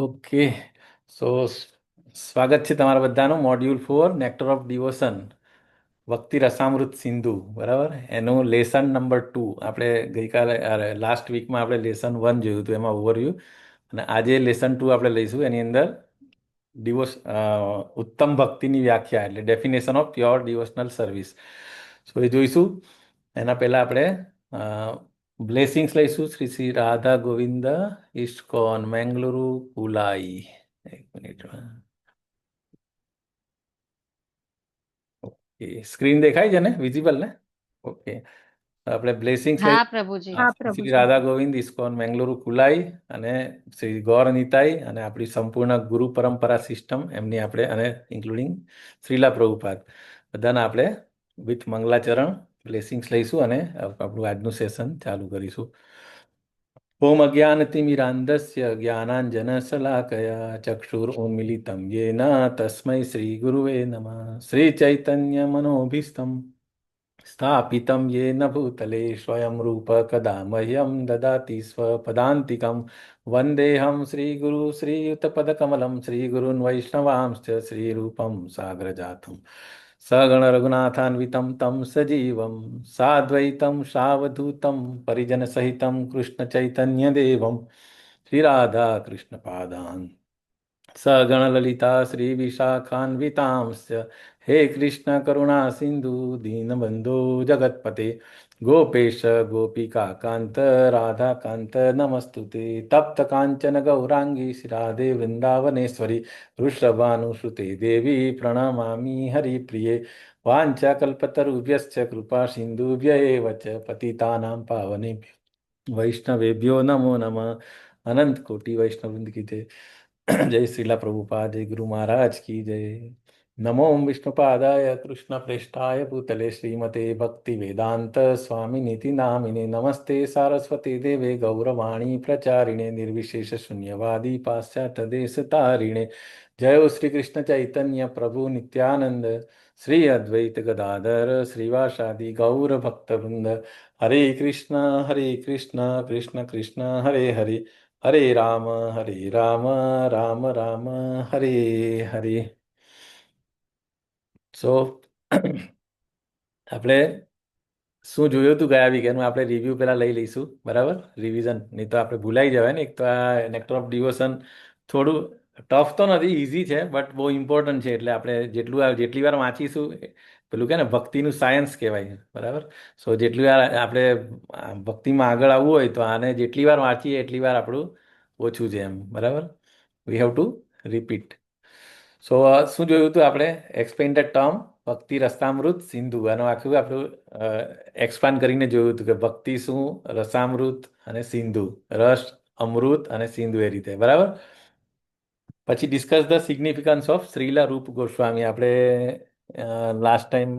Okay. સો સ્વાગત છે તમારા બધાનું મોડ્યુલ 4 નેક્ટર ઓફ ડિવોશન ભક્તિ રસામૃત સિંધુ. બરાબર, એનું લેસન નંબર 2 આપણે ગઈકાલે લાસ્ટ વીકમાં આપણે લેસન 1 જોયું હતું, એમાં ઓવરવ્યૂ. અને આજે લેસન 2 આપણે લઈશું. એની અંદર ડિવોશ ઉત્તમ ભક્તિની વ્યાખ્યા એટલે definition of pure devotional service. સો એ જોઈશું. એના પહેલાં આપણે બ્લેસિંગ્સ લઈશું. શ્રી શ્રી રાધા ગોવિંદ ઇસ્કોન મેંગલુરુ પુલાઈ. એક મિનિટ. ઓકે, સ્ક્રીન દેખાય છે ને, વિઝિબલ ને? ઓકે, આપણે બ્લેસિંગ્સ લઈ હા પ્રભુજી. શ્રી રાધા ગોવિંદ ઇસ્કોન મેંગલુરુ કુલાઈ અને શ્રી ગૌર નીતાઈ અને આપણી સંપૂર્ણ ગુરુ પરંપરા સિસ્ટમ એમની આપણે અને ઇન્ક્લુડિંગ શ્રીલા પ્રભુપાદ બધાના આપણે વિથ મંગલાચરણ બ્લેસિંગ્સ લઈશું અને આપણું આજનું સેશન ચાલુ કરીશું. ઓમ અજ્ઞાનતિમિરાન્ધસ્ય જ્ઞાનાંજનશલાકયા ચક્ષુરુન્મિલિतं येन તસ્मै શ્રીગુરુવે નમઃ. શ્રીચૈતન્યમનોભીષ્ટં સ્થાપિतं येन भूतले स्वयं रूप कदा मह्यं ददाति स्वपदान्तिकं वन्देऽहं श्रीगुरु श्रीयुतपदकमलं श्रीगुरून् वैष्णवांश्च श्रीरूपं साग्रजातं सगण रघुनाथान्वितं तं सजीवं साद्वैतं सावधूतं परिजनसहितं कृष्णचैतन्यदेवं श्रीराधा कृष्णपादान् सगणललिता श्रीविशाखान्वितांश्च हे कृष्ण करुणा सिन्धु दीनबन्धो जगत्पते गोपेश गोपिकान्त राधाकान्त नमस्तुते तप्त काञ्चन गौराङ्गी श्रीराधे वृन्दावनेश्वरी वृषभानुसुते देवी प्रणमामि हरिप्रिये वाञ्छाकल्पतरुभ्यश्च कृपा सिन्धुभ्य एव च पतितानां पावनेभ्यो वैष्णवेभ्यो नमो नमः. अनंत कोटि वैष्णववृंद की जय. जय श्रीला प्रभुपाद, जय गुरु महाराज की जय. नमो विष्णुपादाय कृष्ण प्रेष्ठाय भूतले श्रीमते भक्ति वेदांत स्वामिनीति नामिने नमस्ते सारस्वती देवे गौरवाणी प्रचारिणे निर्विशेष शून्यवादी पाश्चात्य देश तारिणे. जय श्री कृष्ण चैतन्य प्रभु नित्यानंद श्री अद्वैत गदाधर श्रीवासादि गौर भक्तवृंद. हरे कृष्ण कृष्ण कृष्ण हरे हरे हरे राम राम राम हरे हरे. સો આપણે શું જોયું હતું ગયા વીકેનું આપણે રિવ્યૂ પહેલાં લઈ લઈશું. બરાબર, રિવિઝન, નહીં તો આપણે ભૂલાઈ જવાય ને. એક તો આ નેક્ટર ઓફ ડિવોશન થોડું ટફ તો નથી, ઇઝી છે, બટ બહુ ઇમ્પોર્ટન્ટ છે. એટલે આપણે જેટલી વાર વાંચીશું પેલું કે ને ભક્તિનું સાયન્સ કહેવાય. બરાબર, સો જેટલી વાર આપણે ભક્તિમાં આગળ આવવું હોય તો આને જેટલી વાર વાંચીએ એટલી વાર આપણું ઓછું છે એમ. બરાબર, વી હેવ ટુ રિપીટ. સો શું જોયું હતું આપણે? એક્સપ્લેન ધ ટર્મ ભક્તિ રસામૃત સિંધુ. આનું આખું આપણું એક્સપાન્ડ કરીને જોયું હતું કે ભક્તિ શું, રસામૃત અને સિંધુ, રસ અમૃત અને સિંધુ, એ રીતે. બરાબર, પછી ડિસ્કસ ધ સિગ્નિફિકન્સ ઓફ શ્રીલા રૂપ ગોસ્વામી. આપણે લાસ્ટ ટાઈમ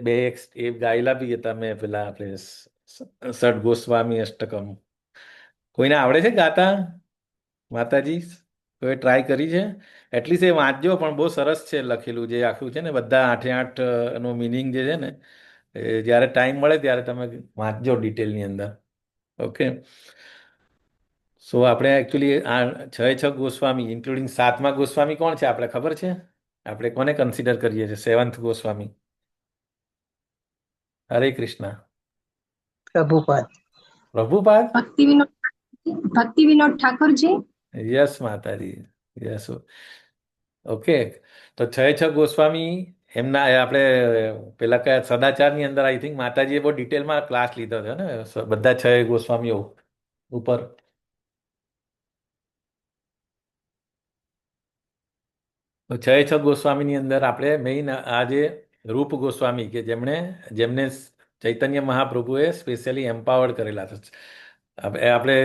બે એ ગાયેલા બી હતા મેં, પેલા આપણે ષડ ગોસ્વામી અષ્ટકમ. કોઈને આવડે છે ગાતા? માતાજી કોઈ ટ્રાય કરી છે? એટલીસ્ટ એ વાંચજો, પણ બહુ સરસ છે લખેલું જે આખું છે ને, બધા 8 નો મિનિંગ જે છે ને, એ જ્યારે ટાઈમ મળે ત્યારે તમે વાંચજો ડિટેલની અંદર. ઓકે, સો આપણે એકચ્યુઅલી આ છ ગોસ્વામી ઇન્ક્લુડિંગ 7મા ગોસ્વામી કોણ છે આપણે ખબર છે? આપણે કોને કન્સિડર કરીએ છીએ 7th ગોસ્વામી? હરે કૃષ્ણ. પ્રભુપાદ. પ્રભુપાદ. ભક્તિ વિનોદ ઠાકોરજી. યસ માતાજી, યસ. ઓકે, તો છ ગોસ્વામી એમના આપણે પેલા કયા સદાચારની અંદર આઈ થિંક માતાજીએ બહુ ડિટેલમાં ક્લાસ લીધો છે ને બધા 6 ગોસ્વામીઓ ઉપર. તો છ ગોસ્વામીની અંદર આપણે મેઇન આજે રૂપ ગોસ્વામી કે જેમને ચૈતન્ય મહાપ્રભુએ સ્પેશિયલી એમ્પાવર્ડ કરેલા છે. આપણે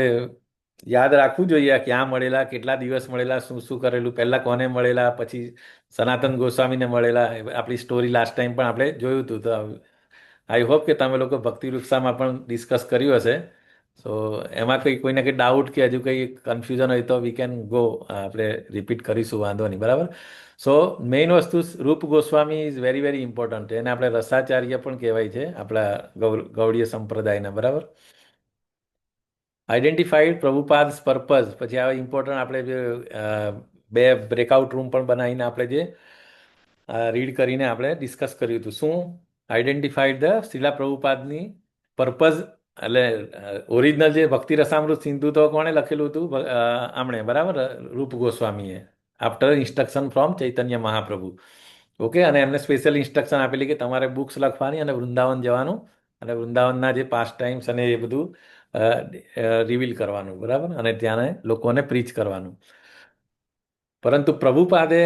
યાદ રાખવું જોઈએ ક્યાં મળેલા, કેટલા દિવસ મળેલા, શું શું કરેલું, પહેલાં કોને મળેલા, પછી સનાતન ગોસ્વામીને મળેલા. આપણી સ્ટોરી લાસ્ટ ટાઈમ પણ આપણે જોયું હતું. તો આઈ હોપ કે તમે લોકો ભક્તિ વૃક્ષામાં પણ ડિસ્કસ કર્યું હશે. સો એમાં કોઈને કંઈ ડાઉટ કે હજુ કંઈ કન્ફ્યુઝન હોય તો વી કેન ગો, આપણે રિપીટ કરીશું, વાંધો નહીં. બરાબર, સો મેઇન વસ્તુ રૂપ Goswami is very very important. એને આપણે રસાચાર્ય પણ કહેવાય છે આપણા ગૌડીય સંપ્રદાયના. બરાબર, આઈડેન્ટિફાઈડ પ્રભુપાદ્સ પર્પઝ, પછી આ ઇમ્પોર્ટન્ટ આપણે જે બે બ્રેકઆઉટ રૂમ પણ બનાવીને આપણે જે રીડ કરીને આપણે ડિસ્કસ કર્યું હતું. શું આઈડેન્ટિફાઈડ ધ શિલા પ્રભુપાદની પર્પઝ, એટલે ઓરિજિનલ જે ભક્તિ રસામૃત સિંધુ તો કોણે લખેલું હતું? આમણે, બરાબર, રૂપ ગોસ્વામીએ, after instruction from Chaitanya Mahaprabhu. Okay, અને એમને સ્પેશિયલ ઇન્સ્ટ્રક્શન આપેલી કે તમારે બુક્સ લખવાની અને વૃંદાવન જવાનું અને વૃંદાવનના જે પાસ્ટ ટાઈમ્સ અને એ બધું રિવીલ કરવાનું, બરાબર, અને ત્યાંને લોકોને પ્રીચ કરવાનું. પરંતુ પ્રભુપાદે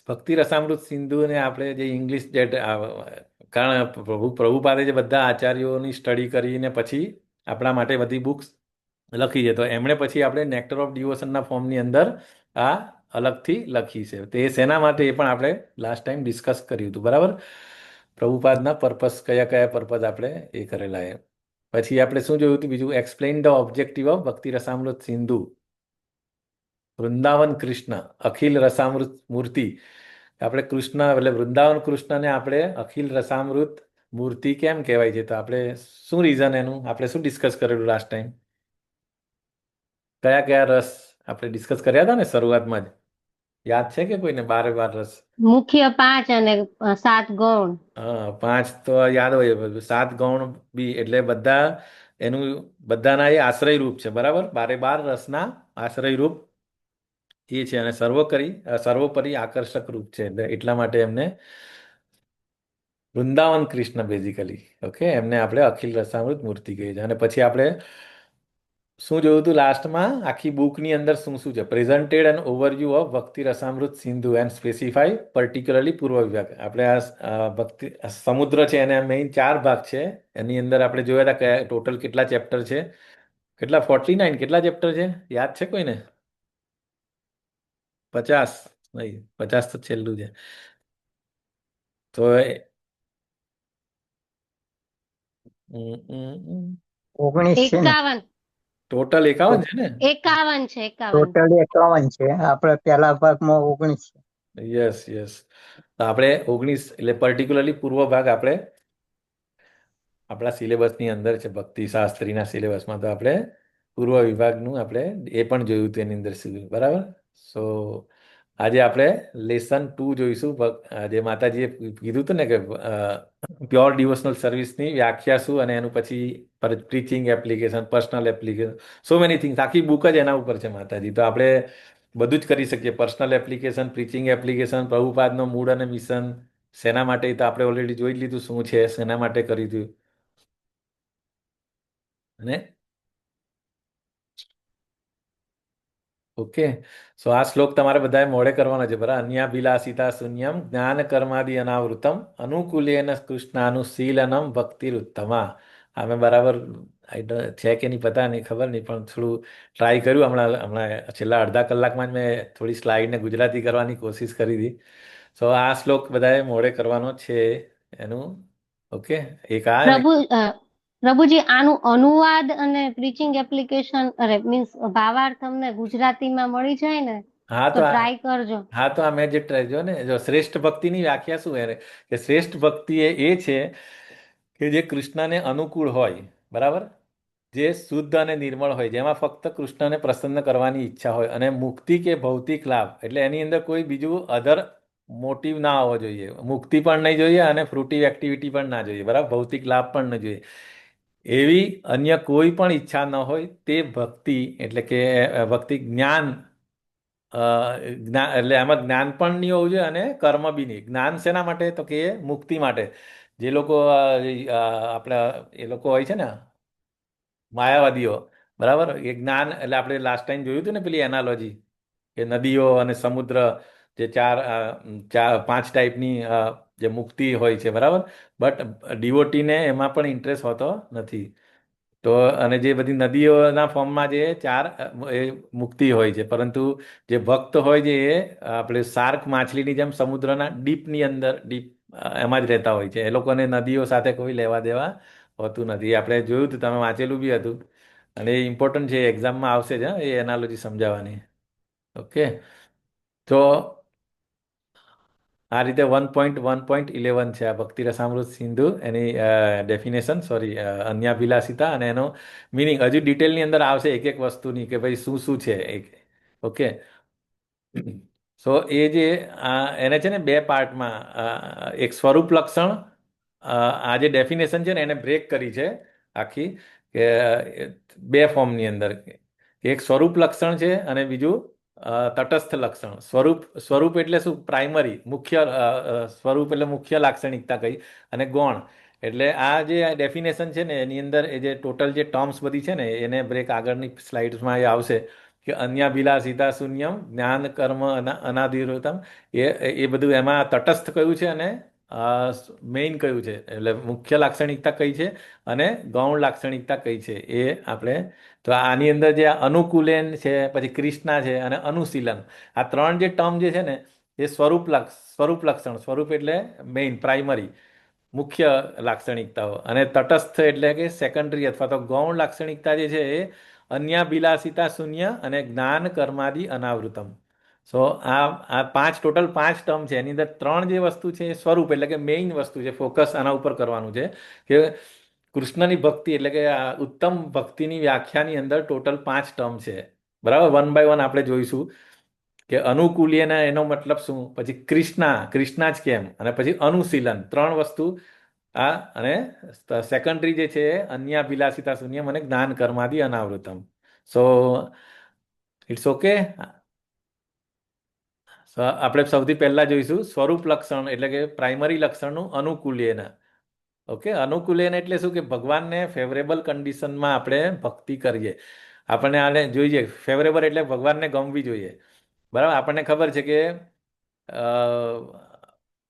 ભક્તિ રસામૃત સિંધુને આપણે જે ઇંગ્લિશ જે કારણ પ્રભુપાદે જે બધા આચાર્યોની સ્ટડી કરીને પછી આપણા માટે બધી બુક્સ લખી છે, તો એમણે પછી આપણે નેક્ટર ઓફ ડિવોશનના ફોર્મની અંદર આ અલગથી લખી છે. તે શેના માટે એ પણ આપણે લાસ્ટ ટાઈમ ડિસ્કસ કર્યું હતું, બરાબર. પ્રભુપાદના પર્પસ કયા કયા પર્પઝ આપણે એ કરેલા એ. પછી આપણે શું જોયું હતું બીજું? એક્સપ્લેઇન ધ ઓબ્જેક્ટિવ ઓફ ભક્તિ રસામૃત સિંધુ. વૃંદાવન કૃષ્ણ અખિલ રસામૃત મૂર્તિ. આપણે કૃષ્ણ એટલે વૃંદાવન કૃષ્ણને આપણે અખિલ રસામૃત મૂર્તિ કેમ કહેવાય છે? તો આપણે શું રીઝન એનું આપણે શું ડિસ્કસ કરેલું લાસ્ટ ટાઈમ? કયા કયા રસ આપણે ડિસ્કસ કર્યા હતા ને શરૂઆતમાં જ? યાદ છે કે કોઈને? બારે બાર રસ. મુખ્ય 5 અને 7 ગૌણ. હા, 5 તો યાદ હોય, 7 ગૌણ બી, એટલે બધા એનું બધાના એ આશ્રય રૂપ છે, બરાબર. બારે બાર રસના આશ્રય રૂપ એ છે અને સર્વોપરી આકર્ષક રૂપ છે, એટલે એટલા માટે એમને વૃંદાવન કૃષ્ણ બેઝિકલી, ઓકે, એમને આપણે અખિલ રસામૃત મૂર્તિ કહીએ છીએ. અને પછી આપણે શું જોયું હતું લાસ્ટમાં? આખી બુકની અંદર શું શું છે? પ્રેઝન્ટેડ એન ઓવરવ્યૂ ઓફ ભક્તિ Rasamrita Sindhu and specify particularly પૂર્વ વિભાગ. આપણે ભક્તિ સમુદ્ર છે એને મેઇન 4 ભાગ છે. એની અંદર આપણે જોયા હતા કે ટોટલ કેટલા ચેપ્ટર છે, કેટલા? 49 કેટલા ચેપ્ટર છે? યાદ છે કોઈને? 50 નહીં, 50 તો છેલ્લું છે. તો ઓગણીસ છે ને? 51. ટોટલ 51 છે ને? 51 છે, 51. ટોટલ 51 છે. આપણે પહેલા ભાગમાં 19 છે. Yes yes. તો આપણે 19 એટલે પર્ટિક્યુલરલી પૂર્વ ભાગ આપણે આપણા સિલેબસની અંદર છે, ભક્તિ શાસ્ત્રીના સિલેબસમાં. તો આપણે પૂર્વ વિભાગનું આપણે એ પણ જોયું હતું એની અંદર સુધી, બરાબર. સો આજે આપણે લેસન 2 જોઈશું. જે માતાજીએ કીધું હતું ને કે પ્યોર ડિવોશનલ સર્વિસની વ્યાખ્યા શું, અને એનું પછી preaching application, personal application, so many things. આખી બુક જ એના ઉપર છે માતાજી. તો આપણે બધું જ કરી શકીએ. પર્સનલ એપ્લિકેશન, પ્રીચિંગ એપ્લિકેશન, પ્રભુપાદનો મૂળ અને મિશન શેના માટે, તો આપણે ઓલરેડી જોઈ લીધું શું છે, શેના માટે કરી દીધું. અને ઓકે, સો આ શ્લોક તમારે બધાએ મોડે કરવાનો છે, બરાબર. અન્યાભિલાષિતા શૂન્યમ જ્ઞાન કર્માદિ અનાવૃતમ અનુકૂલેન કૃષ્ણાનુશીલનમ ભક્તિરુત્તમા. અમે બરાબર છે કે નહીં પતા નહીં, ખબર નહીં, પણ થોડું ટ્રાય કર્યું હમણાં હમણાં છેલ્લા અડધા કલાકમાં જ મેં થોડી સ્લાઇડને ગુજરાતી કરવાની કોશિશ કરી હતી. સો આ શ્લોક બધાએ મોડે કરવાનો છે એનું. ઓકે, એક આ અને પ્રભુજી, આનું અનુવાદ અને પ્રીચિંગ એપ્લિકેશન અરે મીન્સ ભાવાર્થ તમને ગુજરાતીમાં મળી જાય ને હા તો તો ટ્રાય કરજો. હા તો આ મેં જે જો ને, જો શ્રેષ્ઠ ભક્તિની વ્યાખ્યા શું એને, કે શ્રેષ્ઠ ભક્તિ એ છે કે જે કૃષ્ણને અનુકૂળ હોય, બરાબર, જે શુદ્ધ અને નિર્મળ હોય, જેમાં ફક્ત કૃષ્ણને પ્રસન્ન કરવાની ઈચ્છા હોય, અને મુક્તિ કે ભૌતિક લાભ, એટલે એની અંદર કોઈ બીજું અધર મોટિવ ના આવવો જોઈએ. મુક્તિ પણ નહીં જોઈએ અને ફ્રુટિવ એક્ટિવિટી પણ ના જોઈએ, બરાબર, ભૌતિક લાભ પણ ન જોઈએ. એવી અન્ય કોઈ પણ ઈચ્છા ન હોય તે ભક્તિ, એટલે કે ભક્તિ જ્ઞાન જ્ઞાન એટલે આમાં જ્ઞાન પણ નહીં હોવું જોઈએ અને કર્મ બી નહીં. જ્ઞાન શેના માટે? તો કે મુક્તિ માટે. જે લોકો આપણા એ લોકો હોય છે ને માયાવાદીઓ, બરાબર, એ જ્ઞાન એટલે આપણે લાસ્ટ ટાઈમ જોયું હતું ને પેલી એનાલોજી, કે નદીઓ અને સમુદ્ર, જે ચાર 5 ટાઈપની જે મુક્તિ હોય છે, બરાબર. બટ ડિવોટીને એમાં પણ ઇન્ટરેસ્ટ હોતો નથી. તો અને જે બધી નદીઓના ફોર્મમાં જે 4 એ મુક્તિ હોય છે, પરંતુ જે ભક્ત હોય છે એ આપણે શાર્ક માછલીની જેમ સમુદ્રના ડીપની અંદર એમાં જ રહેતા હોય છે. એ લોકોને નદીઓ સાથે કોઈ લેવા દેવા હોતું નથી. એ આપણે જોયું હતું, તમે વાંચેલું બી હતું, અને એ ઇમ્પોર્ટન્ટ છે, એક્ઝામમાં આવશે જ, હા, એ એનાલોજી સમજાવવાની. ઓકે, તો આ રીતે 1.1.11 છે આ ભક્તિ રસામૃત સિંધુ એની ડેફિનેશન, સોરી, અન્યાભિલાષિતા, અને એનો મિનિંગ હજુ ડિટેલની અંદર આવશે એક એક વસ્તુની કે ભાઈ શું શું છે. ઓકે. સો એ જે એને છે ને બે પાર્ટમાં, એક સ્વરૂપ લક્ષણ, આ જે ડેફિનેશન છે ને એને બ્રેક કરી છે આખી, કે બે ફોર્મની અંદર. એક સ્વરૂપ લક્ષણ છે અને બીજું તટસ્થ લક્ષણ. સ્વરૂપ એટલે શું? પ્રાઇમરી, મુખ્ય. સ્વરૂપ એટલે મુખ્ય લાક્ષણિકતા કઈ, અને ગૌણ એટલે આ જે ડેફિનેશન છે ને એની અંદર એ જે ટોટલ જે ટર્મ્સ બધી છે ને એને બ્રેક આગળની સ્લાઇડ્સમાં એ આવશે કે અન્યાભિલાષિતા શૂન્યમ, જ્ઞાન કર્મ અનાધિરોતમ, એ બધું એમાં તટસ્થ કયું છે અને મેઇન કયું છે, એટલે મુખ્ય લાક્ષણિકતા કઈ છે અને ગૌણ લાક્ષણિકતા કઈ છે એ આપણે. તો આની અંદર જે અનુકૂલેન છે, પછી ક્રિષ્ના છે અને અનુશીલન, આ ત્રણ જે ટર્મ જે છે ને એ સ્વરૂપ લક્ષણ. સ્વરૂપ એટલે મેઇન, પ્રાઇમરી, મુખ્ય લાક્ષણિકતાઓ, અને તટસ્થ એટલે કે સેકન્ડરી અથવા તો ગૌણ લાક્ષણિકતા જે છે એ અન્યાભિલાષિતા શૂન્ય અને જ્ઞાન કર્માદિ અનાવૃતમ. સો આ ટોટલ પાંચ ટર્મ છે. એની અંદર ત્રણ જે વસ્તુ છે એ સ્વરૂપ એટલે કે મેઇન વસ્તુ છે, ફોકસ આના ઉપર કરવાનું છે કે કૃષ્ણની ભક્તિ એટલે કે આ ઉત્તમ ભક્તિની વ્યાખ્યાની અંદર ટોટલ પાંચ ટર્મ છે. બરાબર, વન બાય વન આપણે જોઈશું કે અનુકૂલ્યના એનો મતલબ શું, પછી ક્રિષ્ના જ કેમ, અને પછી અનુશીલન, ત્રણ વસ્તુ આ, અને સેકન્ડરી જે છે એ અન્યાભિલાષિતા શૂન્યમ અને જ્ઞાન કર્માદિ અનાવૃતમ. So it's okay. આપણે સૌથી પહેલા જોઈશું સ્વરૂપ લક્ષણ એટલે કે પ્રાઇમરી લક્ષણનું અનુકૂલ્યન. ઓકે, અનુકૂલન એટલે શું? કે ભગવાનને ફેવરેબલ કન્ડિશનમાં આપણે ભક્તિ કરીએ. આપણને આને જોઈએ ફેવરેબલ એટલે ભગવાનને ગમવી જોઈએ. બરાબર, આપણને ખબર છે કે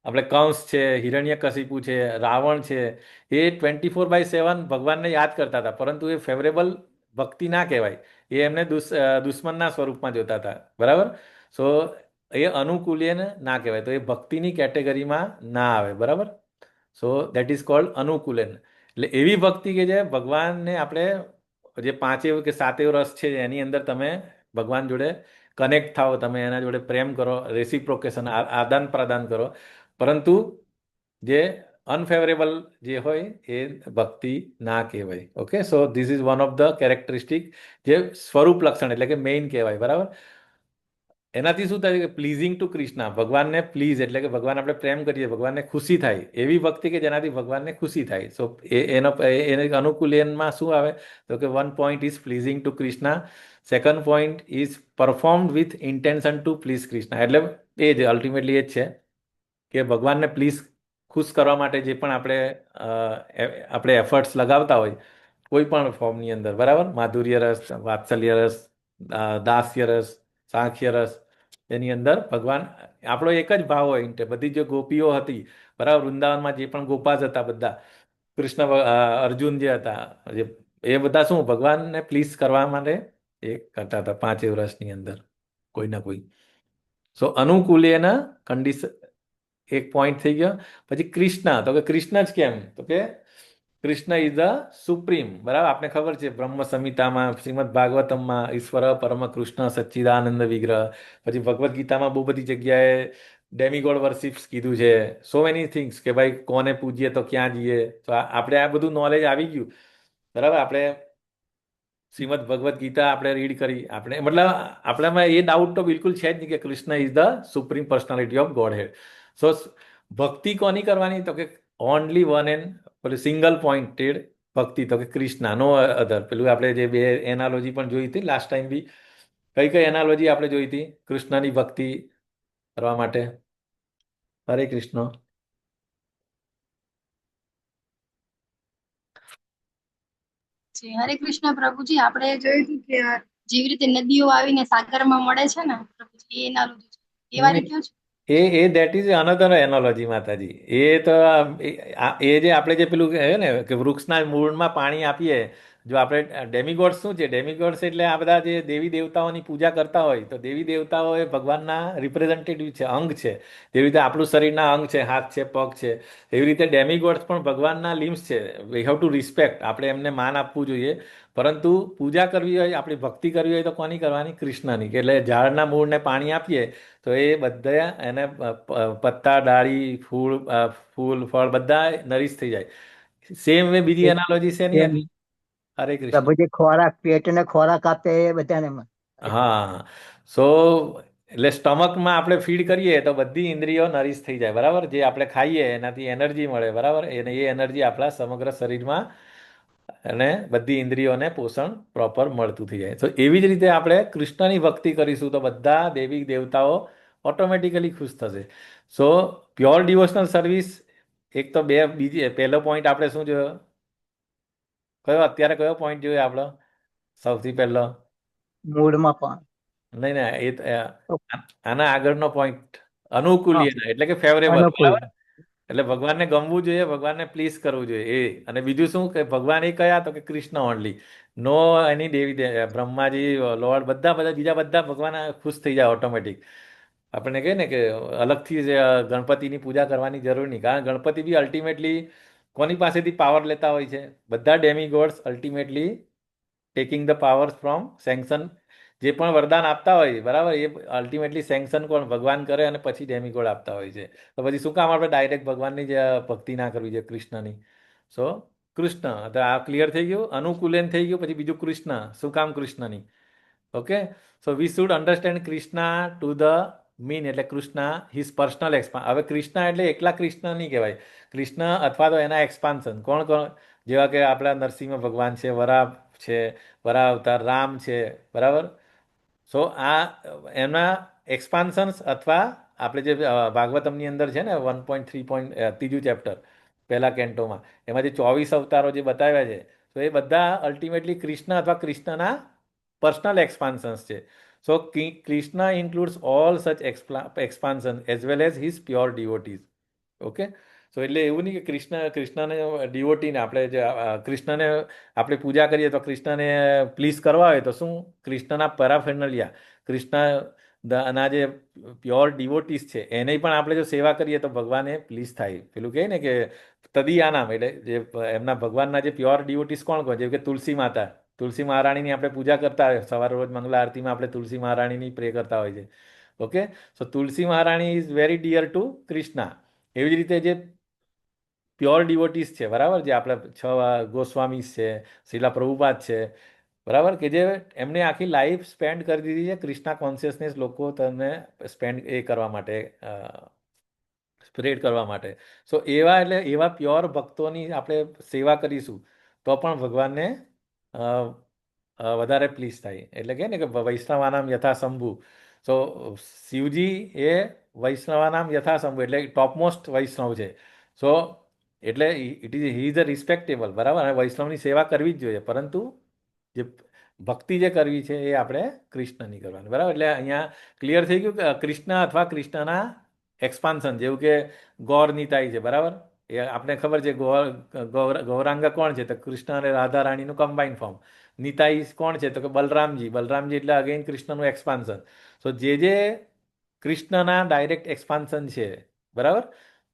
આપણે કંસ છે, હિરણ્યકશિપુ છે, રાવણ છે, એ 24/7 ભગવાનને યાદ કરતા હતા, પરંતુ એ ફેવરેબલ ભક્તિ ના કહેવાય. એ એમને દુશ્મનના સ્વરૂપમાં જોતા હતા. બરાબર, સો એ અનુકૂલ્યન ના કહેવાય, તો એ ભક્તિની કેટેગરીમાં ના આવે. બરાબર, સો દેટ ઇઝ કોલ્ડ અનુકૂલન. એટલે એવી ભક્તિ કે જે ભગવાનને આપણે જે પાંચેય કે સાતેય રસ છે એની અંદર તમે ભગવાન જોડે કનેક્ટ થાઓ, તમે એના જોડે પ્રેમ કરો, રેસિપ્રોકેશન, આદાન પ્રદાન કરો, પરંતુ જે અનફેવરેબલ જે હોય એ ભક્તિ ના કહેવાય. Okay, so this is one of the characteristic જે સ્વરૂપ લક્ષણ એટલે કે મેઇન કહેવાય. બરાબર, એનાથી શું થાય કે પ્લીઝિંગ ટુ કૃષ્ણ, ભગવાનને પ્લીઝ એટલે કે ભગવાન આપણે પ્રેમ કરીએ, ભગવાનને ખુશી થાય, એવી ભક્તિ કે જેનાથી ભગવાનને ખુશી થાય. સો એને અનુકૂલનમાં શું આવે તો કે one point is pleasing to Krishna, second point is performed with intention to please Krishna. એટલે એ જ અલ્ટિમેટલી એ જ છે કે ભગવાનને પ્લીઝ ખુશ કરવા માટે જે પણ આપણે એફર્ટ્સ લગાવતા હોય કોઈ પણ ફોર્મની અંદર. બરાબર, માધુર્ય રસ, વાત્સલ્ય રસ, દાસ્ય રસ, સાંખ્ય રસ, એની અંદર ભગવાન આપણો એક જ ભાવ હોય. બધી જે ગોપીઓ હતી, બરાબર, વૃંદાવનમાં જે પણ ગોપાસ હતા બધા, કૃષ્ણ અર્જુન જે હતા, એ બધા શું ભગવાનને પ્લીઝ કરવા માટે એ કરતા હતા પાંચેય વર્ષની અંદર કોઈ ના કોઈ. સો અનુકૂલ્યના કન્ડિશન એક પોઈન્ટ થઈ ગયો. પછી કૃષ્ણ, તો કે કૃષ્ણ જ કેમ, તો કે કૃષ્ણ ઇઝ ધ સુપ્રીમ. બરાબર, આપણે ખબર છે બ્રહ્મ સંહિતામાં, શ્રીમદ ભાગવતમમાં ઈશ્વર પરમ કૃષ્ણ સચ્ચિદાનંદ વિગ્રહ, પછી ભગવદ્ ગીતામાં બહુ બધી જગ્યાએ ડેમિગોડ વર્શિપ્સ કીધું છે. સો મેની થિંગ્સ કે ભાઈ કોને પૂજીએ તો ક્યાં જઈએ. તો આપણે આ બધું નોલેજ આવી ગયું. બરાબર, આપણે શ્રીમદ ભગવદ્ ગીતા આપણે રીડ કરી, આપણે મતલબ આપણામાં એ ડાઉટ તો બિલકુલ છે જ નહીં કે Krishna is the supreme personality of godhead. So ભક્તિ કોની કરવાની તો કે ઓનલી વન એન્ડ પેલું સિંગલ પોઈન્ટેડ ભક્તિ, તો કે કૃષ્ણ, નો અધર. પેલું આપણે જે બે એનાલોજી પણ જોઈ હતી લાસ્ટ ટાઈમ બી, કઈ કઈ એનાલોજી આપણે જોઈ હતી કૃષ્ણની ભક્તિ કરવા માટે? હરે કૃષ્ણ. હરે કૃષ્ણ પ્રભુજી, આપણે જોયું હતું કે જેવી રીતે નદીઓ આવીને સાગરમાં મળે છે ને પ્રભુજી, એ એનાલોજી છે, એ વાળી કયો છે? દેટ ઇઝ અનધર એનોલોજી માતાજી. એ તો એ જે આપણે જે પેલું કહે ને કે વૃક્ષના મૂળમાં પાણી આપીએ, જો આપણે ડેમિગોડ્સ શું છે? ડેમિગોડ્સ એટલે આ બધા જે દેવી દેવતાઓની પૂજા કરતા હોય તો દેવી દેવતાઓ એ ભગવાનના રિપ્રેઝેન્ટેટિવ છે, અંગ છે. જેવી રીતે આપણું શરીરના અંગ છે, હાથ છે, પગ છે, એવી રીતે ડેમિગોડ્સ પણ ભગવાનના લિમ્સ છે. વી હેવ ટુ રિસ્પેક્ટ, આપણે એમને માન આપવું જોઈએ. પરંતુ પૂજા કરવી હોય, આપણી ભક્તિ કરવી હોય તો કોની કરવાની? કૃષ્ણની. એટલે ઝાડના મૂળને પાણી આપીએ તો એ બધા એને પત્તા, ડાળી, ફૂલ, ફળ બધા નરીશ થઈ જાય. સેમ વે બીજી એનાલોજી છે ની એમ હતી. હરે કૃષ્ણ. પ્રભુજી ખોરાક પેટને ખોરાક આપે એ બધાને હા. સો એટલે સ્ટમકમાં આપણે ફીડ કરીએ તો બધી ઇન્દ્રિયો નરીશ થઈ જાય, બરાબર? જે આપણે ખાઈએ એનાથી એનર્જી મળે, બરાબર? અને એ એનર્જી આપણા સમગ્ર શરીરમાં અને બધી ઇન્દ્રિયોને પોષણ પ્રોપર મળતું થઈ જાય. તો એવી જ રીતે આપણે કૃષ્ણની ભક્તિ કરીશું તો બધા દેવી દેવતાઓ ઓટોમેટિકલી ખુશ થશે. સો પ્યોર ડિવોશનલ સર્વિસ, એક તો બે, બીજી પહેલો પોઈન્ટ આપણે શું જોયો? અત્યારે કયો પોઈન્ટ જોયો આપણો સૌથી પહેલો? મૂળમાં પણ. નહીં નહીં, આના આગળનો પોઈન્ટ અનુકૂલ્ય, હા, એટલે કે ફેવરેબલ, અનુકૂળ. બરાબર? એટલે ભગવાનને ગમવું જોઈએ, ભગવાનને પ્લીઝ કરવું જોઈએ એ. અને બીજું શું કે ભગવાન એ કયા? તો કે કૃષ્ણ ઓનલી. નો એની બ્રહ્માજી, લોર્ડ, બધા બધા બીજા બધા ભગવાન ખુશ થઈ જાય ઓટોમેટિક. આપણને કહે ને કે અલગથી જ ગણપતિની પૂજા કરવાની જરૂર નહીં, કારણ ગણપતિ બી અલ્ટિમેટલી કોની પાસેથી પાવર લેતા હોય છે? બધા demigods ultimately taking the powers from sanction. જે પણ વરદાન આપતા હોય, બરાબર, એ અલ્ટિમેટલી સેન્કશન કોણ? ભગવાન કરે અને પછી ડેમિગોડ આપતા હોય છે. તો પછી શું કામ આપણે ડાયરેક્ટ ભગવાનની જ ભક્તિ ના કરવી છે, કૃષ્ણની? સો કૃષ્ણ, તો આ ક્લિયર થઈ ગયું. અનુકૂલન થઈ ગયું. પછી બીજું કૃષ્ણ. શું કામ કૃષ્ણની? Okay. So we should understand Krishna to the mean, એટલે કૃષ્ણ હિઝ પર્સનલ એક્સપાન્શન. હવે કૃષ્ણ એટલે એકલા કૃષ્ણ નહીં કહેવાય. કૃષ્ણ અથવા તો એના એક્સપાન્શન કોણ કોણ? જેવા કે આપણા નરસિંહ ભગવાન છે, વરાહ છે, વરાહ અવતાર, રામ છે, બરાબર? સો આ એના એક્સપાન્શન્સ, અથવા આપણે જે ભાગવતમની અંદર છે ને 1.3 ત્રીજું ચેપ્ટર પહેલા કેન્ટોમાં, એમાં જે 24 અવતારો જે બતાવ્યા છે, તો એ બધા અલ્ટિમેટલી કૃષ્ણ અથવા કૃષ્ણના પર્સનલ એક્સપાન્શન્સ છે. So Krishna includes all such expansion as well as his pure devotees. Okay. So એટલે એવું નહીં કે કૃષ્ણને ડિવોટીને આપણે જે કૃષ્ણને આપણે પૂજા કરીએ તો કૃષ્ણને પ્લીઝ કરવા હોય તો શું? કૃષ્ણના પેરાફેર્નલિયા, કૃષ્ણના જે પ્યોર ડિવોટીસ છે એને પણ આપણે જો સેવા કરીએ તો ભગવાને પ્લીઝ થાય. પેલું કહે ને કે તદીયાનામ, એટલે જે એમના ભગવાનના જે પ્યોર ડિવોટીસ કોણ કોણ? જેમ કે તુલસી માતા, તુલસી મહારાણીની આપણે પૂજા કરતા હોય, સવારે રોજ મંગલા આરતીમાં આપણે તુલસી મહારાણીની પ્રે કરતા હોય છે. Okay. So Tulsi Maharani is very dear to Krishna. એવી જ રીતે જે પ્યોર ડિવોટીસ છે, બરાબર, જે આપણે ગોસ્વામી છે, શીલા પ્રભુપાદ છે, બરાબર, કે જે એમને આખી લાઈફ સ્પેન્ડ કરી દીધી છે કૃષ્ણા કોન્શિયસનેસ લોકો તમને સ્પેન્ડ એ કરવા માટે, સ્પ્રેડ કરવા માટે. સો એવા, એટલે એવા પ્યોર ભક્તોની આપણે સેવા કરીશું તો પણ ભગવાનને વધારે પ્લીઝ થાય. એટલે કે ને કે વૈષ્ણવાનામ યથા શંભુ. સો શિવજી એ વૈષ્ણવાનામ યથા શંભુ, એટલે ટોપમોસ્ટ વૈષ્ણવ છે. સો એટલે it is he is a respectable, બરાબર, અને વૈષ્ણવની સેવા કરવી જ જોઈએ. પરંતુ જે ભક્તિ જે કરવી છે એ આપણે કૃષ્ણની કરવાની, બરાબર. એટલે અહીંયા ક્લિયર થઈ ગયું કે કૃષ્ણ અથવા કૃષ્ણના એક્સપાન્શન, જેવું કે ગૌર નિતાઈ છે, બરાબર. એ આપણે ખબર છે ગૌરાંગ કોણ છે? તો કૃષ્ણ અને રાધા રાણીનું કમ્બાઇન ફોર્મ. નિતાઈ કોણ છે? તો કે બલરામજી. બલરામજી એટલે અગેન કૃષ્ણનું એક્સપાન્શન. સો જે કૃષ્ણના ડાયરેક્ટ એક્સપાન્શન છે, બરાબર,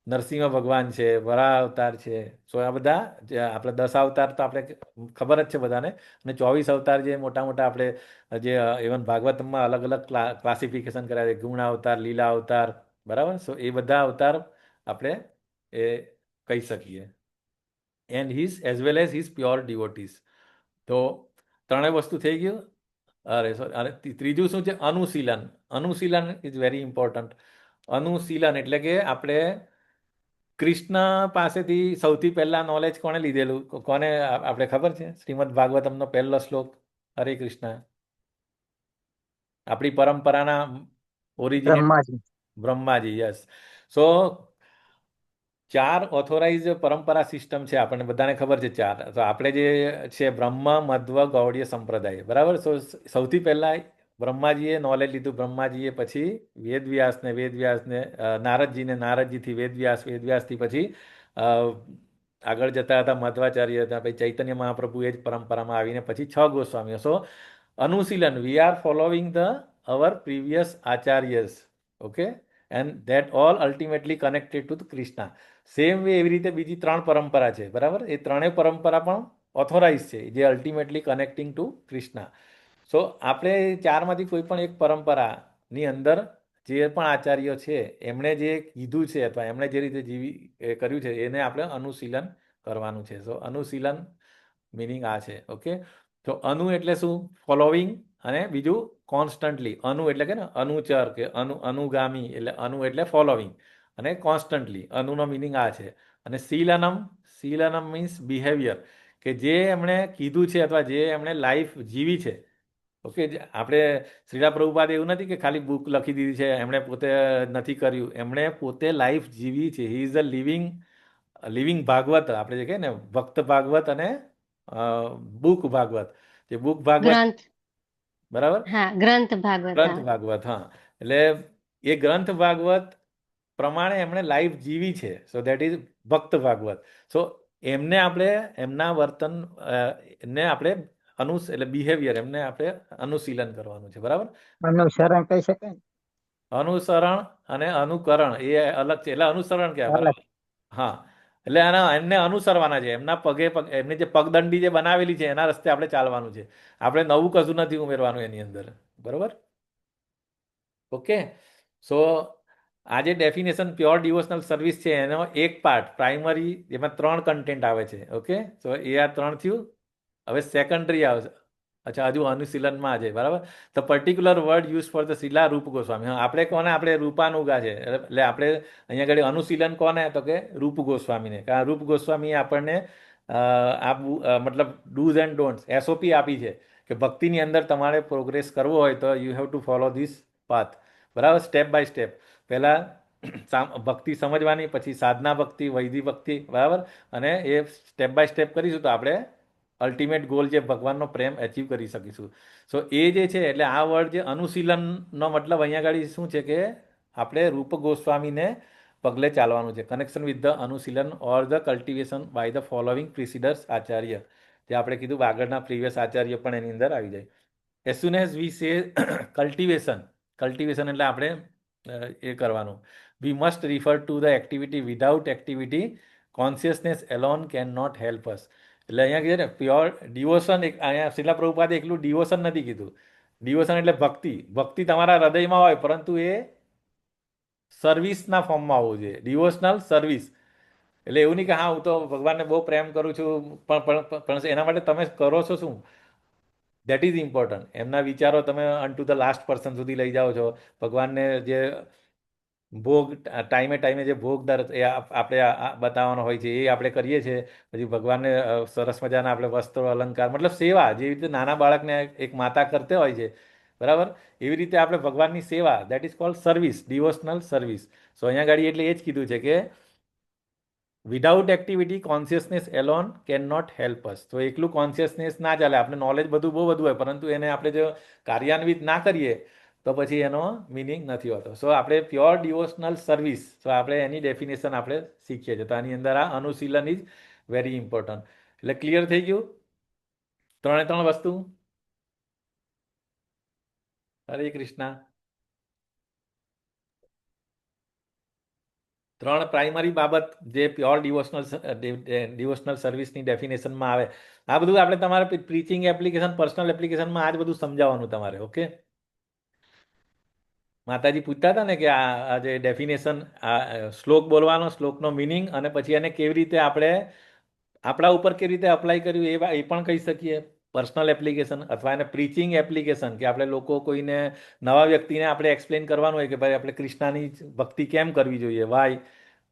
નરસિંહ ભગવાન છે, વરાહ અવતાર છે. સો આ બધા જે આપણે 10 અવતાર તો આપણે ખબર જ છે બધાને, અને 24 અવતાર જે મોટા મોટા આપણે જે ઇવન ભાગવતમાં અલગ અલગ ક્લાસિફિકેશન કર્યા છે, ગુણ અવતાર, લીલા અવતાર, બરાબર. સો એ બધા અવતાર આપણે એ કહી શકીએ. And his as well as his pure devotees. તો ત્રણેય વસ્તુ થઈ ગયું. અને ત્રીજું શું છે? અનુશીલન. Anushilan is very important. અનુશીલન એટલે કે આપણે કૃષ્ણ પાસેથી સૌથી પહેલા નોલેજ કોણે લીધેલું? કોને આપણે ખબર છે? શ્રીમદ ભાગવતમનો પહેલો શ્લોક, હરે કૃષ્ણ. આપણી પરંપરાના ઓરિજિનેટ બ્રહ્માજી. બ્રહ્માજી, યસ. સો 4 ઓથોરાઇઝ પરંપરા સિસ્ટમ છે, આપણને બધાને ખબર છે 4. તો આપણે જે છે બ્રહ્મ, મધ્વ, ગૌડીય સંપ્રદાય, બરાબર. સો સૌથી પહેલા બ્રહ્માજીએ નોલેજ લીધું. બ્રહ્માજીએ પછી વેદવ્યાસને નારદજીને, નારદજીથી વેદવ્યાસ, વેદવ્યાસથી પછી આગળ જતા હતા મધ્વાચાર્ય હતા, પછી ચૈતન્ય મહાપ્રભુ એ જ પરંપરામાં આવીને પછી 6 ગોસ્વામીઓ. So anushilan, we are following the our previous acharyas, okay, and that all ultimately connected to Krishna. Same way એવી રીતે બીજી 3 પરંપરા છે, બરાબર? એ ત્રણેય પરંપરા પણ ઓથોરાઇઝ છે, જે અલ્ટિમેટલી કનેક્ટિંગ ટુ કૃષ્ણા. સો આપણે ચારમાંથી કોઈ પણ એક પરંપરાની અંદર જે પણ આચાર્યો છે એમણે જે કીધું છે અથવા એમણે જે રીતે કર્યું છે એને આપણે અનુશીલન કરવાનું છે. સો અનુશીલન મિનિંગ આ છે, ઓકે. તો અનુ એટલે શું? ફોલોવિંગ. અને બીજું કોન્સ્ટન્ટલી. અનુ એટલે કે ને અનુચર કે અનુગામી, એટલે અનુ એટલે ફોલોવિંગ અને કોન્સ્ટન્ટલી. અનુનો મિનિંગ આ છે. અને શીલનમ, શીલનમ મીન્સ બિહેવિયર, કે જે એમણે કીધું છે અથવા જે એમણે લાઈફ જીવી છે, ઓકે. આપણે શ્રીલા પ્રભુપાદ એવું નથી કે ખાલી બુક લખી દીધી છે, એમણે પોતે નથી કર્યું, એમણે પોતે લાઈફ જીવી છે. He is a living living Bhagavat. આપણે જે કહીએ ને ભક્ત ભાગવત અને બુક ભાગવત. જે બુક ભાગવત, ગ્રંથ, બરાબર, હા, ગ્રંથ ભાગવત, ગ્રંથ હા. ભાગવત, હા. એટલે એ ગ્રંથ ભાગવત પ્રમાણે એમણે લાઈફ જીવી છે. સો દેટ ઇઝ ભક્ત ભાગવત. સો એમને આપણે એમના વર્તન ને આપણે એટલે બિહેવિયર એમને આપણે અનુશીલન કરવાનું છે, બરાબર? અનુસરણ કહી શકાય ને? અનુસરણ અને અનુકરણ એ અલગ છે. એટલે અનુસરણ કહેવાય, અલગ. બરાબર? હા. એટલે એમને અનુસરવાના છે. એમના પગે એમની જે પગદંડી જે બનાવેલી છે એના રસ્તે આપણે ચાલવાનું છે. આપણે નવું કશું નથી ઉમેરવાનું એની અંદર, બરોબર? ઓકે. સો આ જે ડેફિનેશન પ્યોર ડિવોશનલ સર્વિસ છે એનો એક પાર્ટ પ્રાઇમરી, એમાં 3 કન્ટેન્ટ આવે છે, ઓકે. સો એ આ 3 થયું. હવે સેકન્ડરી આવશે. અચ્છા, હજુ અનુશીલનમાં છે, બરાબર. The particular word use for the shila Rup Goswami. હા, આપણે કોને? આપણે રૂપાનુગા છે. એટલે આપણે અહીંયા આગળ અનુશીલન કોને? તો કે રૂપ ગોસ્વામીને. કારણ રૂપ ગોસ્વામીએ આપણને મતલબ ડૂઝ એન્ડ ડોન્ટ્સ એસઓપી આપી છે કે ભક્તિની અંદર તમારે પ્રોગ્રેસ કરવો હોય તો you have to follow this path, બરાબર? Step by step. પહેલાં ભક્તિ સમજવાની, પછી સાધના ભક્તિ, વૈદિક ભક્તિ, બરાબર? અને એ સ્ટેપ બાય સ્ટેપ કરીશું તો આપણે અલ્ટિમેટ ગોલ જે ભગવાનનો પ્રેમ અચીવ કરી શકીશું. સો એ જે છે, એટલે આ વર્ડ જે અનુશીલનનો મતલબ અહીંયા આગળ શું છે કે આપણે રૂપ ગોસ્વામીને પગલે ચાલવાનું છે. Connection with the anushilan or the cultivation by the following preceders acharya. જે આપણે કીધું આગળના પ્રીવિયસ આચાર્ય પણ એની અંદર આવી જાય. એઝ સુન એઝ વી સે કલ્ટિવેશન, કલ્ટિવેશન એટલે આપણે એ કરવાનું. We must refer to the activity. Without activity consciousness alone can not help us. એટલે અહીંયા કીધું ને પ્યોર ડિવોશન. અહીંયા શિલા પ્રભુપાદે એકલું ડિવોશન નથી કીધું. ડિવોશન એટલે ભક્તિ. ભક્તિ તમારા હૃદયમાં હોય પરંતુ એ સર્વિસના ફોર્મમાં હોવું જોઈએ. ડિવોશનલ સર્વિસ એટલે એવું નહીં કે હા હું તો ભગવાનને બહુ પ્રેમ કરું છું, પણ એના માટે તમે કરો છો શું? That is important. એમના વિચારો તમે અન ટુ ધ લાસ્ટ પર્સન સુધી લઈ જાઓ છો. ભગવાનને જે ભોગ ટાઈમે ટાઈમે જે ભોગ એ આપણે બતાવવાનો હોય છે એ આપણે કરીએ છીએ. પછી ભગવાનને સરસ મજાના આપણે વસ્ત્રો અલંકાર, મતલબ સેવા, જેવી રીતે નાના બાળકને એક માતા કરતે હોય છે, બરાબર? એવી રીતે આપણે ભગવાનની સેવા, that is called service, devotional service. So અહીંયા ગાડી એટલે એ જ કીધું છે કે without activity consciousness alone can not help us. તો એકલું કોન્શિયસનેસ ના ચાલે. આપણે નોલેજ બધું બહુ બધું હોય પરંતુ એને આપણે જો કાર્યાન્વિત ના કરીએ તો પછી એનો મિનિંગ નથી હોતો. સો આપણે પ્યોર ડિવોશનલ સર્વિસ, તો આપણે એની ડેફિનેશન આપણે શીખીએ છીએ. તો આની અંદર આ અનુશીલન ઇઝ વેરી ઇમ્પોર્ટન્ટ. એટલે ક્લિયર થઈ ગયું 3 વસ્તુ. હરે કૃષ્ણ. 3 પ્રાઇમરી બાબત જે પ્યોર ડિવોશનલ સર્વિસની ડેફિનેશનમાં આવે. આ બધું આપણે તમારે પ્રીચિંગ એપ્લિકેશન, પર્સનલ એપ્લિકેશનમાં આ જ બધું સમજાવવાનું તમારે, ઓકે. માતાજી પૂછતા હતા ને કે આ જે ડેફિનેશન, આ શ્લોક બોલવાનો, શ્લોકનો મિનિંગ, અને પછી એને કેવી રીતે આપણે આપણા ઉપર કેવી રીતે અપ્લાય કર્યું એ પણ કહી શકીએ. પર્સનલ એપ્લિકેશન અથવા એને પ્રીચિંગ એપ્લિકેશન, કે આપણે લોકો કોઈને નવા વ્યક્તિને આપણે એક્સપ્લેન કરવાનું હોય કે ભાઈ આપણે કૃષ્ણની ભક્તિ કેમ કરવી જોઈએ, Y,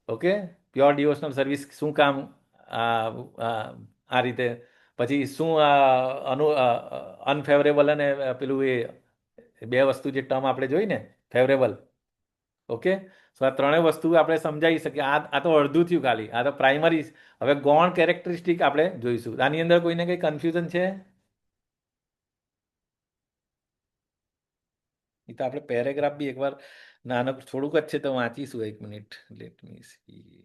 okay. Pure devotional service શું કામ આ રીતે, પછી શું અનફેવરેબલ અને પેલું એ 2 વસ્તુ જે ટર્મ આપણે જોઈ ને, ફેવરેબલ, ઓકે. સો આ 3 વસ્તુ આપણે સમજાવી શકીએ. આ તો અડધું થયું ખાલી, આ તો પ્રાઇમરી. હવે ગૌણ કેરેક્ટરિસ્ટિક આપણે જોઈશું. આની અંદર કોઈને કંઈ કન્ફ્યુઝન છે? એ તો આપણે પેરેગ્રાફ બી એકવાર નાનક થોડુંક જ છે તો વાંચીશું. 1 મિનિટ, લેટ મી સી.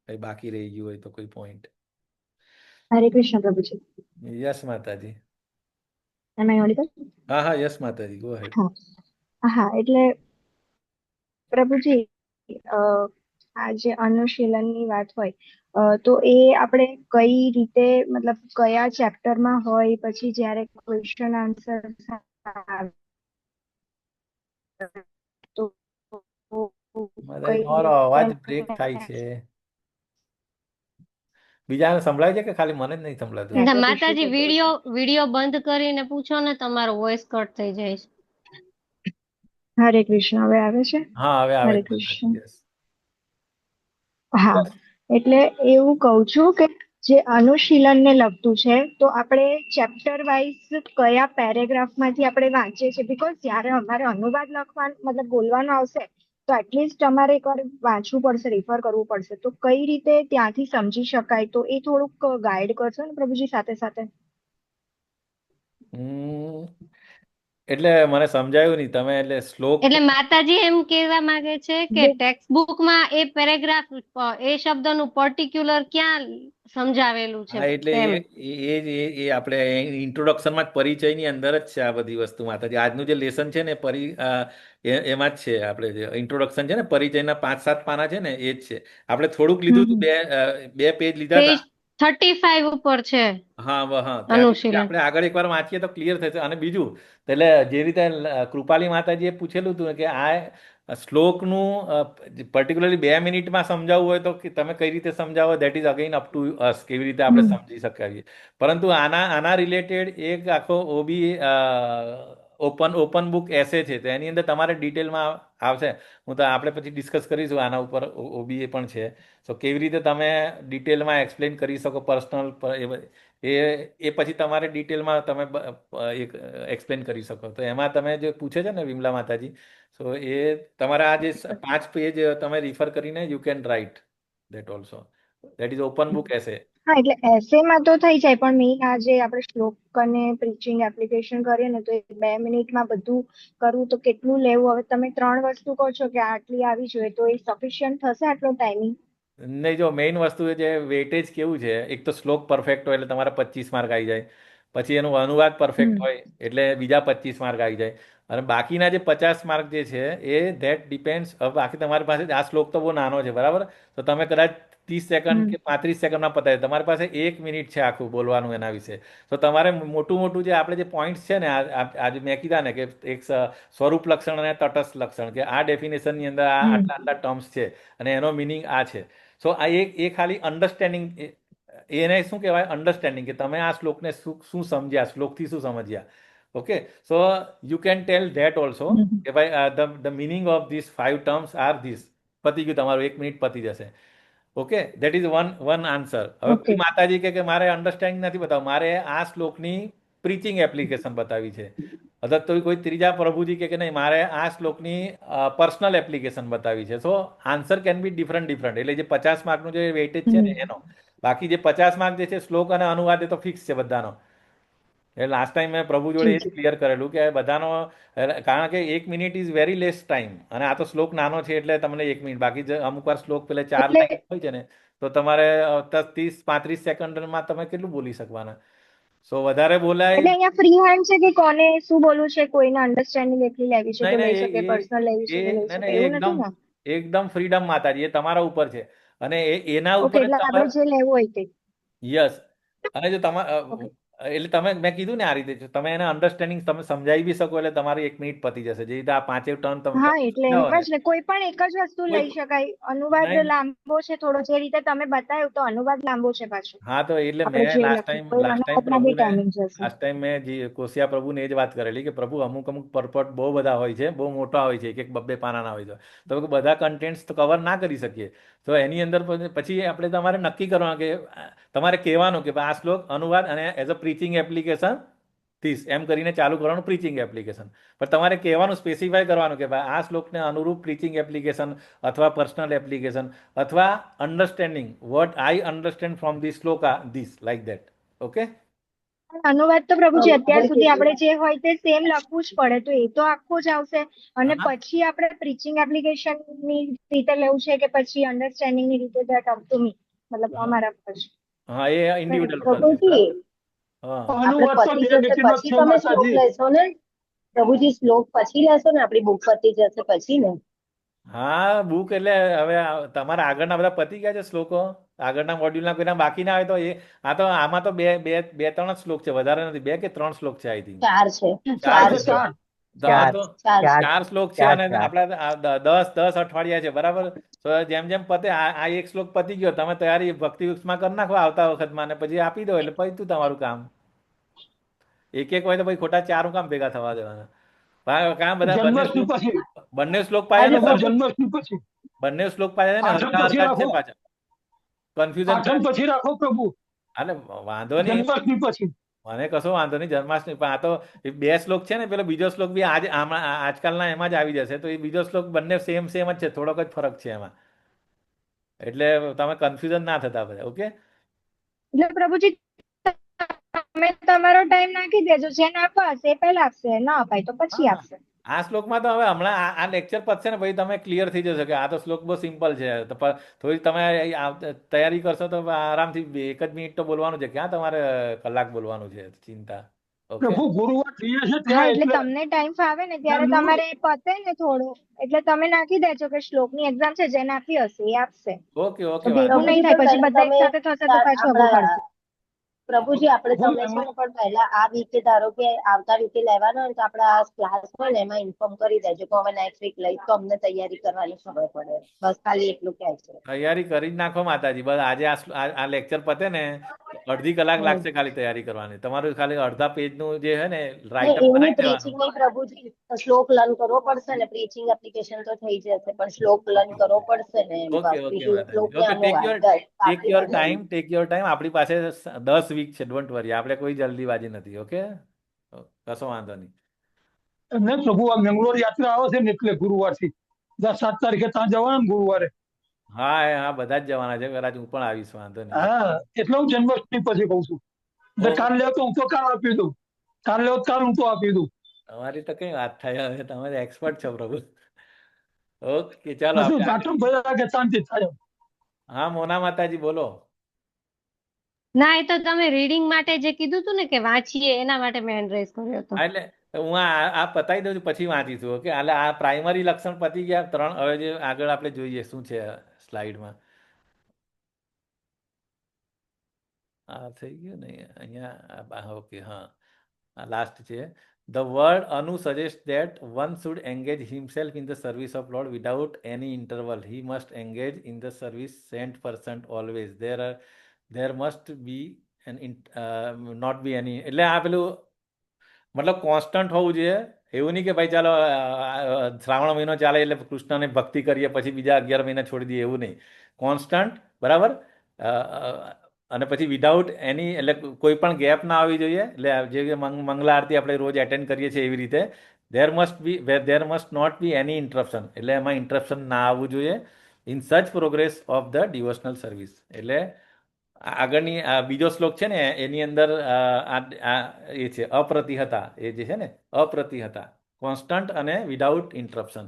કઈ બાકી રહી ગયું હોય તો કોઈ પોઈન્ટ. હરે કૃષ્ણ પ્રભુજી. યસ માતાજી. Am I audible? હા હા યસ માતાજી, ગો હેડ. હા એટલે પ્રભુજી, અ, આ જે અનુશીલનની વાત હોય, તો એ આપણે કઈ રીતે, મતલબ કયા ચેપ્ટરમાં હોય, પછી જ્યારે ક્વેશ્ચન આન્સર આવે તો માતાજી કઈ તમારો રીતે અવાજ બ્રેક થાય છે. બીજાને સંભળાય છે કે ખાલી મને જ નહીં સંભળાતું? ના નેટવર્ક ઇશ્યુ માતાજી, થતો હશે. વિડીયો બંધ કરીને પૂછો ને, તમારો વોઇસ કટ થઈ જાય છે. હરે કૃષ્ણ, હવે આવે છે? હા હવે આવે હરે છે માતાજી, કૃષ્ણ. યસ. હા, એટલે એવું કહું છું કે જે અનુશીલનને લગતું છે, તો આપણે ચેપ્ટર વાઇઝ કયા પેરેગ્રાફમાંથી આપણે વાંચીએ છીએ, બીકોઝ જ્યારે અમારે અનુવાદ લખવાનું, મતલબ બોલવાનું આવશે, તો એટલીસ્ટ અમારે એકવાર વાંચવું પડશે, રિફર કરવું પડશે. તો કઈ રીતે ત્યાંથી સમજી શકાય, તો એ થોડુંક ગાઈડ કરશો ને પ્રભુજી, સાથે સાથે. હમ, એટલે મને સમજાયું નહીં તમે, એટલે શ્લોક. એટલે માતાજી એમ કહેવા માંગે છે કે બુક ટેક્સ્ટ બુકમાં એ પેરેગ્રાફ, એ શબ્દનું પર્ટિક્યુલર ક્યાં સમજાવેલું છે હા એટલે એમ. એ આપણે ઇન્ટ્રોડક્શનમાં જ, પરિચયની અંદર જ છે આ બધી વસ્તુ માતાજી. આજનું જે લેસન છે ને એમાં જ છે. આપણે જે ઇન્ટ્રોડક્શન છે ને, પરિચયના 5-7 પાના છે ને, એ જ છે. આપણે થોડુંક લીધું હતું, હમ બે પેજ લીધા પેજ હતા. 35 ઉપર છે હા ત્યાંથી પછી અનુશીલન. આપણે આગળ એકવાર વાંચીએ તો ક્લિયર થશે. અને બીજું, એટલે જે રીતે કૃપાલી માતાજીએ પૂછેલું હતું કે આ શ્લોકનું પર્ટિક્યુલરલી 2 મિનિટમાં સમજાવવું હોય તો તમે કઈ રીતે સમજાવો, that is again up to અસ, કેવી રીતે આપણે હમ સમજી શકાવીએ. પરંતુ આના રિલેટેડ એક આખો ઓબી ઓપન બુક એસે છે, તો એની અંદર તમારે ડિટેલમાં આવશે. હું તો આપણે પછી ડિસ્કસ કરીશું આના ઉપર, ઓબીએ પણ છે. સો કેવી રીતે તમે ડિટેલમાં એક્સપ્લેન કરી શકો પર્સનલ, એ પછી તમારે ડિટેલમાં તમે એક એક્સપ્લેન કરી શકો. તો એમાં તમે જે પૂછે છે ને વિમલા માતાજી, સો એ તમારા આ જે 5 પેજ તમે રિફર કરીને you can write that also. That is open book essay. હા, એટલે એસેમાં તો થઈ જાય, પણ મેઇન આ જે આપણે શ્લોક અને પ્રીચિંગ એપ્લિકેશન કરીએ ને, તો એ 2 મિનિટમાં બધું કરવું તો કેટલું લેવું? હવે તમે 3 વસ્તુ કહો છો કે આટલી આવી જોઈએ, તો એ સફિશિયન્ટ થશે આટલો ટાઈમિંગ? નહીં, જો મેઇન વસ્તુ એ છે, વેટેજ કેવું છે, એક તો શ્લોક પરફેક્ટ હોય એટલે તમારા 25 માર્ક આવી જાય. પછી એનું અનુવાદ પરફેક્ટ હમ હોય એટલે બીજા 25 માર્ક આવી જાય. અને બાકીના જે 50 માર્ક જે છે એ ધેટ ડિપેન્ડ્સ. હવે બાકી તમારી પાસે આ શ્લોક તો બહુ નાનો છે, બરાબર? તો તમે કદાચ 30 સેકન્ડ હમ કે 35 સેકન્ડમાં પતાવી, તમારી પાસે 1 મિનિટ છે આખું બોલવાનું એના વિશે. તો તમારે મોટું મોટું જે આપણે જે પોઈન્ટ્સ છે ને, આજે મેં કીધા ને કે એક સ્વરૂપ લક્ષણ અને તટસ્થ લક્ષણ, કે આ ડેફિનેશનની અંદર આ હમ આટલા આટલા ટર્મ્સ છે અને એનો મિનિંગ આ છે. સો આ એ ખાલી અન્ડરસ્ટેન્ડિંગ, એને શું કહેવાય, અન્ડરસ્ટેન્ડિંગ, કે તમે આ શ્લોકને શું સમજ્યા, શ્લોકથી શું સમજ્યા. Okay, so you can tell that also hmm કે ભાઈ the meaning of this 5 terms are this. પતી ગયું, તમારું 1 મિનિટ પતી જશે. Okay, that is one answer. હવે ઓકે. કોઈ માતાજી કે મારે અન્ડરસ્ટેન્ડિંગ નથી બતાવવું, મારે આ શ્લોકની પ્રીચિંગ એપ્લિકેશન બતાવી છે. અથવા તો કોઈ ત્રીજા પ્રભુજી કે નહીં, મારે આ શ્લોકની પર્સનલ એપ્લિકેશન બતાવી છે. સો આન્સર કેન બી ડિફરન્ટ. એટલે જે 50 માર્કનું જે વેઇટેજ છે ને હમ એનો, બાકી જે 50 માર્ક જે છે શ્લોક અને અનુવાદ, એ તો ફિક્સ છે બધાનો. એટલે લાસ્ટ ટાઈમ મેં પ્રભુ જોડે જી એ જ જી. ક્લિયર કરેલું કે બધાનો, કારણ કે 1 minute is very less time, અને આ તો શ્લોક નાનો છે એટલે તમને 1 મિનિટ. બાકી જે અમુક વાર શ્લોક પેલા 4 એટલે લાઈન હોય છે ને, તો તમારે 30-35 સેકન્ડમાં તમે કેટલું બોલી શકવાના. સો વધારે બોલાય. એટલે અહીંયા ફ્રી હેન્ડ છે કે કોને શું બોલવું છે, કોઈને અન્ડરસ્ટેન્ડિંગ એટલી લેવી છે નહીં તો લઈ નહીં, શકે, પર્સનલ લેવી છે તો લઈ નહીં શકે, નહીં, એવું નથી એકદમ ને? એકદમ ફ્રીડમ માતાજી, એ તમારા ઉપર છે. અને એના ઓકે, ઉપર જ એટલે આપણે તમારે. જે લેવું હોય તે. યસ. અને જો તમારે ઓકે. એટલે તમે, મેં કીધું ને આ રીતે, જો તમે એને અન્ડરસ્ટેન્ડિંગ તમે સમજાવી બી શકો એટલે તમારી 1 મિનિટ પતી જશે. જે રીતે આ 5 ટર્ન તમે હા, એટલે એમ સમજાવો ને, જ ને, કોઈ પણ એક જ વસ્તુ કોઈ લઈ શકાય. અનુવાદ નહીં. લાંબો છે થોડો, જે રીતે તમે બતાવ્યું, તો અનુવાદ લાંબો છે પાછો. હા તો એટલે આપણે મેં જે લાસ્ટ લખ્યું, ટાઈમ તો લાસ્ટ ટાઈમ અનુવાદમાં બી પ્રભુને ટાઈમિંગ જશે. લાસ્ટ ટાઈમ મેં જે કોશિયા પ્રભુને એ જ વાત કરેલી કે પ્રભુ અમુક અમુક પરપટ બહુ બધા હોય છે, બહુ મોટા હોય છે, એક એક બબ્બે પાનાના હોય છે. તો બધા કન્ટેન્ટ્સ તો કવર ના કરી શકીએ. તો એની અંદર પછી આપણે તમારે નક્કી કરવાનું કે તમારે કહેવાનું કે ભાઈ આ શ્લોક અનુવાદ અને as a preaching application this, એમ કરીને ચાલુ કરવાનું પ્રીચિંગ એપ્લિકેશન. પણ તમારે કહેવાનું, સ્પેસિફાય કરવાનું કે ભાઈ આ શ્લોકને અનુરૂપ પ્રીચિંગ એપ્લિકેશન અથવા પર્સનલ એપ્લિકેશન અથવા understanding what I understand from this Shloka this, like that. Okay. અનુવાદ તો પ્રભુજી અત્યાર હવે સુધી આપણે કેટલી જે હોય તે સેમ લખવું જ પડે, તો એ તો આખું જ આવશે. અને હા પછી આપણે પ્રીચિંગ એપ્લિકેશન ની રીતે લેવું છે કે પછી અન્ડરસ્ટેન્ડિંગ ની રીતે, ધેટ અપ ટુ મી, મતલબ હા અમારા પર છે. હા એ ઇન્ડિવિડ્યુઅલ પર છે, પ્રભુજી બરાબર. હા આપણે અનુવાદ તો પતી બે જશે લીટીનો જ પછી છે તમે શ્લોક માતાજી. લેશો ને? પ્રભુજી શ્લોક પછી લેશો ને? આપણી બુક પતી જશે પછી ને? હા બુક એટલે હવે તમારા આગળના બધા પતી ગયા છે શ્લોકો? આગળના મોડ્યુલના કોઈના બાકી ના હોય તો આમાં તો બે બે બે ત્રણ જ શ્લોક છે, વધારે નથી. બે કે ત્રણ શ્લોક છે આઈ થિંક. 4 છે. ચાર ચાર 4 છે, છે. છે. ચાર. હા ચાર તો 4 ચાર છે. ચાર શ્લોક છે ચાર અને ચાર આપણા 10 અઠવાડિયા છે, બરાબર. તો જેમ જેમ પતે આ એક શ્લોક પતી ગયો, તમે તૈયારી ભક્તિ વૃક્ષમાં કરી નાખો આવતા વખતમાં, અને પછી આપી દો એટલે પત્યું તમારું કામ. એક એક હોય તો પછી ખોટા ચારું કામ ભેગા થવા દેવાના. કામ બધા જન્માષ્ટમી પછી. બંને શ્લોક હા પાયા એટલે છે કહું સરખું? જન્માષ્ટમી પછી. બંને શ્લોક પાયા છે ને? આઠમ હરખા પછી હરખા જ છે રાખો. પાછા? કન્ફ્યુઝન આઠમ પછી રાખો પ્રભુ. એટલે વાંધો નહીં. જન્માષ્ટમી પછી. મને કશો વાંધો નહીં જન્માષ્ટમી, પણ આ તો એ બે શ્લોક છે ને, પેલો બીજો શ્લોક બી આજકાલના એમાં જ આવી જશે, તો એ બીજો શ્લોક બંને સેમ સેમ જ છે, થોડોક જ ફરક છે એમાં. એટલે તમે કન્ફ્યુઝન ના થતા બધા. ઓકે. એટલે પ્રભુજી તમે તમારો ટાઈમ નાખી દેજો, જેને આપવા હશે એ પહેલા આપશે, ના અપાય તો પછી હા આપશે. આ શ્લોકમાં તો હવે હમણાં આ લેક્ચર પતશે ને પછી તમે ક્લિયર થઈ જશો કે આ તો શ્લોક બહુ સિમ્પલ છે. તો થોડી તમે તૈયારી કરશો તો આરામથી 1 જ મિનિટ તો બોલવાનું છે, ક્યાં તમારે કલાક બોલવાનું છે ચિંતા. ઓકે. પ્રભુ ગુરુવાર જઈએ છે હા ત્યાં એટલે એટલે તમને ટાઈમ ફાવે ને ત્યારે એમનું તમારે પતે ને થોડું, એટલે તમે નાખી દેજો કે શ્લોકની એક્ઝામ છે, જેને આપી હશે એ આપશે. ઓકે ઓકે તો વાંધો ભેગું નહીં. નહીં પ્રભુજી થાય, પણ પછી પહેલા બધા એક તમે સાથે થશે તો પાછું અઘરું આપણા પડશે. પ્રભુજી આપણે હું તમે છે એમનું ને પણ પહેલા આ વીકે ધારો કે આવતા વીકે લેવાના હોય તો આપણા આ ક્લાસ હોય ને એમાં ઇન્ફોર્મ કરી દેજો કે હવે નેક્સ્ટ વીક લઈ, તો અમને તૈયારી કરવાની ખબર પડે. બસ ખાલી એટલું કહે છે. તૈયારી કરી જ નાખો માતાજી. બસ આજે આ લેક્ચર પતે ને તો અડધી કલાક હમ. લાગશે ખાલી તૈયારી કરવાની. તમારું ખાલી અડધા પેજનું જે છે ને નહીં રાઇટઅપ એમની બનાવી દેવાનું. પ્રીચિંગ નહીં પ્રભુજી, શ્લોક લર્ન કરવો પડશે ને. પ્રીચિંગ એપ્લિકેશન તો થઈ જશે પણ શ્લોક લર્ન કરવો પડશે ને એમ. ઓકે બસ ઓકે બીજું માતાજી. શ્લોકની ઓકે આમ વાત બસ બાકી બધું ટેક યોર ટાઈમ. આપણી પાસે 10 વીક છે, ડોન્ટ વરી. આપણે કોઈ જલ્દીબાજી નથી. ઓકે. કશો વાંધો નહીં. એમને પ્રભુ આ મેંગલોર યાત્રા આવે છે ને એટલે ગુરુવારથી 10-7 તારીખે ત્યાં જવાના ને ગુરુવારે. હા બધા જ જવાના છે, કદાચ હું પણ આવીશ. વાંધો નહીં. હા એટલે હું જન્માષ્ટમી પછી કઉ છું. એટલે ઓકે. કાલ લેવો તો હું તો કાલ આપી દઉં. કાલ લેવો તો કાલ હું તો આપી દઉં. તમારી તો કઈ વાત થાય હવે, તમે એક્સપર્ટ છો પ્રભુ. ઓકે ચાલો આ શું આપણે ઘાટમ ભર્યા કે શાંતિ થાય. હા મોના માતાજી બોલો. ના, એ તો તમે રીડિંગ માટે જે કીધું હતું ને કે વાંચીએ, એના માટે મેં હેન્ડ રેઝ કર્યો હતો. હા એટલે હું આ પતાવી દઉં છું પછી વાંચીશું. ઓકે. એટલે આ પ્રાઇમરી લક્ષણ પતી ગયા 3. હવે જે આગળ આપણે જોઈએ શું છે સ્લાઇડમાં. આ થઈ ગયું ને અહીંયા. ઓકે હા, આ લાસ્ટ છે. The word anu suggest that one should engage himself in the service of lord without any interval. He must engage in the service cent percent always. There must be not be any. એટલે આ પેલું મતલબ constant હોવું જોઈએ. એવું નહીં કે ભાઈ ચાલો શ્રાવણ મહિનો ચાલે એટલે કૃષ્ણને ભક્તિ કરીએ પછી બીજા 11 મહિના છોડી દઈએ, એવું નહીં. કોન્સ્ટન્ટ, બરાબર. અને પછી વિધાઉટ એની, એટલે કોઈ પણ ગેપ ના આવવી જોઈએ. એટલે જે મંગલા આરતી આપણે રોજ એટેન્ડ કરીએ છીએ એવી રીતે there must not be any interruption. એટલે એમાં ઇન્ટરપ્શન ના આવવું જોઈએ in such progress of the devotional service. એટલે આગળની બીજો શ્લોક છે ને એની અંદર એ છે અપ્રતિહતા. એ જે છે ને અપ્રતિહતા, કોન્સ્ટન્ટ અને વિધાઉટ ઇન્ટરપ્શન.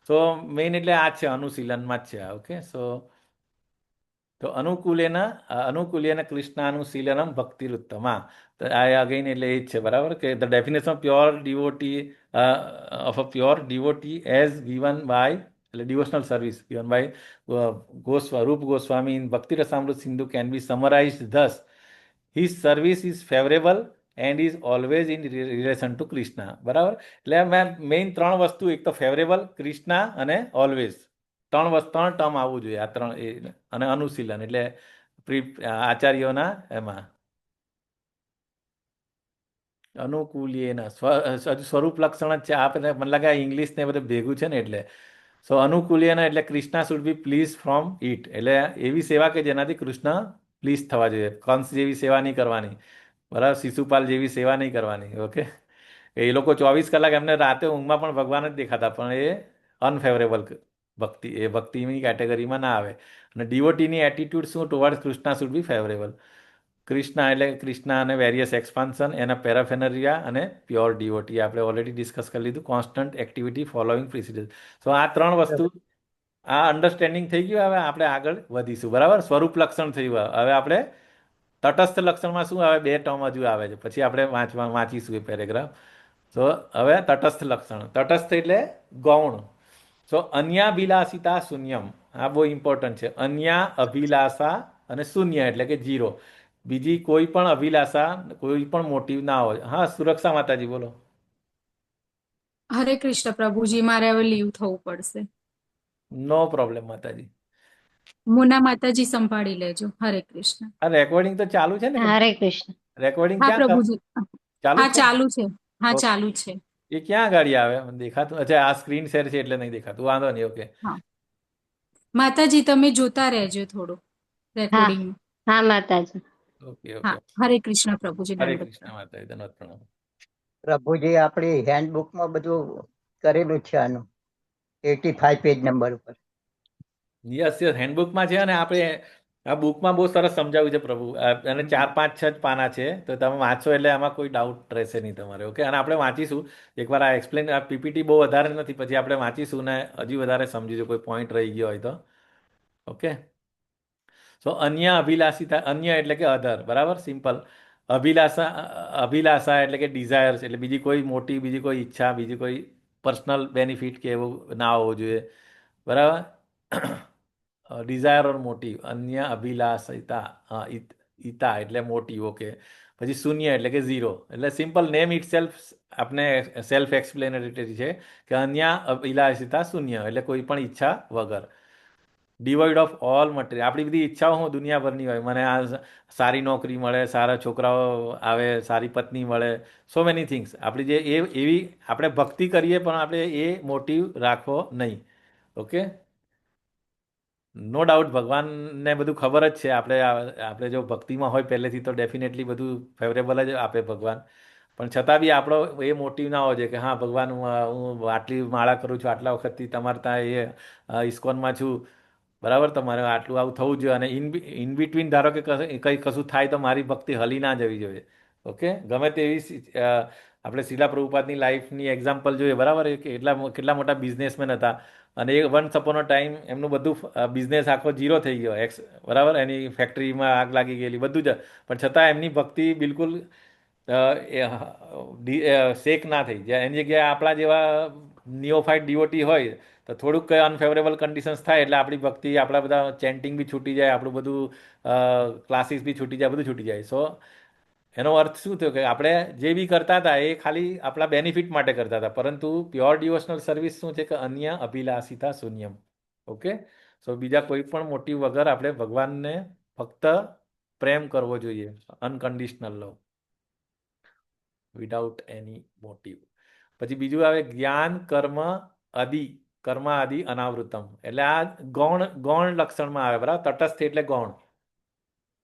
સો મેઇન એટલે આ જ છે, અનુશીલનમાં જ છે આ. ઓકે. તો અનુકૂલેન કૃષ્ણાનુશીલનમ ભક્તિરુત્તમા. તો આ અગેન એટલે એ જ છે, બરાબર. કે the definition of pure devotee of a pure devotee as given by, એટલે devotional service given by Rup Goswami in Bhakti Rasamrita Sindhu can be summarized thus: his service is favourable and is always in relation to Krishna. બરાબર. એટલે મેં main 3 વસ્તુ, એક તો favourable, Krishna અને always. 3 term આવવું જોઈએ આ 3. અને અનુશીલન એટલે આચાર્યોના એમાં અનુકૂલ્યેન સ્વરૂપ લક્ષણ જ છે. આ મને લાગે ઇંગ્લિશ ને બધું ભેગું છે ને એટલે. સો અનુકૂલ્યેન એટલે Krishna should be please from it. એટલે એવી સેવા કે જેનાથી કૃષ્ણ પ્લીઝ થવા જોઈએ. કંસ જેવી સેવા નહીં કરવાની, બરાબર. શિશુપાલ જેવી સેવા નહીં કરવાની. ઓકે. એ લોકો 24 કલાક એમને રાતે ઊંઘમાં પણ ભગવાન જ દેખાતા, પણ એ અનફેવરેબલ ભક્તિ, એ ભક્તિની કેટેગરીમાં ના આવે. અને ડિવોટીની એટીટ્યુડ શું towards Krishna should be favourable. Krishna એટલે કૃષ્ણા અને વેરિયસ એક્સપાન્શન, એના પેરાફેનરિયા અને પ્યોર ડિવોટી આપણે ઓલરેડી ડિસ્કસ કરી લીધું. Constant activity following precedence. તો આ ત્રણ વસ્તુ, આ અન્ડરસ્ટેન્ડિંગ થઈ ગયું. હવે આપણે આગળ વધીશું, બરાબર. સ્વરૂપ લક્ષણ થયું. હવે આપણે તટસ્થ લક્ષણમાં શું આવે, બે ટર્મ હજુ આવે છે, પછી આપણે વાંચીશું એ પેરેગ્રાફ. તો હવે તટસ્થ લક્ષણ. તટસ્થ એટલે ગૌણ. સો અન્યાભિલાષિતા શૂન્યમ, આ બહુ ઇમ્પોર્ટન્ટ છે. અન્યા અભિલાષા અને શૂન્ય એટલે કે ઝીરો. બીજી કોઈ પણ અભિલાષા, કોઈ પણ મોટિવ ના હોય. હા, સુરક્ષા માતાજી બોલો. હરે કૃષ્ણ પ્રભુજી, મારે હવે લીવ થવું પડશે. નો પ્રોબ્લેમ માતાજી. મુના માતાજી સંભાળી લેજો. હરે કૃષ્ણ. આ રેકોર્ડિંગ તો ચાલુ છે ને? હરે કૃષ્ણ. રેકોર્ડિંગ હા ક્યાં પ્રભુજી, ચાલુ હા છે? ચાલુ છે. હા ઓકે. ચાલુ છે. એ ક્યાં ગાડી આવે, મને દેખાતું. અચ્છા, આ સ્ક્રીન શેર છે એટલે નહીં દેખાતું. વાંધો નહીં. ઓકે. હા માતાજી, તમે જોતા રહેજો થોડું હા રેકોર્ડિંગ. હા માતાજી. ઓકે. હા, ઓકે. હરે કૃષ્ણ પ્રભુજી, હરે દંડવત કૃષ્ણ માતાજી, ધન્યવાદ, પ્રણામ. પ્રભુજી આપણી હેન્ડબુકમાં બધું કરેલું છે આનું, 85 પેજ નંબર ઉપર. યસ યસ, હેન્ડબુકમાં છે. અને આપણે આ બુકમાં બહુ સરસ સમજાવ્યું છે પ્રભુ. અને 4-5-6 જ પાના છે, તો તમે વાંચો એટલે આમાં કોઈ ડાઉટ રહેશે નહીં તમારે. ઓકે. અને આપણે વાંચીશું એકવાર. આ એક્સપ્લેન, આ પીપીટી બહુ વધારે નથી, પછી આપણે વાંચીશું ને હજી વધારે સમજીશું, કોઈ પોઈન્ટ રહી ગયો હોય તો. ઓકે. સો અન્ય અભિલાષિતા, અન્ય એટલે કે અધર, બરાબર, સિમ્પલ. અભિલાષા, અભિલાષા એટલે કે ડિઝાયર્સ, એટલે બીજી કોઈ મોટી, બીજી કોઈ ઈચ્છા, બીજી કોઈ પર્સનલ બેનિફિટ કે એવું ના હોવું જોઈએ, બરાબર. ડિઝાયર ઓર મોટિવ. અન્ય અભિલાષિતા, ઈતા એટલે મોટિવ. ઓકે. પછી શૂન્ય એટલે કે ઝીરો. એટલે સિમ્પલ નેમ ઇટ સેલ્ફ આપણે સેલ્ફ એક્સપ્લેનેટરી છે કે અન્ય અભિલાષિતા શૂન્ય એટલે કોઈ પણ ઈચ્છા વગર. ડિવોઇડ ઓફ ઓલ મટીરિયલ. આપણી બધી ઈચ્છાઓ હું દુનિયાભરની હોય. મને આ સારી નોકરી મળે, સારા છોકરાઓ આવે, સારી પત્ની મળે, સો મેની થિંગ્સ. આપણી જે એવી આપણે ભક્તિ કરીએ, પણ આપણે એ મોટિવ રાખવો નહીં. ઓકે. નો ડાઉટ ભગવાનને બધું ખબર જ છે. આપણે જો ભક્તિમાં હોય પહેલેથી, તો ડેફિનેટલી બધું ફેવરેબલ જ આપે ભગવાન. પણ છતાં બી આપણો એ મોટિવ ના હોય છે કે હા ભગવાન, હું આટલી માળા કરું છું, આટલા વખતથી તમારે ત્યાં ઇસ્કોનમાં છું, બરાબર, તમારે આટલું આવું થવું જોઈએ. અને ઇન બિટવીન ધારો કે કંઈ કશું થાય તો મારી ભક્તિ હલી ના જવી જોઈએ. ઓકે. ગમે તેવી આપણે શીલા પ્રભુપાદની લાઈફની એક્ઝામ્પલ જોઈએ, બરાબર. એ કેટલા મોટા બિઝનેસમેન હતા, અને એ વન્સ અપોન અ ટાઈમ એમનું બધું બિઝનેસ આખો ઝીરો થઈ ગયો, બરાબર. એની ફેક્ટરીમાં આગ લાગી ગયેલી, બધું જ. પણ છતાં એમની ભક્તિ બિલકુલ શેક ના થઈ. એની જગ્યાએ આપણા જેવા નિયોફાઇટ ડિવોટી હોય તો થોડુંક કંઈ અનફેવરેબલ કન્ડિશન્સ થાય એટલે આપણી ભક્તિ, આપણા બધા ચેન્ટિંગ બી છૂટી જાય, આપણું બધું ક્લાસીસ બી છૂટી જાય, બધું છૂટી જાય. સો એનો અર્થ શું થયો કે આપણે જે બી કરતા હતા એ ખાલી આપણા બેનિફિટ માટે કરતા હતા. પરંતુ પ્યોર ડિવોશનલ સર્વિસ શું છે કે અન્ય અભિલાષિતા શૂન્યમ. ઓકે. સો બીજા કોઈ પણ મોટિવ વગર આપણે ભગવાનને ફક્ત પ્રેમ કરવો જોઈએ, અનકન્ડિશનલ લવ, વિધાઉટ એની મોટિવ. પછી બીજું આવે જ્ઞાન કર્મ આદિ, કર્મ આદિ અનાવૃતમ. એટલે આ ગૌણ લક્ષણમાં આવે, બરાબર. તટસ્થ એટલે ગૌણ.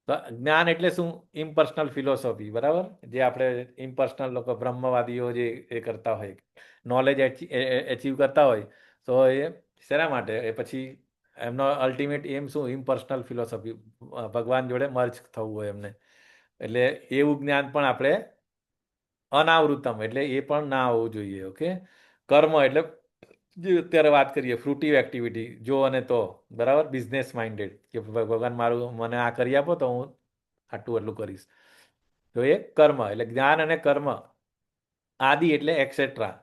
તો જ્ઞાન એટલે શું? ઇમ્પર્સનલ ફિલોસોફી, બરાબર. જે આપણે ઇમ્પર્સનલ લોકો, બ્રહ્મવાદીઓ જે એ કરતા હોય, નોલેજ એચીવ કરતા હોય, તો એ શેના માટે? એ પછી એમનો અલ્ટિમેટ એમ શું? ઇમ્પર્સનલ ફિલોસોફી, ભગવાન જોડે મર્જ થવું હોય એમને. એટલે એવું જ્ઞાન પણ આપણે અનાવૃતમ, એટલે એ પણ ના હોવું જોઈએ. ઓકે. કર્મ એટલે જે અત્યારે વાત કરીએ, ફ્રુટિવ એક્ટિવિટી, જો અને તો, બરાબર. બિઝનેસ માઇન્ડેડ, કે ભગવાન મારું, મને આ કરી આપો તો હું આટલું કરીશ. તો એ કર્મ એટલે જ્ઞાન અને કર્મ. આદિ એટલે એક્સેટ્રા,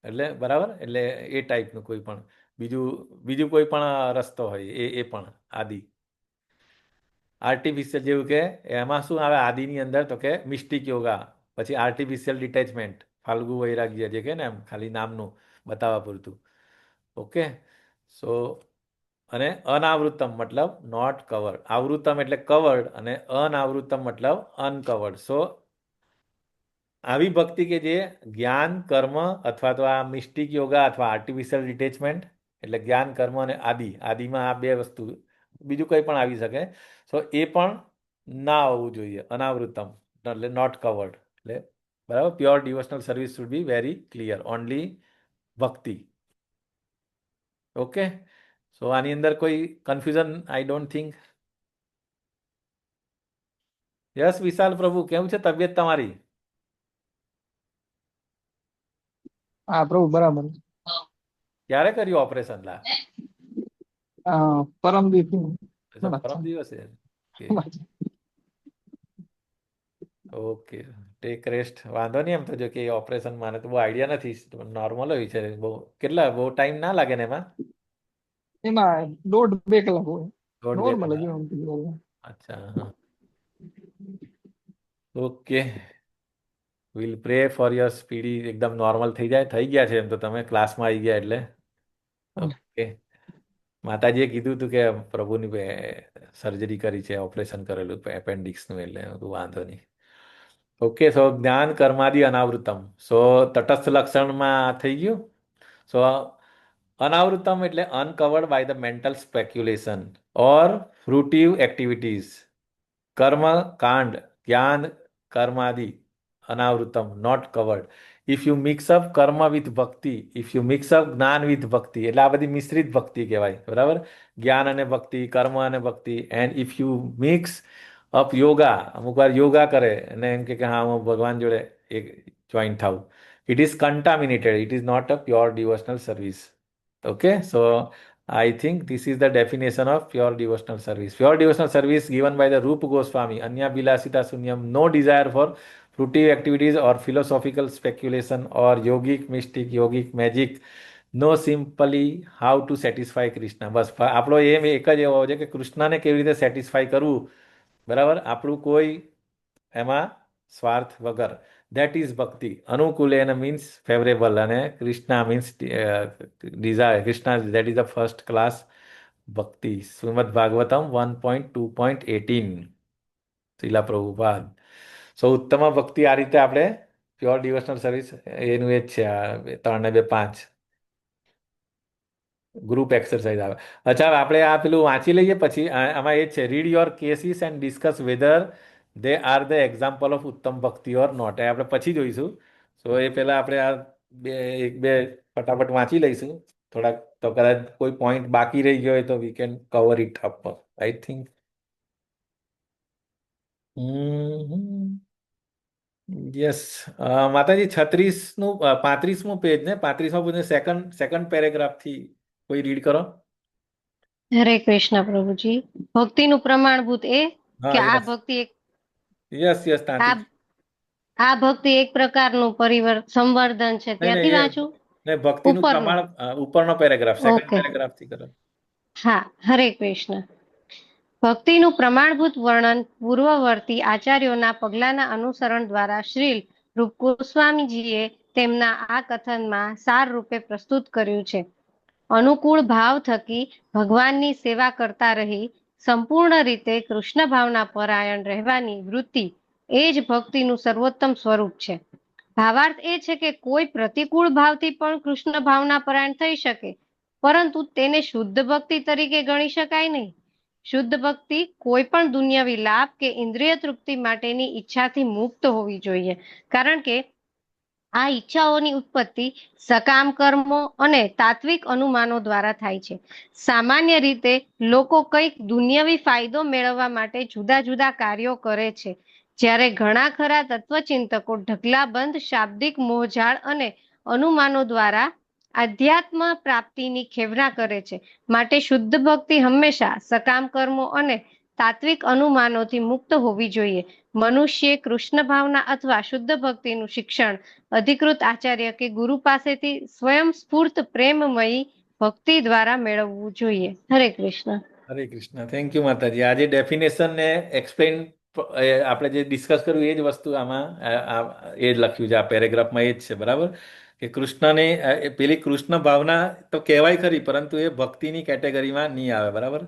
એટલે બરાબર. એટલે એ ટાઈપનું કોઈ પણ બીજું કોઈ પણ રસ્તો હોય એ પણ આદિ. આર્ટિફિશિયલ, જેવું કે એમાં શું આવે આદિની અંદર? તો કે મિસ્ટિક યોગા, પછી આર્ટિફિશિયલ ડિટેચમેન્ટ, ફાલ્ગુ વૈરાગ્ય, જે કે ને એમ ખાલી નામનું બતાવવા પૂરતું. ઓકે. સો અને અનાવૃતમ મતલબ નોટ કવર્ડ. આવૃતમ એટલે કવર્ડ, અને અનાવૃતમ મતલબ અનકવર્ડ. સો આવી ભક્તિ કે જે જ્ઞાન કર્મ, અથવા તો આ મિસ્ટિક યોગા અથવા આર્ટિફિશિયલ ડિટેચમેન્ટ, એટલે જ્ઞાન કર્મ અને આદિમાં આ બે વસ્તુ, બીજું કંઈ પણ આવી શકે. સો એ પણ ના હોવું જોઈએ. અનાવૃતમ એટલે નોટ કવર્ડ. એટલે બરાબર. Pure devotional service should be very clear. Only bhakti. Okay. So આની અંદર કોઈ confusion I don't think. Yes Vishal Prabhu, કેવું છે તબિયત તમારી? હા પ્રભુ બરાબર. ક્યારે કર્યું ઓપરેશન લા? પરમ દિવસે. અચ્છા, પરમ દિવસે. Okay, tech rest. વાંધો નહીં. એમ તો જો કે ઓપરેશન માને તો બહુ આઈડિયા નથી, નોર્મલ હોય છે. બહુ ટાઈમ ના લાગે ને એમાં? એમાં 1.5-2 કલાક હોય. દોઢ બે નોર્મલ જ કલાક હોય. અચ્છા, હા. Okay, will pre for your speedy એકદમ નોર્મલ થઈ જાય. થઈ ગયા છે એમ તો, તમે ક્લાસમાં આવી ગયા એટલે. ઓકે, માતાજીએ કીધું હતું કે પ્રભુની સર્જરી કરી છે, ઓપરેશન કરેલું એપેન્ડિક્સનું, એટલે વાંધો નહીં. ઓકે, સો જ્ઞાન કર્માદિ અનાવૃતમ. સો તટસ્થ લક્ષણમાં થઈ ગયું. સો અનાવૃતમ એટલે uncovered by the mental speculation or fruitive activities. કર્મ કાંડ, જ્ઞાન કર્માદિ અનાવૃતમ, not covered. If you mix up karma with bhakti, if you mix up jnana with bhakti, એટલે આ બધી મિશ્રિત ભક્તિ કહેવાય, બરાબર? જ્ઞાન અને ભક્તિ, કર્મ અને ભક્તિ. And if you mix up yoga, અમુક વાર યોગા કરે અને એમ કે હા હું ભગવાન જોડે એક જોઈન્ટ થાઉં. It is contaminated, it is not a pure devotional service. Okay, so I think this is the definition of pure devotional service. Pure devotional service given by the Rupa Goswami, Anya Bilasita Sunyam, no desire for fruitive activities or philosophical speculation or yogic mystic, yogic magic. No, simply how to satisfy Krishna. બસ આપણો એમ એક જ એવો છે કે કૃષ્ણને કેવી રીતે satisfy કરવું, બરાબર? આપણું કોઈ એમાં સ્વાર્થ વગર. ધેટ ઇઝ ભક્તિ. અનુકૂલેન મીન્સ ફેવરેબલ, અને Krishna means desire. Krishna that is the first class bhakti. Srimad Bhagavatam 1.2.18. શીલા પ્રભુપાદ. સો ઉત્તમ ભક્તિ આ રીતે આપણે પ્યોર ડિવોશનલ સર્વિસ એનું એ જ છે. આ 3 ને 2 5 ગ્રુપ એક્સરસાઇઝ આવે. અચ્છા, આપણે આ પેલું વાંચી લઈએ પછી. આમાં એ જ છે, read your cases and discuss whether they are the example of uttam bhakti or not. એ આપણે પછી જોઈશું. સો એ પહેલા આપણે આ એક બે ફટાફટ વાંચી લઈશું થોડાક. તો કદાચ કોઈ પોઈન્ટ બાકી રહી ગયો હોય તો we can cover it up, I think. Yes, માતાજી 36નું 35મું પેજ ને 35મા પેજ સેકન્ડ પેરેગ્રાફ થી કોઈ રીડ કરો. હરે કૃષ્ણ પ્રભુજી. ભક્તિનું પ્રમાણભૂત એ કે હા, આ યસ ભક્તિ એક યસ યસ આ ત્યાંથી. આ ભક્તિ એક પ્રકારનું સંવર્ધન છે, નહીં ત્યાંથી નહીં, વાંચું? ને ભક્તિનું ઉપરનું? પ્રમાણ ઉપરનો પેરેગ્રાફ, સેકન્ડ ઓકે, પેરેગ્રાફ થી કરો. હા. હરે કૃષ્ણ. ભક્તિનું પ્રમાણભૂત વર્ણન પૂર્વવર્તી આચાર્યોના પગલાના અનુસરણ દ્વારા શ્રીલ રૂપ ગોસ્વામીજીએ તેમના આ કથનમાં સાર રૂપે પ્રસ્તુત કર્યું છે. અનુકૂળ ભાવ થકી ભગવાનની સેવા કરતા રહી સંપૂર્ણ રીતે કૃષ્ણ ભાવના પરાયણ રહેવાની વૃત્તિ એ જ ભક્તિનું સર્વોત્તમ સ્વરૂપ છે. ભાવાર્થ એ છે કે કોઈ પ્રતિકૂળ ભાવથી પણ કૃષ્ણ ભાવના પરાયણ થઈ શકે, પરંતુ તેને શુદ્ધ ભક્તિ તરીકે ગણી શકાય નહીં. શુદ્ધ ભક્તિ કોઈ પણ દુન્યવી લાભ કે ઇન્દ્રિય તૃપ્તિ માટેની ઈચ્છાથી મુક્ત હોવી જોઈએ, કારણ કે આ ઈચ્છાઓની ઉત્પત્તિ સકામ કર્મો અને તાત્વિક અનુમાનો દ્વારા થાય છે. સામાન્ય રીતે લોકો કંઈક દુન્યવી ફાયદો મેળવવા માટે જુદા જુદા કાર્યો કરે છે, જ્યારે ઘણા ખરા તત્વચિંતકો ઢગલાબંધ શાબ્દિક મોહજાળ અને અનુમાનો દ્વારા આધ્યાત્મ પ્રાપ્તિની ખેવના કરે છે. માટે શુદ્ધ ભક્તિ હંમેશા સકામ કર્મો અને તાત્વિક અનુમાનોથી મુક્ત હોવી જોઈએ. મનુષ્ય કૃષ્ણ ભાવના અથવા શુદ્ધ ભક્તિનું શિક્ષણ અધિકૃત આચાર્ય કે ગુરુ પાસેથી સ્વયં સ્ફૂર્ત પ્રેમમયી ભક્તિ દ્વારા મેળવવું જોઈએ. હરે કૃષ્ણ. હરે કૃષ્ણ. થેન્ક યુ માતાજી. આજે ડેફિનેશન ને એક્સપ્લેન આપણે જે ડિસ્કસ કર્યું એ જ વસ્તુ આમાં એ જ લખ્યું છે આ પેરેગ્રાફમાં, એ જ છે, બરાબર? કે કૃષ્ણને પેલી કૃષ્ણ ભાવના તો કહેવાય ખરી, પરંતુ એ ભક્તિની કેટેગરીમાં નહીં આવે, બરાબર?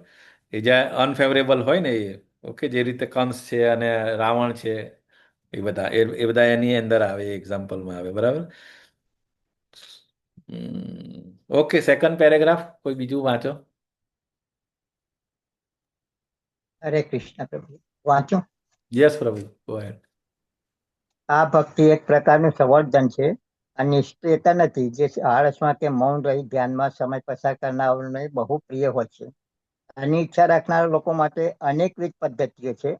એ જ્યાં અનફેવરેબલ હોય ને એ, ઓકે, જે રીતે કંસ છે અને રાવણ છે, એ બધા એની અંદર આવે, એ એક્ઝામ્પલમાં આવે, બરાબર? ઓકે, સેકન્ડ પેરેગ્રાફ કોઈ બીજું વાંચો. હરે કૃષ્ણ પ્રભુ. વાંચો. યસ પ્રભુ, ગો હેડ. આ ભક્તિ એક પ્રકારનું સંવર્ધન છે. આ નિષ્ક્રિયતા નથી, જે આળસમાં કે મૌન રહી ધ્યાનમાં સમય પસાર કરનારાઓને બહુ પ્રિય હોય છે. આની ઈચ્છા રાખનારા લોકો માટે અનેકવિધ પદ્ધતિઓ છે,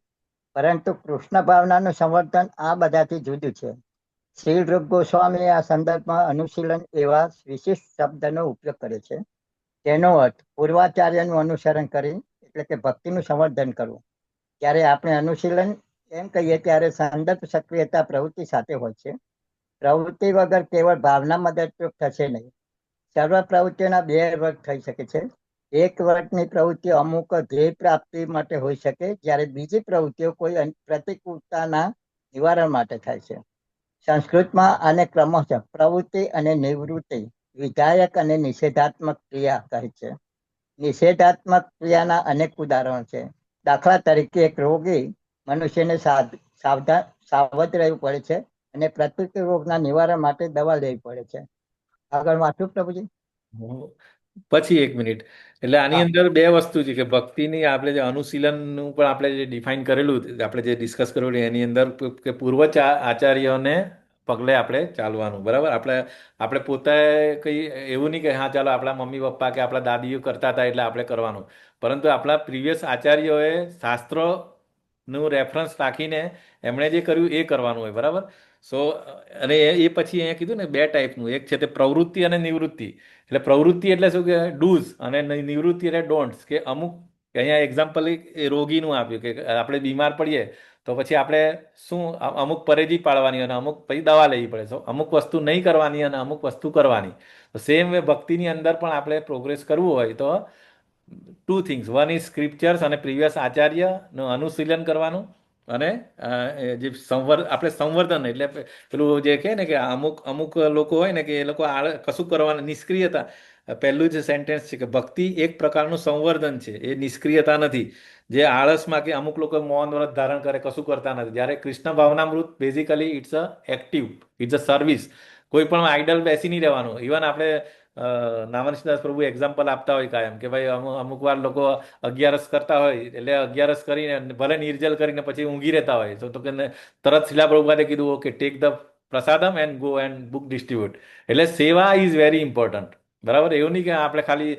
પરંતુ કૃષ્ણ ભાવનાનું સંવર્ધન આ બધાથી જુદું છે. શ્રી રૂપ ગોસ્વામી આ સંદર્ભમાં અનુશીલન એવા વિશિષ્ટ શબ્દનો ઉપયોગ કરે છે. તેનો અર્થ પૂર્વાચાર્યનું અનુસરણ કરી એટલે કે ભક્તિનું સંવર્ધન કરવું. જ્યારે આપણે અનુશીલન એમ કહીએ ત્યારે સંદર્ભ સક્રિયતા પ્રવૃત્તિ સાથે હોય છે. પ્રવૃત્તિ વગર કેવળ ભાવના મદદરૂપ થશે નહીં. સર્વ પ્રવૃત્તિઓના બે વર્ગ થઈ શકે છે. એક વર્ગની પ્રવૃત્તિઓ અમુક ધ્યેય પ્રાપ્તિ માટે હોઈ શકે, જ્યારે બીજી પ્રવૃત્તિઓ કોઈ પ્રતિકૂળતાના નિવારણ માટે થાય છે. સંસ્કૃતમાં આને ક્રમશઃ પ્રવૃત્તિ અને નિવૃત્તિ, વિધાયક અને નિષેધાત્મક ક્રિયા કહે છે. નિષેધાત્મક ક્રિયાના અનેક ઉદાહરણો છે. દાખલા તરીકે એક રોગી મનુષ્યને સાવધ રહેવું પડે છે અને પ્રકૃતિ રોગના નિવારણ માટે દવા લેવી પડે છે. આગળ વાંચું પ્રભુજી? હું- પછી એક મિનિટ. એટલે આની હા. અંદર બે વસ્તુ છે કે ભક્તિની આપણે જે અનુશીલનનું પણ આપણે જે ડિફાઇન કરેલું, આપણે જે ડિસ્કસ કરેલું એની અંદર કે પૂર્વ આચાર્યોને પગલે આપણે ચાલવાનું, બરાબર. આપણે પોતે કંઈ એવું નહીં કે હા ચાલો આપણા મમ્મી પપ્પા કે આપણા દાદીઓ કરતા હતા એટલે આપણે કરવાનું, પરંતુ આપણા પ્રીવિયસ આચાર્યોએ શાસ્ત્રોનું રેફરન્સ રાખીને એમણે જે કર્યું એ કરવાનું હોય, બરાબર. સો અને એ પછી અહીંયા કીધું ને બે ટાઈપનું, એક છે તે પ્રવૃત્તિ અને નિવૃત્તિ. એટલે પ્રવૃત્તિ એટલે શું કે ડૂઝ, અને નિવૃત્તિ એટલે ડોન્ટ્સ. કે અમુક અહીંયા એક્ઝામ્પલ એ રોગીનું આપ્યું કે આપણે બીમાર પડીએ તો પછી આપણે શું અમુક પરેજી પાળવાની અને અમુક પછી દવા લેવી પડે. તો અમુક વસ્તુ નહીં કરવાની અને અમુક વસ્તુ કરવાની. તો સેમ વે ભક્તિની અંદર પણ આપણે પ્રોગ્રેસ કરવું હોય તો ટુ થિંગ્સ, વન ઇઝ સ્ક્રિપ્ચર્સ અને પ્રીવિયસ આચાર્યનું અનુશીલન કરવાનું, અને જે આપણે સંવર્ધન એટલે પેલું જે કહે ને કે અમુક અમુક લોકો હોય ને કે એ લોકો કશું કરવાના નિષ્ક્રિયતા. પહેલું જ સેન્ટેન્સ છે કે ભક્તિ એક પ્રકારનું સંવર્ધન છે, એ નિષ્ક્રિયતા નથી. જે આળસમાં કે અમુક લોકો મૌન વ્રત ધારણ કરે કશું કરતા નથી, જ્યારે કૃષ્ણ ભાવનામૃત basically it's a active, it's a service. કોઈ પણ આઈડલ બેસી નહીં રહેવાનું. ઇવન આપણે નામનદાસ પ્રભુ એક્ઝામ્પલ આપતા હોય કાયમ કે ભાઈ અમુક વાર લોકો અગિયારસ કરતા હોય એટલે અગિયારસ કરીને ભલે નિર્જલ કરીને પછી ઊંઘી રહેતા હોય તો કે તરત શિલા પ્રભુપાદે કીધું okay take the Prasadam and go and book distribute. એટલે સેવા ઇઝ વેરી ઇમ્પોર્ટન્ટ, બરાબર. એવું નહીં કે આપણે ખાલી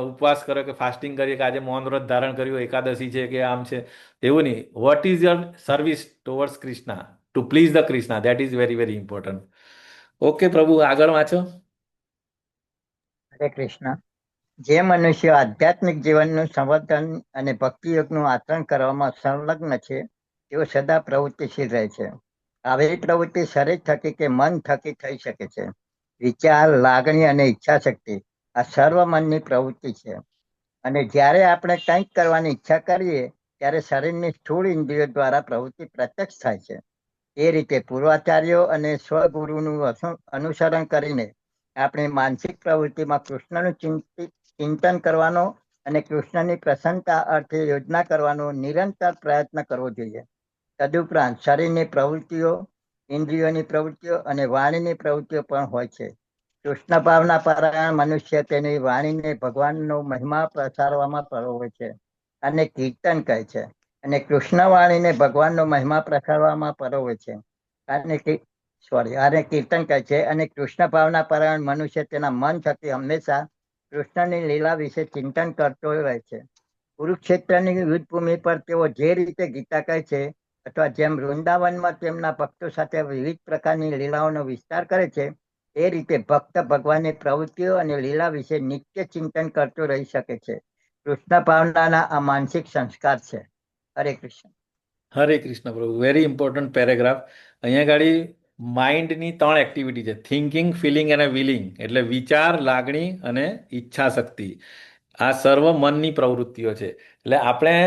ઉપવાસ કર્યો કે ફાસ્ટિંગ કરીએ કે આજે મૌન વ્રત ધારણ કર્યું, એકાદશી છે કે આમ છે, એવું નહીં. What is your service towards Krishna, two please the Krishna, that is very very important. Okay પ્રભુ, આગળ વાંચો. હરે કૃષ્ણ. જે મનુષ્યો આધ્યાત્મિક જીવનનું સંવર્ધન અને ભક્તિ યોગનું આચરણ કરવામાં સંલગ્ન છે તેઓ સદા પ્રવૃત્તિશીલ રહે છે. આવી પ્રવૃત્તિ શરીર થકી કે મન થકી થઈ શકે છે. વિચાર, લાગણી અને ઈચ્છા શક્તિ આ સર્વ મનની પ્રવૃત્તિ છે. અને જ્યારે આપણે કંઈક કરવાની ઈચ્છા કરીએ ત્યારે શરીરની સ્થૂળ ઇન્દ્રિયો દ્વારા પ્રવૃત્તિ પ્રત્યક્ષ થાય છે. એ રીતે પૂર્વાચાર્યો અને સ્વગુરુનું અનુસરણ કરીને આપણે માનસિક પ્રવૃત્તિમાં કૃષ્ણનું ચિંતન કરવાનો અને કૃષ્ણની પ્રસન્નતા અર્થે યોજના કરવાનો નિરંતર પ્રયત્ન કરવો જોઈએ. તદુપરાંત શરીરની પ્રવૃત્તિઓ, ઇન્દ્રિયોની પ્રવૃત્તિઓ અને વાણીની પ્રવૃત્તિઓ પણ હોય છે. કૃષ્ણ ભાવના પરાયણ મનુષ્ય તેની વાણીને ભગવાનનો મહિમા પ્રસારવામાં પરોવે છે અને કીર્તન કહે છે. અને કૃષ્ણ વાણીને ભગવાનનો મહિમા પ્રસારવામાં પરોવે છે અને આને કીર્તન કહે છે. અને કૃષ્ણ ભાવના પરાયણ મનુષ્ય તેના મન થકી હંમેશા કૃષ્ણની લીલા વિશે ચિંતન કરતો રહે છે. કુરુક્ષેત્રની યુદ્ધભૂમિ પર તેઓ જે રીતે ગીતા કહે છે અથવા જેમ વૃંદાવનમાં તેમના ભક્તો સાથે વિવિધ પ્રકારની લીલાઓનો વિસ્તાર કરે છે, એ રીતે ભક્ત ભગવાનની પ્રવૃત્તિઓ અને લીલા વિશે નિત્ય ચિંતન કરતો રહી શકે છે. કૃષ્ણ ભાવનાના આ માનસિક સંસ્કાર છે. હરે કૃષ્ણ. હરે કૃષ્ણ પ્રભુ, વેરી ઇમ્પોર્ટન્ટ પેરેગ્રાફ. અહીંયા ગાડી માઇન્ડની 3 એક્ટિવિટી છે: થિંકિંગ, ફિલિંગ અને વિલિંગ. એટલે વિચાર, લાગણી અને ઈચ્છા શક્તિ. આ સર્વ મનની પ્રવૃત્તિઓ છે. એટલે આપણે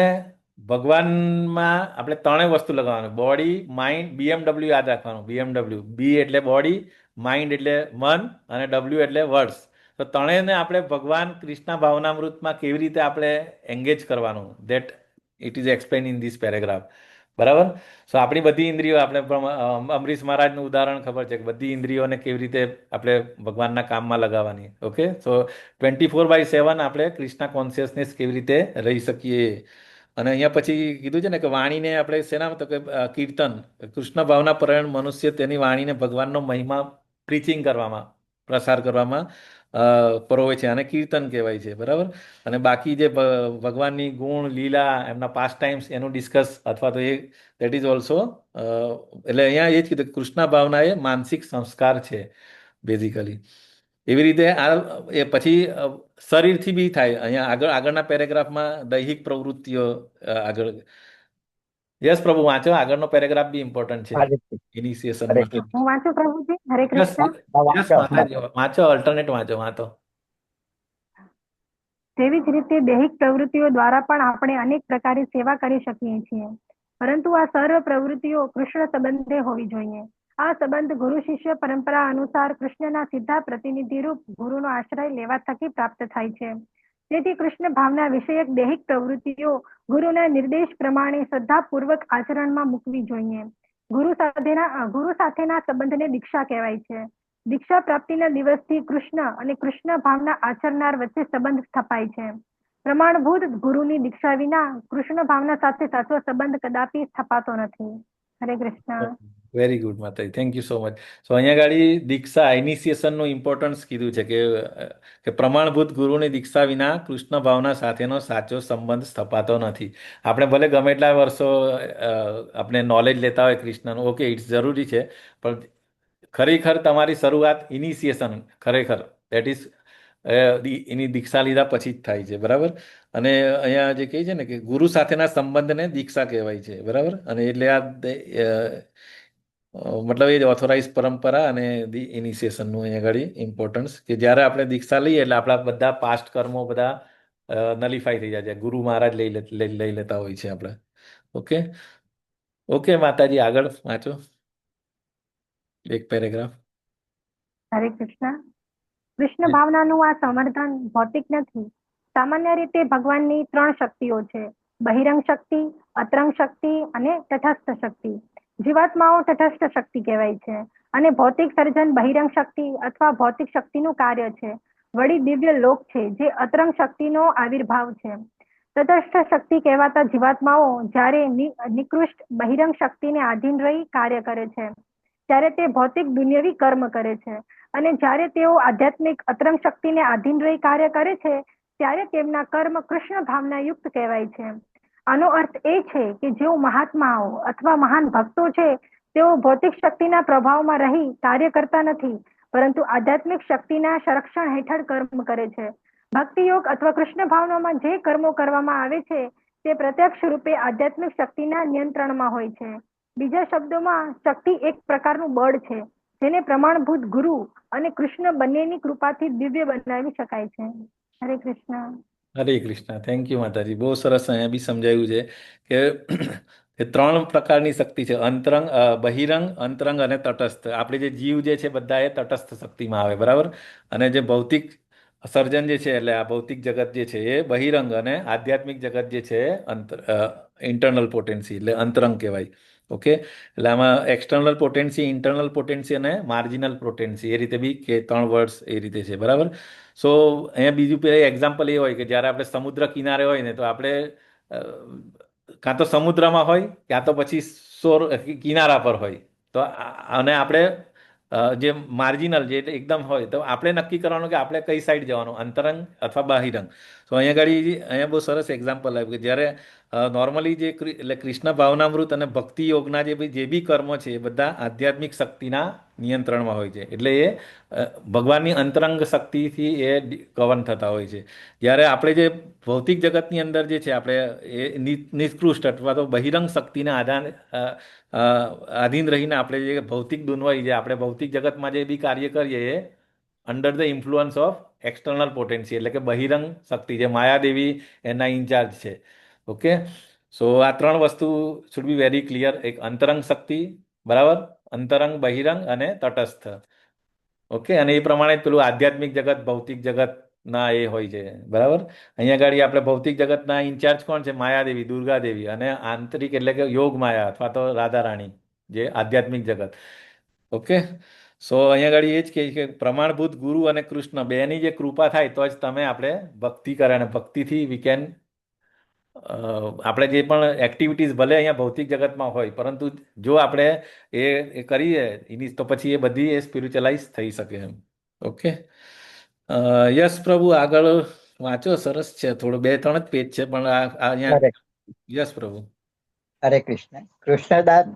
ભગવાનમાં આપણે 3 વસ્તુ લગાવવાનું: બોડી, માઇન્ડ, BMW યાદ રાખવાનું. BMW, બી એટલે બોડી, માઇન્ડ એટલે મન અને ડબલ્યુ એટલે વર્ડ્સ. તો ત્રણેયને આપણે ભગવાન કૃષ્ણ ભાવનામૃતમાં કેવી રીતે આપણે એંગેજ કરવાનું, that it is explain in this paragraph, બરાબર. સો આપણી બધી ઇન્દ્રિયો, આપણે અમરીશ મહારાજનું ઉદાહરણ ખબર છે કે બધી ઇન્દ્રિયોને કેવી રીતે આપણે ભગવાનના કામમાં લગાવવાની. ઓકે, સો 24/7 આપણે કૃષ્ણ કોન્શિયસનેસ કેવી રીતે રહી શકીએ. અને અહીંયા પછી કીધું છે ને કે વાણીને આપણે શેના, તો કે કીર્તન. કૃષ્ણ ભાવના પરાયણ મનુષ્ય તેની વાણીને ભગવાનનો મહિમા પ્રીચિંગ કરવામાં, પ્રસાર કરવામાં પરોવે છે અને કીર્તન કહેવાય છે, બરાબર. અને બાકી જે ભગવાનની ગુણ લીલા એમના પાસ્ટ ટાઈમ્સ એનું ડિસ્કસ અથવા તો એ દેટ ઇઝ ઓલ્સો, એટલે અહીંયા એ જ કીધું કે કૃષ્ણ ભાવના એ માનસિક સંસ્કાર છે બેઝિકલી. એવી રીતે આ એ પછી શરીરથી બી થાય. અહીંયા આગળના પેરેગ્રાફમાં દૈહિક પ્રવૃત્તિઓ આગળ. યસ પ્રભુ, વાંચો, આગળનો પેરેગ્રાફ બી ઇમ્પોર્ટન્ટ છે હરે કૃષ્ણ. ઇનિશિયેશન હરે માટે. કૃષ્ણ. હું વાંચું પ્રભુજી? હરે યસ કૃષ્ણ. યસ વાંચો માતાજી, વાંચો, અલ્ટરનેટ વાંચો વાંચો. તેવી જ રીતે દૈહિક પ્રવૃત્તિઓ દ્વારા પણ આપણે અનેક પ્રકારે સેવા કરી શકીએ છીએ, પરંતુ આ સર્વ પ્રવૃત્તિઓ કૃષ્ણ સંબંધે હોવી જોઈએ. આ સંબંધ ગુરુ શિષ્ય પરંપરા અનુસાર કૃષ્ણના સીધા પ્રતિનિધિ રૂપ ગુરુનો આશ્રય લેવા થકી પ્રાપ્ત થાય છે. તેથી કૃષ્ણ ભાવના વિષયક દૈહિક પ્રવૃત્તિઓ ગુરુના નિર્દેશ પ્રમાણે શ્રદ્ધાપૂર્વક આચરણમાં મૂકવી જોઈએ. ગુરુ સાથેના સંબંધને દીક્ષા કહેવાય છે. દીક્ષા પ્રાપ્તિના દિવસથી કૃષ્ણ અને કૃષ્ણ ભાવના આચરનાર વચ્ચે સંબંધ સ્થપાય છે. પ્રમાણભૂત ગુરુની દીક્ષા વિના કૃષ્ણ ભાવના સાથે સાચો સંબંધ કદાપી સ્થપાતો નથી. હરે કૃષ્ણ. વેરી ગુડ માતાજી, થેન્ક યુ સો મચ. સો અહીંયા ગાડી દીક્ષા ઇનિશિયેશનનું ઇમ્પોર્ટન્સ કીધું છે કે પ્રમાણભૂત ગુરુની દીક્ષા વિના કૃષ્ણ ભાવના સાથેનો સાચો સંબંધ સ્થપાતો નથી. આપણે ભલે ગમે એટલા વર્ષો આપણે નોલેજ લેતા હોય કૃષ્ણનું, ઓકે, ઇટ્સ જરૂરી છે, પણ ખરેખર તમારી શરૂઆત ઇનિશિયેશન ખરેખર દેટ ઇઝ એની દીક્ષા લીધા પછી જ થાય છે, બરાબર. અને અહીંયા જે કહે છે ને કે ગુરુ સાથેના સંબંધને દીક્ષા કહેવાય છે, બરાબર. અને એટલે મતલબ એ જ ઓથોરાઇઝ પરંપરા અને ધી ઇનિશિયેશનનું અહીંયા આગળ ઇમ્પોર્ટન્સ, કે જ્યારે આપણે દીક્ષા લઈએ એટલે આપણા બધા પાસ્ટ કર્મો બધા નલિફાઈ થઈ જાય છે. ગુરુ મહારાજ લઈ લેતા હોય છે આપણે. ઓકે ઓકે માતાજી, આગળ વાંચો એક પેરેગ્રાફ. હરે કૃષ્ણ. કૃષ્ણ ભાવનાનું આ સમર્થન ભૌતિક નથી. સામાન્ય રીતે ભગવાનની 3 શક્તિઓ છે: બહિરંગ શક્તિ, અતરંગ શક્તિ અને તટસ્થ શક્તિ. જીવાત્માઓ તટસ્થ શક્તિ કહેવાય છે અને ભૌતિક સર્જન બહિરંગ શક્તિ અથવા ભૌતિક શક્તિનું કાર્ય છે. વળી દિવ્ય લોક છે જે અતરંગ શક્તિનો આવિર્ભાવ છે. તટસ્થ શક્તિ કહેવાતા જીવાત્માઓ જ્યારે નિકૃષ્ટ બહિરંગ શક્તિને આધીન રહી કાર્ય કરે છે ત્યારે તે ભૌતિક દુન્યવી કર્મ કરે છે, અને જ્યારે તેઓ આધ્યાત્મિક અતરંગ શક્તિને આધીન રહી કાર્ય કરે છે ત્યારે તેમના કર્મ કૃષ્ણ ભાવના યુક્ત કહેવાય છે. આનો અર્થ એ છે કે જેઓ મહાત્માઓ અથવા મહાન ભક્તો છે તેઓ ભૌતિક શક્તિના પ્રભાવમાં રહી કાર્ય કરતા નથી, પરંતુ આધ્યાત્મિક શક્તિના સંરક્ષણ હેઠળ કર્મ કરે છે. ભક્તિ યોગ અથવા કૃષ્ણ ભાવનામાં જે કર્મો કરવામાં આવે છે તે પ્રત્યક્ષ રૂપે આધ્યાત્મિક શક્તિના નિયંત્રણમાં હોય છે. બીજા શબ્દોમાં, શક્તિ એક પ્રકારનું બળ છે જેને પ્રમાણભૂત ગુરુ અને કૃષ્ણ બંનેની કૃપાથી દિવ્ય બનાવી શકાય છે. હરે કૃષ્ણ. હરે કૃષ્ણ, થેન્ક યુ માતાજી. બહુ સરસ અહીંયા બી સમજાયું છે કે 3 પ્રકારની શક્તિ છે: અંતરંગ, બહિરંગ, અંતરંગ અને તટસ્થ. આપણે જે જીવ જે છે બધા એ તટસ્થ શક્તિમાં આવે, બરાબર. અને જે ભૌતિક સર્જન જે છે એટલે આ ભૌતિક જગત જે છે એ બહિરંગ, અને આધ્યાત્મિક જગત જે છે ઇન્ટરનલ પોટેન્સી એટલે અંતરંગ કહેવાય. ઓકે, એટલે આમાં એક્સટર્નલ પોટેન્સી, ઇન્ટરનલ પોટેન્સી અને માર્જિનલ પોટેન્સી, એ રીતે બી કે 3 વર્ડ્સ એ રીતે છે, બરાબર. સો અહીંયા બીજું પેલા એક્ઝામ્પલ એ હોય કે જ્યારે આપણે સમુદ્ર કિનારે હોય ને તો આપણે કાં તો સમુદ્રમાં હોય કાં તો પછી કિનારા પર હોય. તો અને આપણે જે માર્જિનલ જે એકદમ હોય તો આપણે નક્કી કરવાનું કે આપણે કઈ સાઈડ જવાનું, અંતરંગ અથવા બહિરંગ. તો અહીંયા બહુ સરસ એક્ઝામ્પલ આવ્યું કે જ્યારે નોર્મલી એટલે કૃષ્ણ ભાવનામૃત અને ભક્તિ યોગના જે બી કર્મો છે એ બધા આધ્યાત્મિક શક્તિના નિયંત્રણમાં હોય છે. એટલે એ ભગવાનની અંતરંગ શક્તિથી એ ગવર્ન થતા હોય છે. જ્યારે આપણે જે ભૌતિક જગતની અંદર જે છે આપણે એ નિષ્કૃષ્ટ અથવા તો બહિરંગ શક્તિના આધીન રહીને આપણે જે ભૌતિક દુનવાઈ જે આપણે ભૌતિક જગતમાં જે બી કાર્ય કરીએ એ under the influence of external potency એટલે કે બહિરંગ શક્તિ, જે માયાદેવી એના ઇન્ચાર્જ છે. ઓકે, સો આ 3 વસ્તુ શુડ બી વેરી ક્લિયર. એક અંતરંગ શક્તિ, બરાબર, અંતરંગ, બહિરંગ અને તટસ્થ. ઓકે, અને એ પ્રમાણે જ પેલું આધ્યાત્મિક જગત ભૌતિક જગતના એ હોય છે, બરાબર. અહીંયા આગળ આપણે ભૌતિક જગતના ઇન્ચાર્જ કોણ છે? માયાદેવી, દુર્ગાદેવી. અને આંતરિક એટલે કે યોગ માયા અથવા તો રાધા રાણી, જે આધ્યાત્મિક જગત. ઓકે, સો અહીંયા આગળ એ જ કહે કે પ્રમાણભૂત ગુરુ અને કૃષ્ણ બેની જે કૃપા થાય તો જ તમે આપણે ભક્તિ કરે, અને ભક્તિથી વી કેન આપણે જે પણ એક્ટિવિટીઝ ભલે અહીંયા ભૌતિક જગતમાં હોય, પરંતુ જો આપણે એ કરીએ તો પછી એ બધી એ સ્પિરિચ્યુઅલાઇઝ થઈ શકે એમ. ઓકે, યસ પ્રભુ, આગળ વાંચો, સરસ છે. થોડું 2-3 જ પેજ છે, પણ આ અહીંયા હરે યસ પ્રભુ. હરે કૃષ્ણ. કૃષ્ણદાસ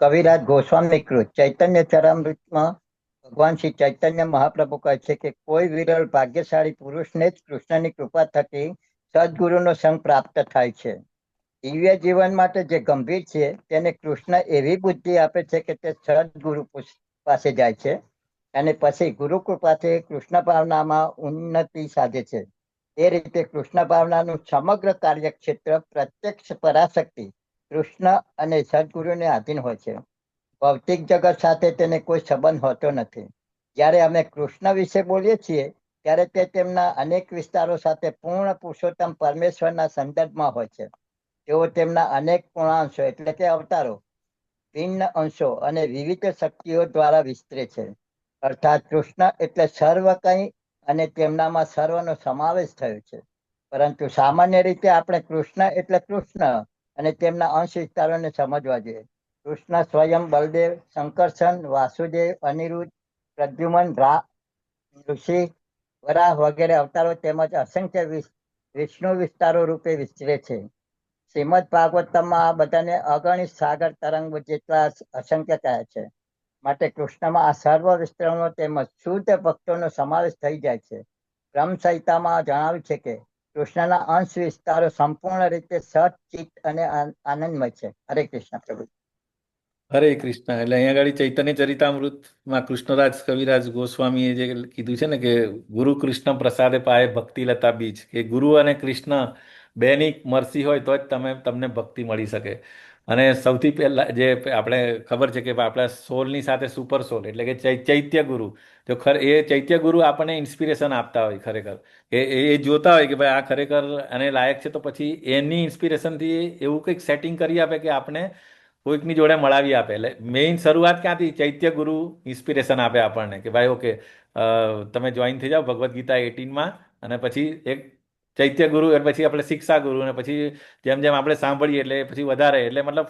કવિરાજ ગોસ્વામી કૃત ચૈતન્ય ચરામૃતમાં ભગવાન શ્રી ચૈતન્ય મહાપ્રભુ કહે છે કે કોઈ વિરલ ભાગ્યશાળી પુરુષને જ કૃષ્ણની કૃપા થકી સદગુરુનો સંગ પ્રાપ્ત થાય છે. દિવ્ય જીવન માટે જે ગંભીર છે તેને કૃષ્ણ એવી બુદ્ધિ આપે છે કે તે સદગુરુ પાસે જાય છે અને પછી ગુરુ કૃપાથી કૃષ્ણ ભાવનામાં ઉન્નતિ સાધે છે. એ રીતે કૃષ્ણ ભાવનાનું સમગ્ર કાર્યક્ષેત્ર પ્રત્યક્ષ પરાશક્તિ કૃષ્ણ અને સદગુરુને આધીન હોય છે. ભૌતિક જગત સાથે તેને કોઈ સંબંધ હોતો નથી. જ્યારે અમે કૃષ્ણ વિશે બોલીએ છીએ ત્યારે તે તેમના અનેક વિસ્તારો સાથે પૂર્ણ પુરુષોત્તમ પરમેશ્વરના સંદર્ભમાં હોય છે. તેઓ તેમના અનેક પૂર્ણાંશો એટલે કે અવતારો, ભિન્ન અંશો અને વિવિધ શક્તિઓ દ્વારા વિસ્તરે છે. અર્થાત કૃષ્ણ એટલે સર્વ કંઈ અને તેમનામાં સર્વનો સમાવેશ થયો છે. પરંતુ સામાન્ય રીતે આપણે કૃષ્ણ એટલે કૃષ્ણ અને તેમના અંશ વિસ્તારોને સમજવા જોઈએ. કૃષ્ણ સ્વયં બલદેવ, શંકરસન, વાસુદેવ, અનિરુદ્ધ, પ્રદ્યુમન, ઋષિ, વરાહ વગેરે અવતારો તેમજ અસંખ્ય વિષ્ણુ વિસ્તારો રૂપે વિસ્તરે છે. શ્રીમદ ભાગવતમાં આ બધાને અગણિત સાગર તરંગ જેટલા અસંખ્ય કહે છે. માટે કૃષ્ણમાં આ સર્વ વિસ્તરણો તેમજ શુદ્ધ ભક્તોનો સમાવેશ થઈ જાય છે. બ્રહ્મ સંહિતામાં જણાવ્યું છે કે કૃષ્ણના અંશ વિસ્તારો સંપૂર્ણ રીતે સત, ચિત્ત અને આનંદમય છે. હરે કૃષ્ણ પ્રભુ. હરે કૃષ્ણ. એટલે અહીંયા આગળ ચૈતન્ય ચરિતામૃતમાં કૃષ્ણરાજ કવિરાજ ગોસ્વામીએ જે કીધું છે ને કે ગુરુ કૃષ્ણ પ્રસાદે પાયે ભક્તિ લતા બીજ, કે ગુરુ અને કૃષ્ણ બેની મરસી હોય તો જ તમને ભક્તિ મળી શકે. અને સૌથી પહેલા જે આપણે ખબર છે કે આપણા સોલની સાથે સુપર સોલ એટલે કે ચૈત્ય ગુરુ, તો એ ચૈત્ય ગુરુ આપણને ઇન્સ્પિરેશન આપતા હોય. ખરેખર એ જોતા હોય કે ભાઈ આ ખરેખર આને લાયક છે, તો પછી એની ઇન્સ્પિરેશનથી એવું કંઈક સેટિંગ કરી આપે કે આપણે કોઈકની જોડે મળાવી આપે. એટલે મેઇન શરૂઆત ક્યાંથી? ચૈત્ય ગુરુ ઇન્સ્પિરેશન આપે આપણને કે ભાઈ ઓકે, તમે જોઈન થઈ જાઓ ભગવદ્ ગીતા 18માં, અને પછી એક ચૈત્ય ગુરુ, અને પછી આપણે શિક્ષા ગુરુ, અને પછી જેમ જેમ આપણે સાંભળીએ એટલે પછી વધારે, એટલે મતલબ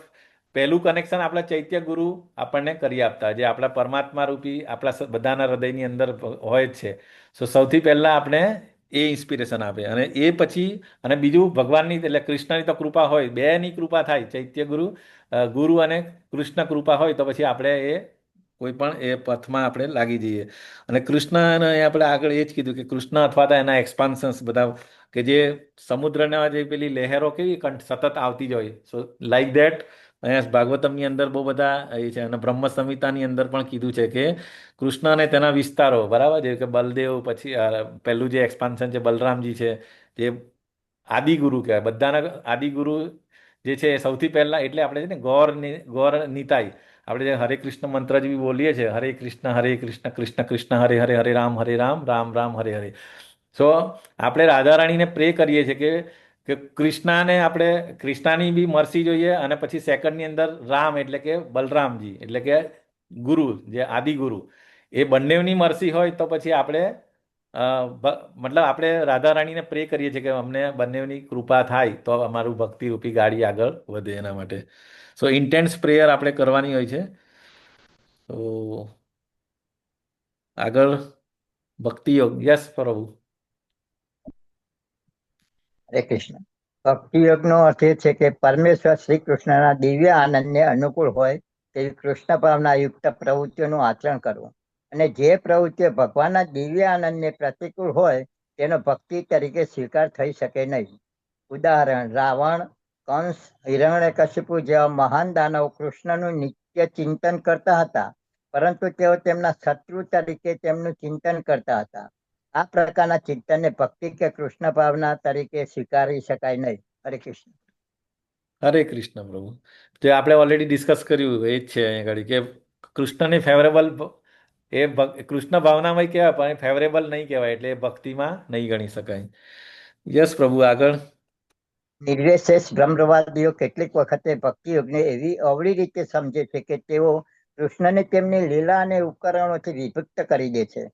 પહેલું કનેક્શન આપણા ચૈત્ય ગુરુ આપણને કરી આપતા, જે આપણા પરમાત્મા રૂપી આપણા બધાના હૃદયની અંદર હોય જ છે. સો સૌથી પહેલાં આપણે એ ઇન્સ્પિરેશન આપે, અને એ પછી અને બીજું ભગવાનની એટલે કૃષ્ણની તો કૃપા હોય, બેની કૃપા થાય, ચૈત્ય ગુરુ અને કૃષ્ણ કૃપા હોય તો પછી આપણે એ કોઈ પણ એ પથમાં આપણે લાગી જઈએ. અને કૃષ્ણને આપણે આગળ એ જ કીધું કે કૃષ્ણ અથવા તો એના એક્સપાન્શન્સ બધા, કે જે સમુદ્રના જે પેલી લહેરો કેવી સતત આવતી જ હોય, સો લાઈક ધેટ અહીંયા ભાગવતમની અંદર બહુ બધા એ છે. અને બ્રહ્મ સંહિતાની અંદર પણ કીધું છે કે કૃષ્ણ અને તેના વિસ્તારો, બરાબર, જે કે બલદેવ, પછી પહેલું જે એક્સપાન્શન છે બલરામજી છે, જે આદિગુરુ કહેવાય. બધાના આદિગુરુ જે છે એ સૌથી પહેલાં, એટલે આપણે છે ને ગોર નિતાઈ, આપણે જે હરે કૃષ્ણ મંત્ર જે બોલીએ છીએ, હરે કૃષ્ણ કૃષ્ણ કૃષ્ણ હરે હરે, હરે રામ રામ રામ હરે હરે. સો આપણે રાધારાણીને પ્રે કરીએ છીએ કે કૃષ્ણાને આપણે કૃષ્ણાની બી મરસી જોઈએ, અને પછી સેકન્ડની અંદર રામ એટલે કે બલરામજી એટલે કે ગુરુ, જે આદિગુરુ, એ બંનેની મરસી હોય તો પછી આપણે મતલબ આપણે રાધારાણીને પ્રે કરીએ છીએ કે અમને બંનેની કૃપા થાય તો અમારું ભક્તિરૂપી ગાડી આગળ વધે એના માટે. સો ઇન્ટેન્સ પ્રેયર આપણે કરવાની હોય છે. તો આગળ ભક્તિ યોગ. યસ પ્રભુ. હરે કૃષ્ણ. ભક્તિ યોગનો અર્થ એ છે કે પરમેશ્વર શ્રી કૃષ્ણના દિવ્ય આનંદને અનુકૂળ હોય તેવી કૃષ્ણ ભાવના યુક્ત પ્રવૃત્તિઓનું આચરણ કરવું, અને જે પ્રવૃત્તિઓ ભગવાનના દિવ્ય આનંદને પ્રતિકૂળ હોય તેનો ભક્તિ તરીકે સ્વીકાર થઈ શકે નહીં. ઉદાહરણ: રાવણ, કંસ, હિરણ્યકશિપુ જેવા મહાન દાનવો કૃષ્ણનું નિત્ય ચિંતન કરતા હતા, પરંતુ તેઓ તેમના શત્રુ તરીકે તેમનું ચિંતન કરતા હતા. આ પ્રકારના ચિંતનને ભક્તિ કે કૃષ્ણ ભાવના તરીકે સ્વીકારી શકાય નહીં. હરે કૃષ્ણ. હરે કૃષ્ણ પ્રભુ. જે આપણે ઓલરેડી ડિસ્કસ કર્યું એ જ છે અહીંયા આગળ, કે કૃષ્ણની ફેવરેબલ કૃષ્ણ ભાવનામાં કહેવાય, પણ ફેવરેબલ નહીં કહેવાય, એટલે ભક્તિમાં નહીં ગણી શકાય. યસ પ્રભુ, આગળ. નિર્વિશેષ બ્રહ્મવાદીઓ કેટલીક વખતે ભક્તિ યોગને એવી અવળી રીતે સમજે છે કે તેઓ કૃષ્ણને તેમની લીલા અને ઉપકરણોથી વિભક્ત કરી દે છે.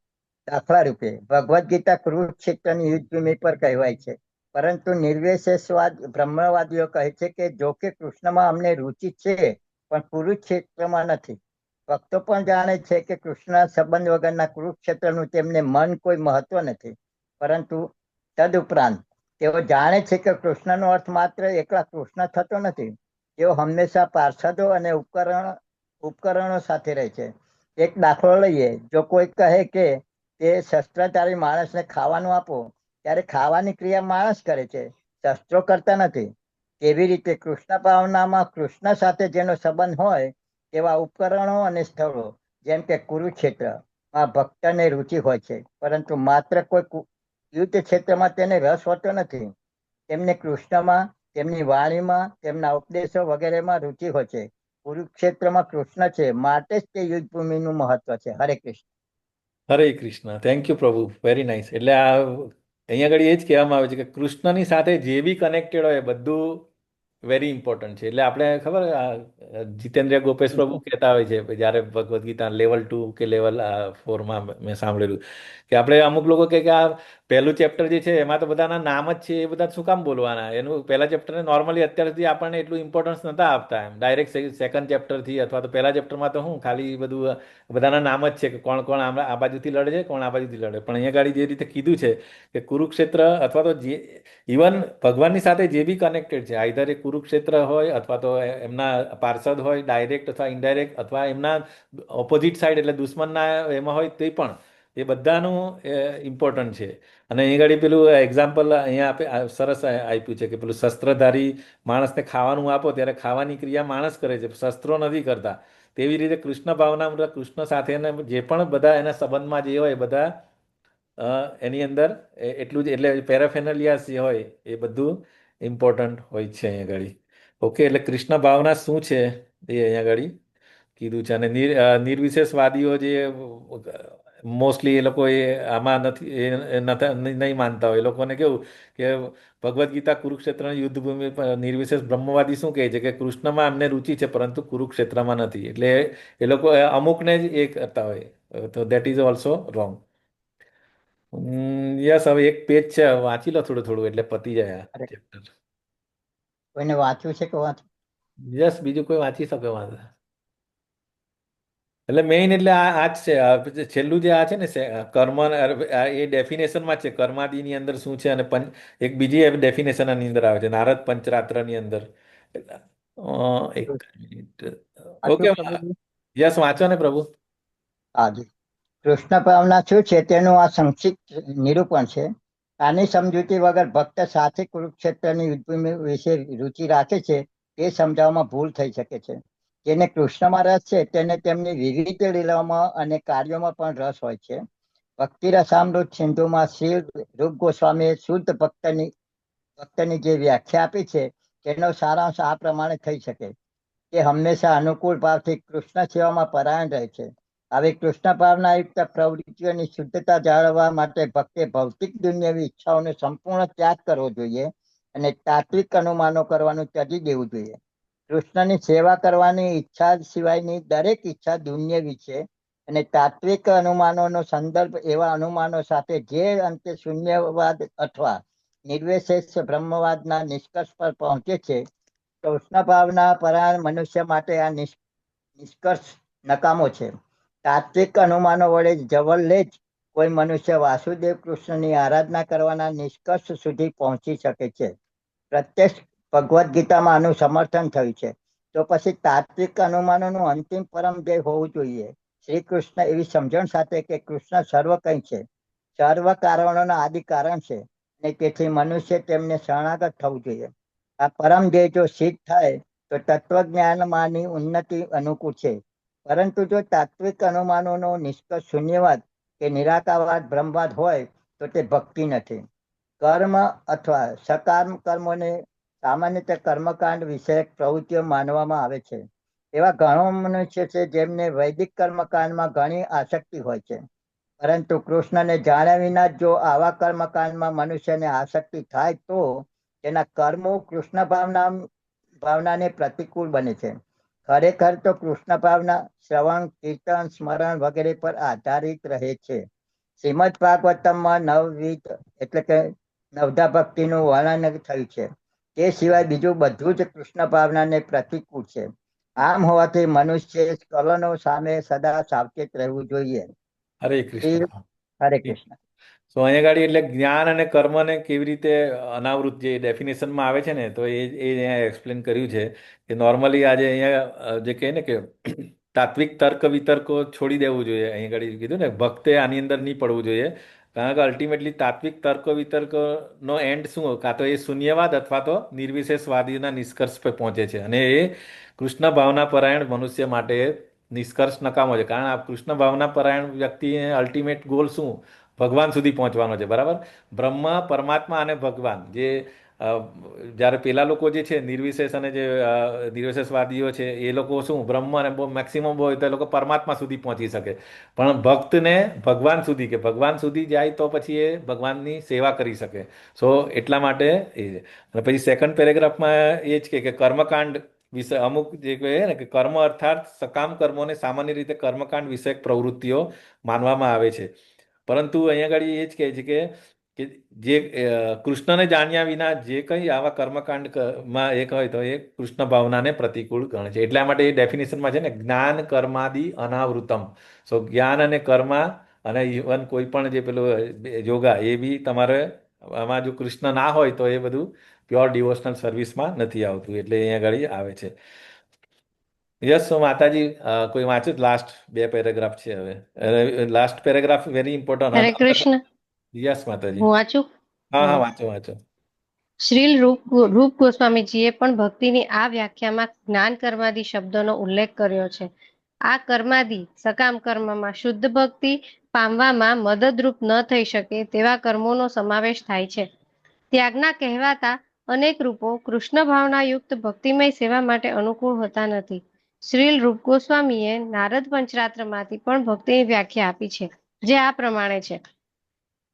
દાખલા રૂપે ભગવદ્ ગીતા કુરુક્ષેત્રની યુદ્ધભૂમિ પર કહેવાય છે, પરંતુ નિર્વિશેષવાદ બ્રહ્મવાદીઓ કહે છે કે જો કે કૃષ્ણમાં અમને રુચિ છે પણ કુરુક્ષેત્રમાં નથી. ભક્તો પણ જાણે છે કે કૃષ્ણ સંબંધ વગરના કુરુક્ષેત્રનું તેમને મન કોઈ મહત્વ નથી, પરંતુ તદુપરાંત તેઓ જાણે છે કે કૃષ્ણનો અર્થ માત્ર એકલા કૃષ્ણ થતો નથી. તેઓ હંમેશા પાર્ષદો અને ઉપકરણો સાથે રહે છે. એક દાખલો લઈએ, જો કોઈ કહે કે તે શસ્ત્રધારી માણસને ખાવાનું આપો, ત્યારે ખાવાની ક્રિયા માણસ કરે છે, શસ્ત્રો કરતા નથી. કેવી રીતે કૃષ્ણ ભાવનામાં કૃષ્ણ સાથે જેનો સંબંધ હોય તેવા ઉપકરણો અને સ્થળો જેમ કે કુરુક્ષેત્રમાં ભક્તને રુચિ હોય છે, પરંતુ માત્ર કોઈ યુદ્ધ ક્ષેત્રમાં તેને રસ હોતો નથી. તેમને કૃષ્ણમાં, તેમની વાણીમાં, તેમના ઉપદેશો વગેરેમાં રુચિ હોય છે. કુરુક્ષેત્રમાં કૃષ્ણ છે, માટે જ તે યુદ્ધ ભૂમિનું મહત્વ છે. હરે કૃષ્ણ. હરે કૃષ્ણ. થેન્ક યુ પ્રભુ, વેરી નાઇસ. એટલે આ અહીંયા આગળ એ જ કહેવામાં આવે છે કે કૃષ્ણની સાથે જે બી કનેક્ટેડ હોય એ બધું વેરી ઇમ્પોર્ટન્ટ છે. એટલે આપણે ખબર જીતેન્દ્ર ગોપેશ પ્રભુ કહેતા હોય છે જ્યારે ભગવદ્ ગીતા લેવલ 2 કે લેવલ 4માં મેં સાંભળેલું કે આપણે અમુક લોકો કહે કે આ પહેલું ચેપ્ટર જે છે એમાં તો બધાના નામ જ છે, એ બધા શું કામ બોલવાના? એનું પહેલા ચેપ્ટરને નોર્મલી અત્યાર સુધી આપણને એટલું ઇમ્પોર્ટન્સ નતા આપતા, એમ ડાયરેક્ટ સેકન્ડ ચેપ્ટરથી અથવા તો પહેલા ચેપ્ટરમાં તો હું ખાલી બધું બધાના નામ જ છે કે કોણ કોણ આ બાજુથી લડે છે, કોણ આ બાજુથી લડે. પણ અહીંયા ગાડી જે રીતે કીધું છે કે કુરુક્ષેત્ર અથવા તો જે ઇવન ભગવાનની સાથે જે બી કનેક્ટેડ છે, આઈધર એ કુરુક્ષેત્ર હોય અથવા તો એમના પાર્ષદ હોય ડાયરેક્ટ અથવા ઇનડાયરેક્ટ, અથવા એમના ઓપોઝિટ સાઈડ એટલે દુશ્મનના એમાં હોય તે પણ, એ બધાનું ઇમ્પોર્ટન્ટ છે. અને અહીં આગળ પેલું એક્ઝામ્પલ અહીંયા સરસ આપ્યું છે કે પેલું શસ્ત્રધારી માણસને ખાવાનું આપો ત્યારે ખાવાની ક્રિયા માણસ કરે છે, શસ્ત્રો નથી કરતા. તેવી રીતે કૃષ્ણ ભાવના, કૃષ્ણ સાથેના જે પણ બધા એના સંબંધમાં જે હોય એ બધા એની અંદર એટલું જ, એટલે પેરાફેનલિયાસ જે હોય એ બધું ઇમ્પોર્ટન્ટ હોય છે અહીંયા આગળ. ઓકે, એટલે કૃષ્ણ ભાવના શું છે એ અહીંયા આગળ કીધું છે. અને નિર્વિશેષવાદીઓ જે મોસ્ટલી એ લોકો એ આમાં નથી નહીં માનતા હોય, એ લોકોને કેવું કે ભગવદ્ ગીતા કુરુક્ષેત્રની યુદ્ધભૂમિ પર નિર્વિશેષ બ્રહ્મવાદી શું કહે છે કે કૃષ્ણમાં અમને રુચિ છે પરંતુ કુરુક્ષેત્રમાં નથી. એટલે એ લોકો અમુકને જ એ કરતા હોય, તો that is also wrong. Yes, હવે એક પેજ છે, વાંચી લો થોડું થોડું એટલે પતી જાય આ હરે ચેપ્ટર. કોઈને વાંચ્યું છે કે વાંચ્યું? યસ, બીજું કોઈ વાંચી શકે વાંધો. એટલે મેઇન એટલે આ જ છે. છેલ્લું જે આ છે ને કર્મ, એ ડેફિનેશનમાં છે કર્માદિની અંદર શું છે. અને એક બીજી ડેફિનેશન આની અંદર આવે છે નારદ પંચરાત્રની અંદર. એક મિનિટ. ઓકે, વાંચ્યું પ્રભુજી? યસ, વાંચો ને પ્રભુ. હાજી. કૃષ્ણ ભાવના શું છે તેનું આ સંક્ષિપ્ત નિરૂપણ છે. આની સમજૂતી વગર ભક્ત સાથે કુરુક્ષેત્રની યુદ્ધભૂમિ વિશે રુચિ રાખે છે એ સમજાવવામાં ભૂલ થઈ શકે છે. જેને કૃષ્ણમાં રસ છે તેને તેમની વિવિધ લીલાઓમાં અને કાર્યોમાં પણ રસ હોય છે. ભક્તિ રસામૃત સિંધુમાં શ્રી રૂપ ગોસ્વામીએ શુદ્ધ ભક્તની જે વ્યાખ્યા આપી છે તેનો સારાંશ આ પ્રમાણે થઈ શકે. તે હંમેશા અનુકૂળ ભાવથી કૃષ્ણ સેવામાં પરાયણ રહે છે. આવી કૃષ્ણ ભાવનાયુક્ત પ્રવૃત્તિઓની શુદ્ધતા જાળવવા માટે ભક્તે ભૌતિક દુનિયાવી ઈચ્છાઓનો સંપૂર્ણ ત્યાગ કરવો જોઈએ અને તાત્વિક અનુમાનો કરવાનું ત્યજી દેવું જોઈએ. કૃષ્ણની સેવા કરવાની ઈચ્છા સિવાયની દરેક ઈચ્છા દુન્યવી છે અને તાત્વિક અનુમાનોનો સંદર્ભ એવા અનુમાનો સાથે જે અંતે શૂન્યવાદ અથવા નિર્વિશેષ બ્રહ્મવાદના નિષ્કર્ષ પર પહોંચે છે. કૃષ્ણ ભાવના પરાયણ મનુષ્ય માટે આ નિષ્કર્ષ નકામો છે. તાત્વિક અનુમાનો વડે જવલ્લે જ કોઈ મનુષ્ય વાસુદેવ કૃષ્ણની આરાધના કરવાના નિષ્કર્ષ સુધી પહોંચી શકે છે. પ્રત્યક્ષ ભગવદ્ ગીતામાં આનું સમર્થન થયું છે. તો પછી તાત્વિક અનુમાનોનું અંતિમ પરમ ધ્યેય હોવું જોઈએ શ્રી કૃષ્ણ એવી સમજણ સાથે કે કૃષ્ણ સર્વ કંઈ છે, સર્વ કારણોના આદિ કારણ છે અને તેથી મનુષ્ય તેમને શરણાગત થવું જોઈએ. આ પરમ ધ્યેય જો સિદ્ધ થાય તો તત્વજ્ઞાનમાંની ઉન્નતિ અનુકૂળ છે. પરંતુ જો તાત્વિક અનુમાનોનો નિષ્કર્ષ શૂન્યવાદ કે નિરાકારવાદ બ્રહ્મવાદ હોય તો તે ભક્તિ નથી. કર્મ અથવા સકામ કર્મોને સામાન્યતઃ કર્મકાંડ વિષયક પ્રવૃત્તિઓ માનવામાં આવે છે. એવા ઘણો મનુષ્ય છે જેમને વૈદિક કર્મકાંડમાં ઘણી આસક્તિ હોય છે. પરંતુ કૃષ્ણને જાણ્યા વિના જો આવા કર્મકાંડમાં મનુષ્યને આસક્તિ થાય તો તેના કર્મો કૃષ્ણ ભાવનાને પ્રતિકૂળ બને છે. ખરેખર તો કૃષ્ણ ભાવના શ્રવણ, કીર્તન, સ્મરણ વગેરે પર આધારિત રહે છે. શ્રીમદ ભાગવતમમાં નવવિધ એટલે કે નવધા ભક્તિનું વર્ણન થયું છે. તે સિવાય બીજું બધું જ કૃષ્ણ ભાવનાને પ્રતિકૂળ છે. આમ હોવાથી મનુષ્ય સ્ખલનો સામે સદા સાવચેત રહેવું જોઈએ. હરે એ કૃષ્ણ. હરે કૃષ્ણ. સો અહીંયા ગાડી એટલે જ્ઞાન અને કર્મને કેવી રીતે અનાવૃત જે ડેફિનેશનમાં આવે છે ને તો એ અહીંયા એક્સપ્લેન કર્યું છે કે નોર્મલી આજે અહીંયા જે કહે ને કે તાત્વિક તર્ક વિતર્કો છોડી દેવું જોઈએ. અહીંયા ગાડી કીધું ને ભક્તે આની અંદર નહીં પડવું જોઈએ. કારણ કે અલ્ટિમેટલી તાત્વિક તર્કો વિતર્કોનો એન્ડ શું કાં તો એ શૂન્યવાદ અથવા તો નિર્વિશેષવાદીના નિષ્કર્ષ પર પહોંચે છે અને એ કૃષ્ણ ભાવના પરાયણ મનુષ્ય માટે નિષ્કર્ષ નકામો છે. કારણ આ કૃષ્ણ ભાવના પરાયણ વ્યક્તિએ અલ્ટિમેટ ગોલ શું ભગવાન સુધી પહોંચવાનો છે. બરાબર, બ્રહ્મ પરમાત્મા અને ભગવાન જે જ્યારે પેલા લોકો જે છે નિર્વિશેષ અને જે નિર્વિશેષવાદીઓ છે એ લોકો શું બ્રહ્મ અને બહુ મેક્સિમમ હોય તો એ લોકો પરમાત્મા સુધી પહોંચી શકે, પણ ભક્તને ભગવાન સુધી કે ભગવાન સુધી જાય તો પછી એ ભગવાનની સેવા કરી શકે. સો એટલા માટે એ છે. અને પછી સેકન્ડ પેરેગ્રાફમાં એ જ કે કર્મકાંડ વિશે અમુક જે કહે ને કે કર્મ અર્થાત સકામ કર્મોને સામાન્ય રીતે કર્મકાંડ વિષયક પ્રવૃત્તિઓ માનવામાં આવે છે. પરંતુ અહીંયા આગળ એ જ કહે છે કે જે કૃષ્ણને જાણ્યા વિના જે કંઈ આવા કર્મકાંડમાં એક હોય તો એ કૃષ્ણ ભાવનાને પ્રતિકૂળ ગણે છે. એટલા માટે એ ડેફિનેશનમાં છે ને જ્ઞાન કર્માદિ અનાવૃતમ. સો જ્ઞાન અને કર્મ અને ઇવન કોઈ પણ જે પેલું યોગા એ બી તમારે આમાં જો કૃષ્ણ ના હોય તો એ બધું પ્યોર ડિવોશનલ સર્વિસમાં નથી આવતું. એટલે અહીંયા આગળ આવે છે. યસ, સો માતાજી કોઈ વાંચ્યું લાસ્ટ બે પેરેગ્રાફ છે હવે. Last paragraph very important. હરે કૃષ્ણ. યસ માતાજી. હું વાંચું? હા હા, હમ. વાંચો વાંચો. શ્રીલ રૂપ ગોસ્વામીજીએ પણ ભક્તિની આ વ્યાખ્યામાં જ્ઞાન કર્માદિ શબ્દનો ઉલ્લેખ કર્યો છે. આ કર્માદિ સકામ કર્મમાં શુદ્ધ ભક્તિ પામવામાં મદદરૂપ ન થઈ શકે તેવા કર્મોનો સમાવેશ થાય છે. ત્યાગના કહેવાતા અનેક રૂપો કૃષ્ણ ભાવનાયુક્ત ભક્તિમય સેવા માટે અનુકૂળ હોતા નથી. શ્રીલ રૂપ ગોસ્વામીએ નારદ પંચરાત્રમાંથી પણ ભક્તિની વ્યાખ્યા આપી છે, જે આ પ્રમાણે છે.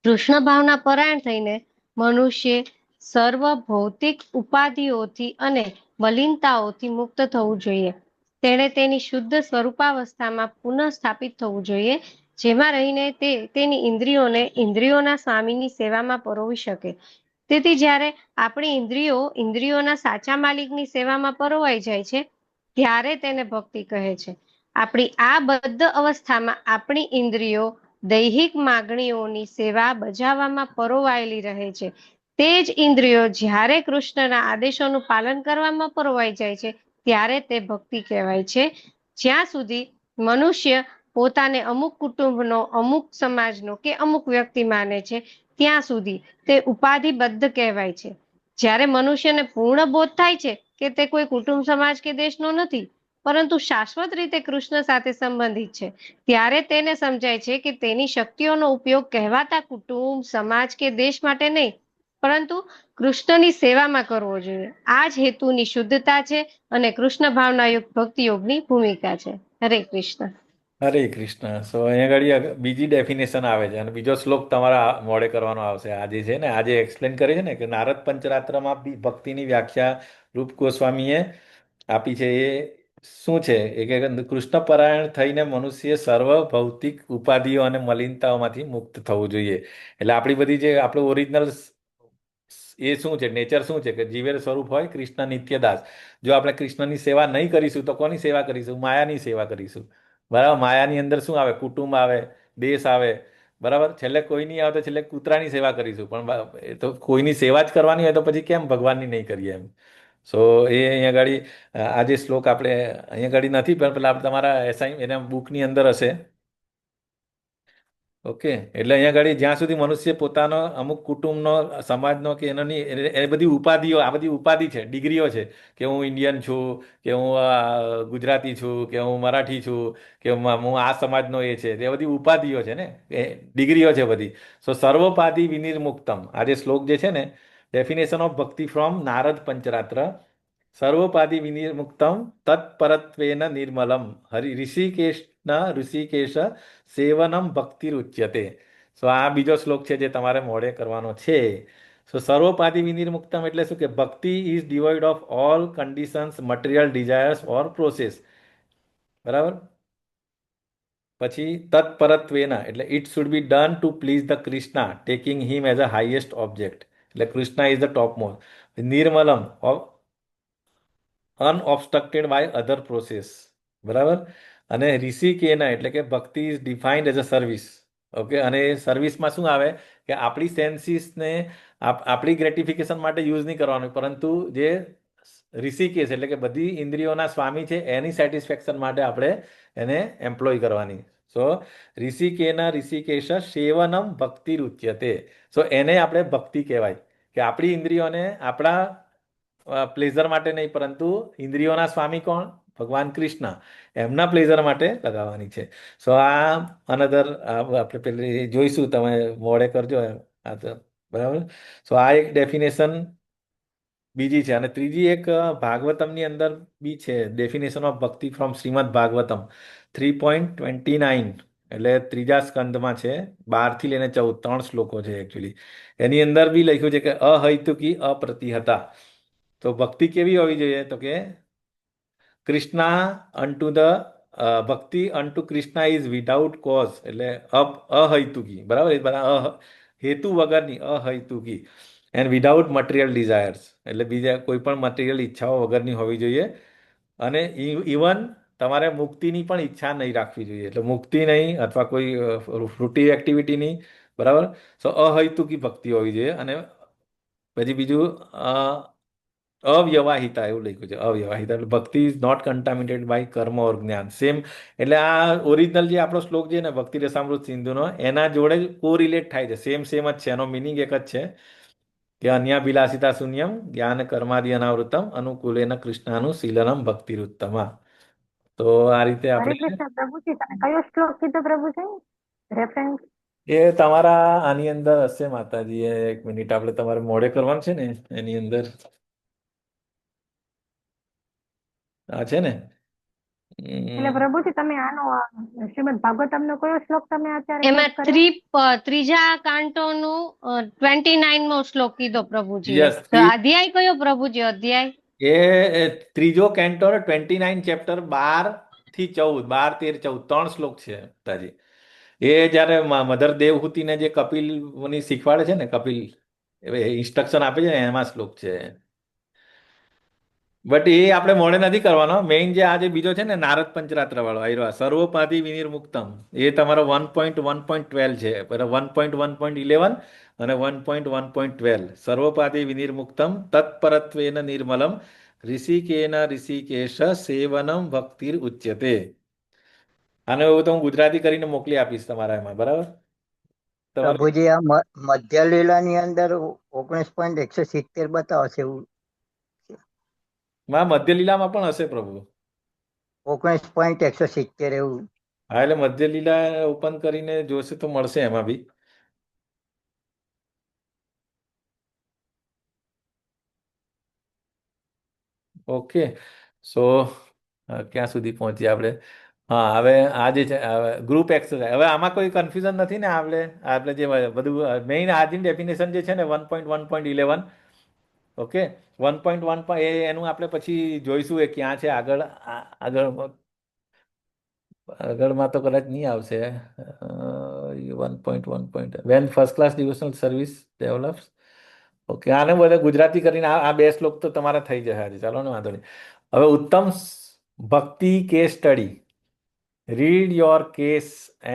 કૃષ્ણ ભાવના પરાયણ થઈને મનુષ્ય સર્વ ભૌતિક ઉપાધિઓથી અને મલિનતાઓથી મુક્ત થવું જોઈએ. તેણે તેની શુદ્ધ સ્વરૂપાવસ્થામાં પુનઃ સ્થાપિત થવું જોઈએ, જેમાં રહીને તે તેની ઇન્દ્રિયોને ઇન્દ્રિયોના સ્વામીની સેવામાં પરોવી શકે. તેથી જ્યારે આપણી ઇન્દ્રિયોના સાચા માલિકની સેવામાં પરોવાઈ જાય છે, ત્યારે તેને ભક્તિ કહે છે. આપણી આ બદ્ધ અવસ્થામાં આપણી ઇન્દ્રિયો દૈહિક માગણીઓની સેવા બજાવવામાં પરોવાયેલી રહે છે. તે જ ઇન્દ્રિયો જ્યારે કૃષ્ણના આદેશોનું પાલન કરવામાં પરોવાઈ જાય છે, ત્યારે તે ભક્તિ કહેવાય છે. જ્યાં સુધી મનુષ્ય પોતાને અમુક કુટુંબનો, અમુક સમાજનો કે અમુક વ્યક્તિ માને છે, ત્યાં સુધી તે ઉપાધિબદ્ધ કહેવાય છે. જ્યારે મનુષ્યને પૂર્ણ બોધ થાય છે કે તે કોઈ કુટુંબ, સમાજ કે દેશનો નથી, પરંતુ શાશ્વત રીતે કૃષ્ણ સાથે સંબંધિત છે, ત્યારે તેને સમજાય છે કે તેની શક્તિઓનો ઉપયોગ કહેવાતા કુટુંબ, સમાજ કે દેશ માટે નહીં, પરંતુ કૃષ્ણની સેવામાં કરવો જોઈએ. આ જ હેતુની શુદ્ધતા છે અને કૃષ્ણ ભાવનાયુક્ત ભક્તિ યોગની ભૂમિકા છે. હરે કૃષ્ણ. હરે કૃષ્ણ. સો અહીંયા આગળ બીજી ડેફિનેશન આવે છે અને બીજો શ્લોક તમારા મોડે કરવાનો આવશે. આજે છે ને આજે એક્સપ્લેન કરે છે ને કે નારદ પંચરાત્રમાં બી ભક્તિની વ્યાખ્યા રૂપ ગોસ્વામીએ આપી છે. એ શું છે? એ કે કૃષ્ણ પરાયણ થઈને મનુષ્ય સર્વ ભૌતિક ઉપાધિઓ અને મલિનતાઓમાંથી મુક્ત થવું જોઈએ. એટલે આપણી બધી જે આપણું ઓરિજિનલ એ શું છે, નેચર શું છે કે જીવેર સ્વરૂપ હોય કૃષ્ણ નિત્યદાસ. જો આપણે કૃષ્ણની સેવા નહીં કરીશું તો કોની સેવા કરીશું? માયાની સેવા કરીશું. બરાબર, માયાની અંદર શું આવે? કુટુંબ આવે, દેશ આવે. બરાબર, છેલ્લે કોઈ નહીં આવે તો છેલ્લે કૂતરાની સેવા કરીશું. પણ એ તો કોઈની સેવા જ કરવાની હોય તો પછી કેમ ભગવાનની નહીં કરીએ એમ. સો એ અહીંયા ગાડી આ જે શ્લોક આપણે અહીંયા ગાડી નથી, પણ પેલા તમારા એના બુકની અંદર હશે. ઓકે, એટલે અહીંયા આગળ જ્યાં સુધી મનુષ્ય પોતાનો અમુક કુટુંબનો, સમાજનો કે એનોની એ બધી ઉપાધિઓ, આ બધી ઉપાધિ છે, ડિગ્રીઓ છે કે હું ઇન્ડિયન છું, કે હું ગુજરાતી છું, કે હું મરાઠી છું, કે હું આ સમાજનો એ છે, તે બધી ઉપાધિઓ છે ને, એ ડિગ્રીઓ છે બધી. સો સર્વોપાધિ વિનિર્મુક્તમ, આ જે શ્લોક જે છે ને, ડેફિનેશન ઓફ ભક્તિ ફ્રોમ નારદ પંચરાત્ર. સર્વોપાધિ વિનિર્મુક્તમ તત્પરત્વેન નિર્મલમ ઋષિકેશ સેવનમ ભક્તિ ઉચ્યતે. સો આ બીજો શ્લોક છે જે તમારે મોડે કરવાનો છે. સો સર્વોપાધિ વિનિર્મુક્તમ એટલે શું કે bhakti is devoid of all conditions, material desires or process. બરાબર, પછી તત્પરત્વેના એટલે it should be done to please the Krishna, taking him as a highest object. એટલે Krishna is the top most. નિર્મલમ અનઓબસ્ટ્રક્ટેડ બાય અધર પ્રોસેસ, બરાબર. અને ઋષિકેના એટલે કે bhakti is defined as a service. Okay, અને એ સર્વિસમાં શું આવે કે આપણી સેન્સીસને આપણી ગ્રેટિફિકેશન માટે યુઝ નહીં કરવાનું, પરંતુ જે ઋષિકેશ એટલે કે બધી ઇન્દ્રિયોના સ્વામી છે એની સેટિસ્ફેક્શન માટે આપણે એને એમ્પ્લોય કરવાની. સો ઋષિકેના ઋષિકેશ સેવનમ ભક્તિ રુચ્યતે. સો એને આપણે ભક્તિ કહેવાય કે આપણી ઇન્દ્રિયોને આપણા પ્લેઝર માટે નહીં, પરંતુ ઇન્દ્રિયોના સ્વામી કોણ? ભગવાન કૃષ્ણ. એમના પ્લેઝર માટે લગાવવાની છે. સો આ અનધર આપણે પેલી જોઈશું, તમે મોડે કરજો આ તો, બરાબર. સો આ એક ડેફિનેશન બીજી છે. અને ત્રીજી એક ભાગવતમની અંદર બી છે, ડેફિનેશન ઓફ ભક્તિ ફ્રોમ શ્રીમદ ભાગવતમ 3.29, એટલે ત્રીજા સ્કંદમાં છે, 12 થી લઈને 14, 3 શ્લોકો છે એકચ્યુઅલી. એની અંદર બી લખ્યું છે કે અહૈતુકી અપ્રતિહતા. તો ભક્તિ કેવી હોવી જોઈએ? તો કે કૃષ્ણા અનટુ ધ ભક્તિ અનટુ કૃષ્ણા ઇઝ વિધાઉટ કોઝ, એટલે અહૈતુકી, બરાબર. એ બધા હેતુ વગરની, અહૈતુકી, એન્ડ વિધાઉટ મટીરિયલ ડિઝાયર્સ, એટલે બીજા કોઈ પણ મટીરિયલ ઈચ્છાઓ વગરની હોવી જોઈએ. અને ઇવન તમારે મુક્તિની પણ ઈચ્છા નહીં રાખવી જોઈએ, એટલે મુક્તિ નહીં અથવા કોઈ ફ્રૂટી એક્ટિવિટી નહીં, બરાબર. સો અહૈતુકી ભક્તિ હોવી જોઈએ. અને પછી બીજું અવ્યવાહિતા, એવું લખ્યું છે, અવ્યવાહિતા એટલે ભક્તિ ઇઝ નોટ કન્ટામિનેટેડ બાય કર્મ ઓર જ્ઞાન. સેમ એટલે આ ઓરિજિનલ જે આપણો શ્લોક છે ને ભક્તિ રસામૃત સિંધુનો, એના જોડે જ કોરિલેટ થાય છે, સેમ સેમ જ છે. એનો મિનિંગ એક જ છે કે અન્યાભિલાષિતા શૂન્યમ જ્ઞાન કર્માદિ અનાવૃતમ અનુકૂલેન કૃષ્ણાનું શીલનમ ભક્તિરુત્તમા. તો આ રીતે હરે આપણે કૃષ્ણ પ્રભુજી, તમે કયો શ્લોક કીધો પ્રભુજી? રેફરન્સ? એ તમારા આની અંદર હશે માતાજી. એક મિનિટ, આપણે તમારે મોડે કરવાનું છે ને એની અંદર આ છે ને. એટલે પ્રભુજી તમે આનો શ્રીમદ ભાગવતમનો કયો શ્લોક તમે અત્યારે એમાં quote કર્યો? ત્રીજા કાંટોનું 29મો શ્લોક કીધો પ્રભુજીએ. યસ, તો અધ્યાય કયો પ્રભુજી? અધ્યાય એ ત્રીજો કેન્ટો 29 ચેપ્ટર 12 થી 14, 12, 13, 14, 3 શ્લોક છે માતાજી. એ જ્યારે મધર દેવહૂતિને જે કપિલ મુનિ શીખવાડે છે ને, કપિલ ઇન્સ્ટ્રક્શન આપે છે ને, એમાં શ્લોક છે. બટ એ આપણે મોડે નથી કરવાનો. મેઇન જે આ જે બીજો છે ને નારદ પંચરાત્ર વાળો આયરો, સર્વોપાધિ વિનિર્મુક્તમ, એ તમારો 1.1.12 છે. બરાબર, 1.1.11 અને 1.1.12. સર્વોપાધિ વિનિર્મુક્તમ તત્પરત્વેન નિર્મલમ ઋષિકેન ઋષિકેશ સેવનમ ભક્તિર ઉચ્યતે. આને એવું તો હું ગુજરાતી કરીને મોકલી આપીશ તમારા એમાં, બરાબર. તમારે પ્રભુજી આ મધ્ય લીલાની અંદર 19.170 બતાવે છે, એવું મધ્ય લીલામાં પણ હશે પ્રભુ. 19.170 એવું. હા, એટલે મધ્ય લીલા ઓપન કરીને જોશે તો મળશે એમાં બી. ઓકે, સો ક્યાં સુધી પહોંચીએ આપણે? હા, હવે આ જે છે ગ્રુપ એક્સરસાઇઝ. હવે આમાં કોઈ કન્ફ્યુઝન નથી ને? આપણે આપણે જે બધું મેઇન આજની ડેફિનેશન જે છે ને 1.1.11, ઓકે, 1.1 એનું આપણે પછી જોઈશું એ ક્યાં છે આગળ. આગળમાં તો કદાચ નહીં આવશે. 1.1. When first class devotional service develops. Okay, આને બધા ગુજરાતી કરીને આ બે શ્લોક તો તમારા થઈ જશે આજે. ચાલો ને, વાંધો નહીં. હવે ઉત્તમ ભક્તિ case study. Read your case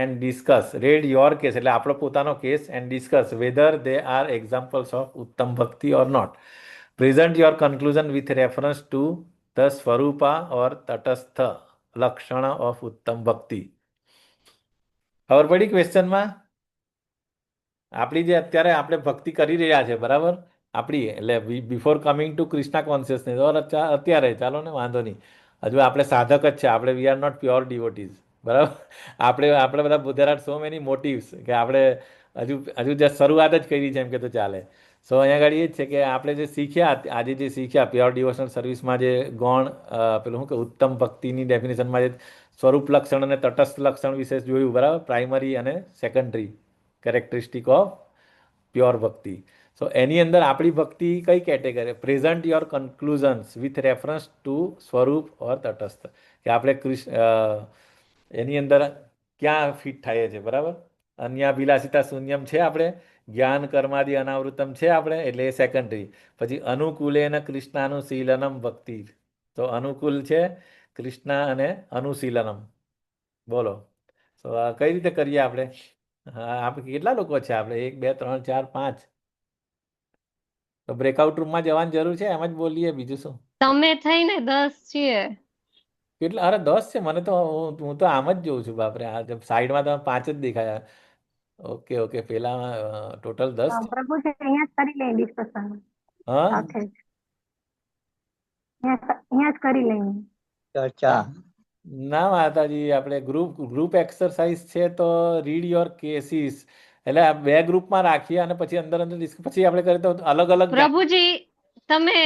and discuss. Read your case એટલે આપણો પોતાનો case and discuss whether they are examples of uttam bhakti or not. Present your conclusion with reference to the swarupa or tatastha lakshan of uttam ભક્તિ. ખબર પડી ક્વેશ્ચનમાં? આપણી જે અત્યારે આપણે ભક્તિ કરી રહ્યા છે, બરાબર, આપણી એટલે before coming to Krishna consciousness, અત્યારે ચાલો ને, વાંધો નહીં. હજુ આપણે સાધક જ છે, આપણે વી આર નોટ પ્યોર ડિવોટીઝ, બરાબર. આપણે બધા દેર આર સો મેની મોટિવ્સ કે આપણે હજુ જસ્ટ શરૂઆત જ કરી છે એમ કે તો ચાલે. સો અહીંયા આગળ એ જ છે કે આપણે જે શીખ્યા, આજે જે શીખ્યા પ્યોર ડિવોશનલ સર્વિસમાં જે ગૌણ પેલું શું કે ઉત્તમ ભક્તિની ડેફિનેશનમાં જે સ્વરૂપ લક્ષણ અને તટસ્થ લક્ષણ વિશે જોયું, બરાબર, પ્રાઇમરી અને સેકન્ડરી કેરેક્ટરિસ્ટિક ઓફ પ્યોર ભક્તિ. સો એની અંદર આપણી ભક્તિ કઈ category? Present your conclusions with reference to swarup or તટસ્થ, કે આપણે એની અંદર ક્યાં ફિટ થાય છે, બરાબર. અન્યાભિલાષિતા શૂન્યમ છે આપણે, જ્ઞાન કર્માદિ અનાવૃતમ છે આપણે, એટલે એ સેકન્ડરી. પછી અનુકૂલેન કૃષ્ણાનું શીલનમ ભક્તિ, તો અનુકૂલ છે કૃષ્ણા અને અનુશીલનમ. બોલો. તો આ કઈ રીતે કરીએ આપણે? હા, આપણે કેટલા લોકો છે? આપણે 1 2 3 4 5. તો બ્રેકઆઉટ રૂમમાં જવાની જરૂર છે, એમ જ બોલીએ, બીજું શું? તમે થઈને 10 છીએ. કેટલા? અરે 10 છે. મને તો હું તો આમ જ જોઉં છું. બાપરે, આ સાઈડમાં તો 5 જ દેખાયા. ઓકે ઓકે, પેલામાં ટોટલ 10 છે. પ્રભુજી અહીંયા જ કરી લઈએ ડિસ્કશન હા, સાથે જ અહીંયા જ કરી લઈએ. ચર્ચા. ના માતાજી, આપણે ગ્રુપ એક્સરસાઇઝ છે તો રીડ યોર કેસીસ, એટલે આ 2 ગ્રુપમાં રાખીએ અને પછી અંદર પછી આપણે કરીએ તો અલગ અલગ પ્રભુજી તમે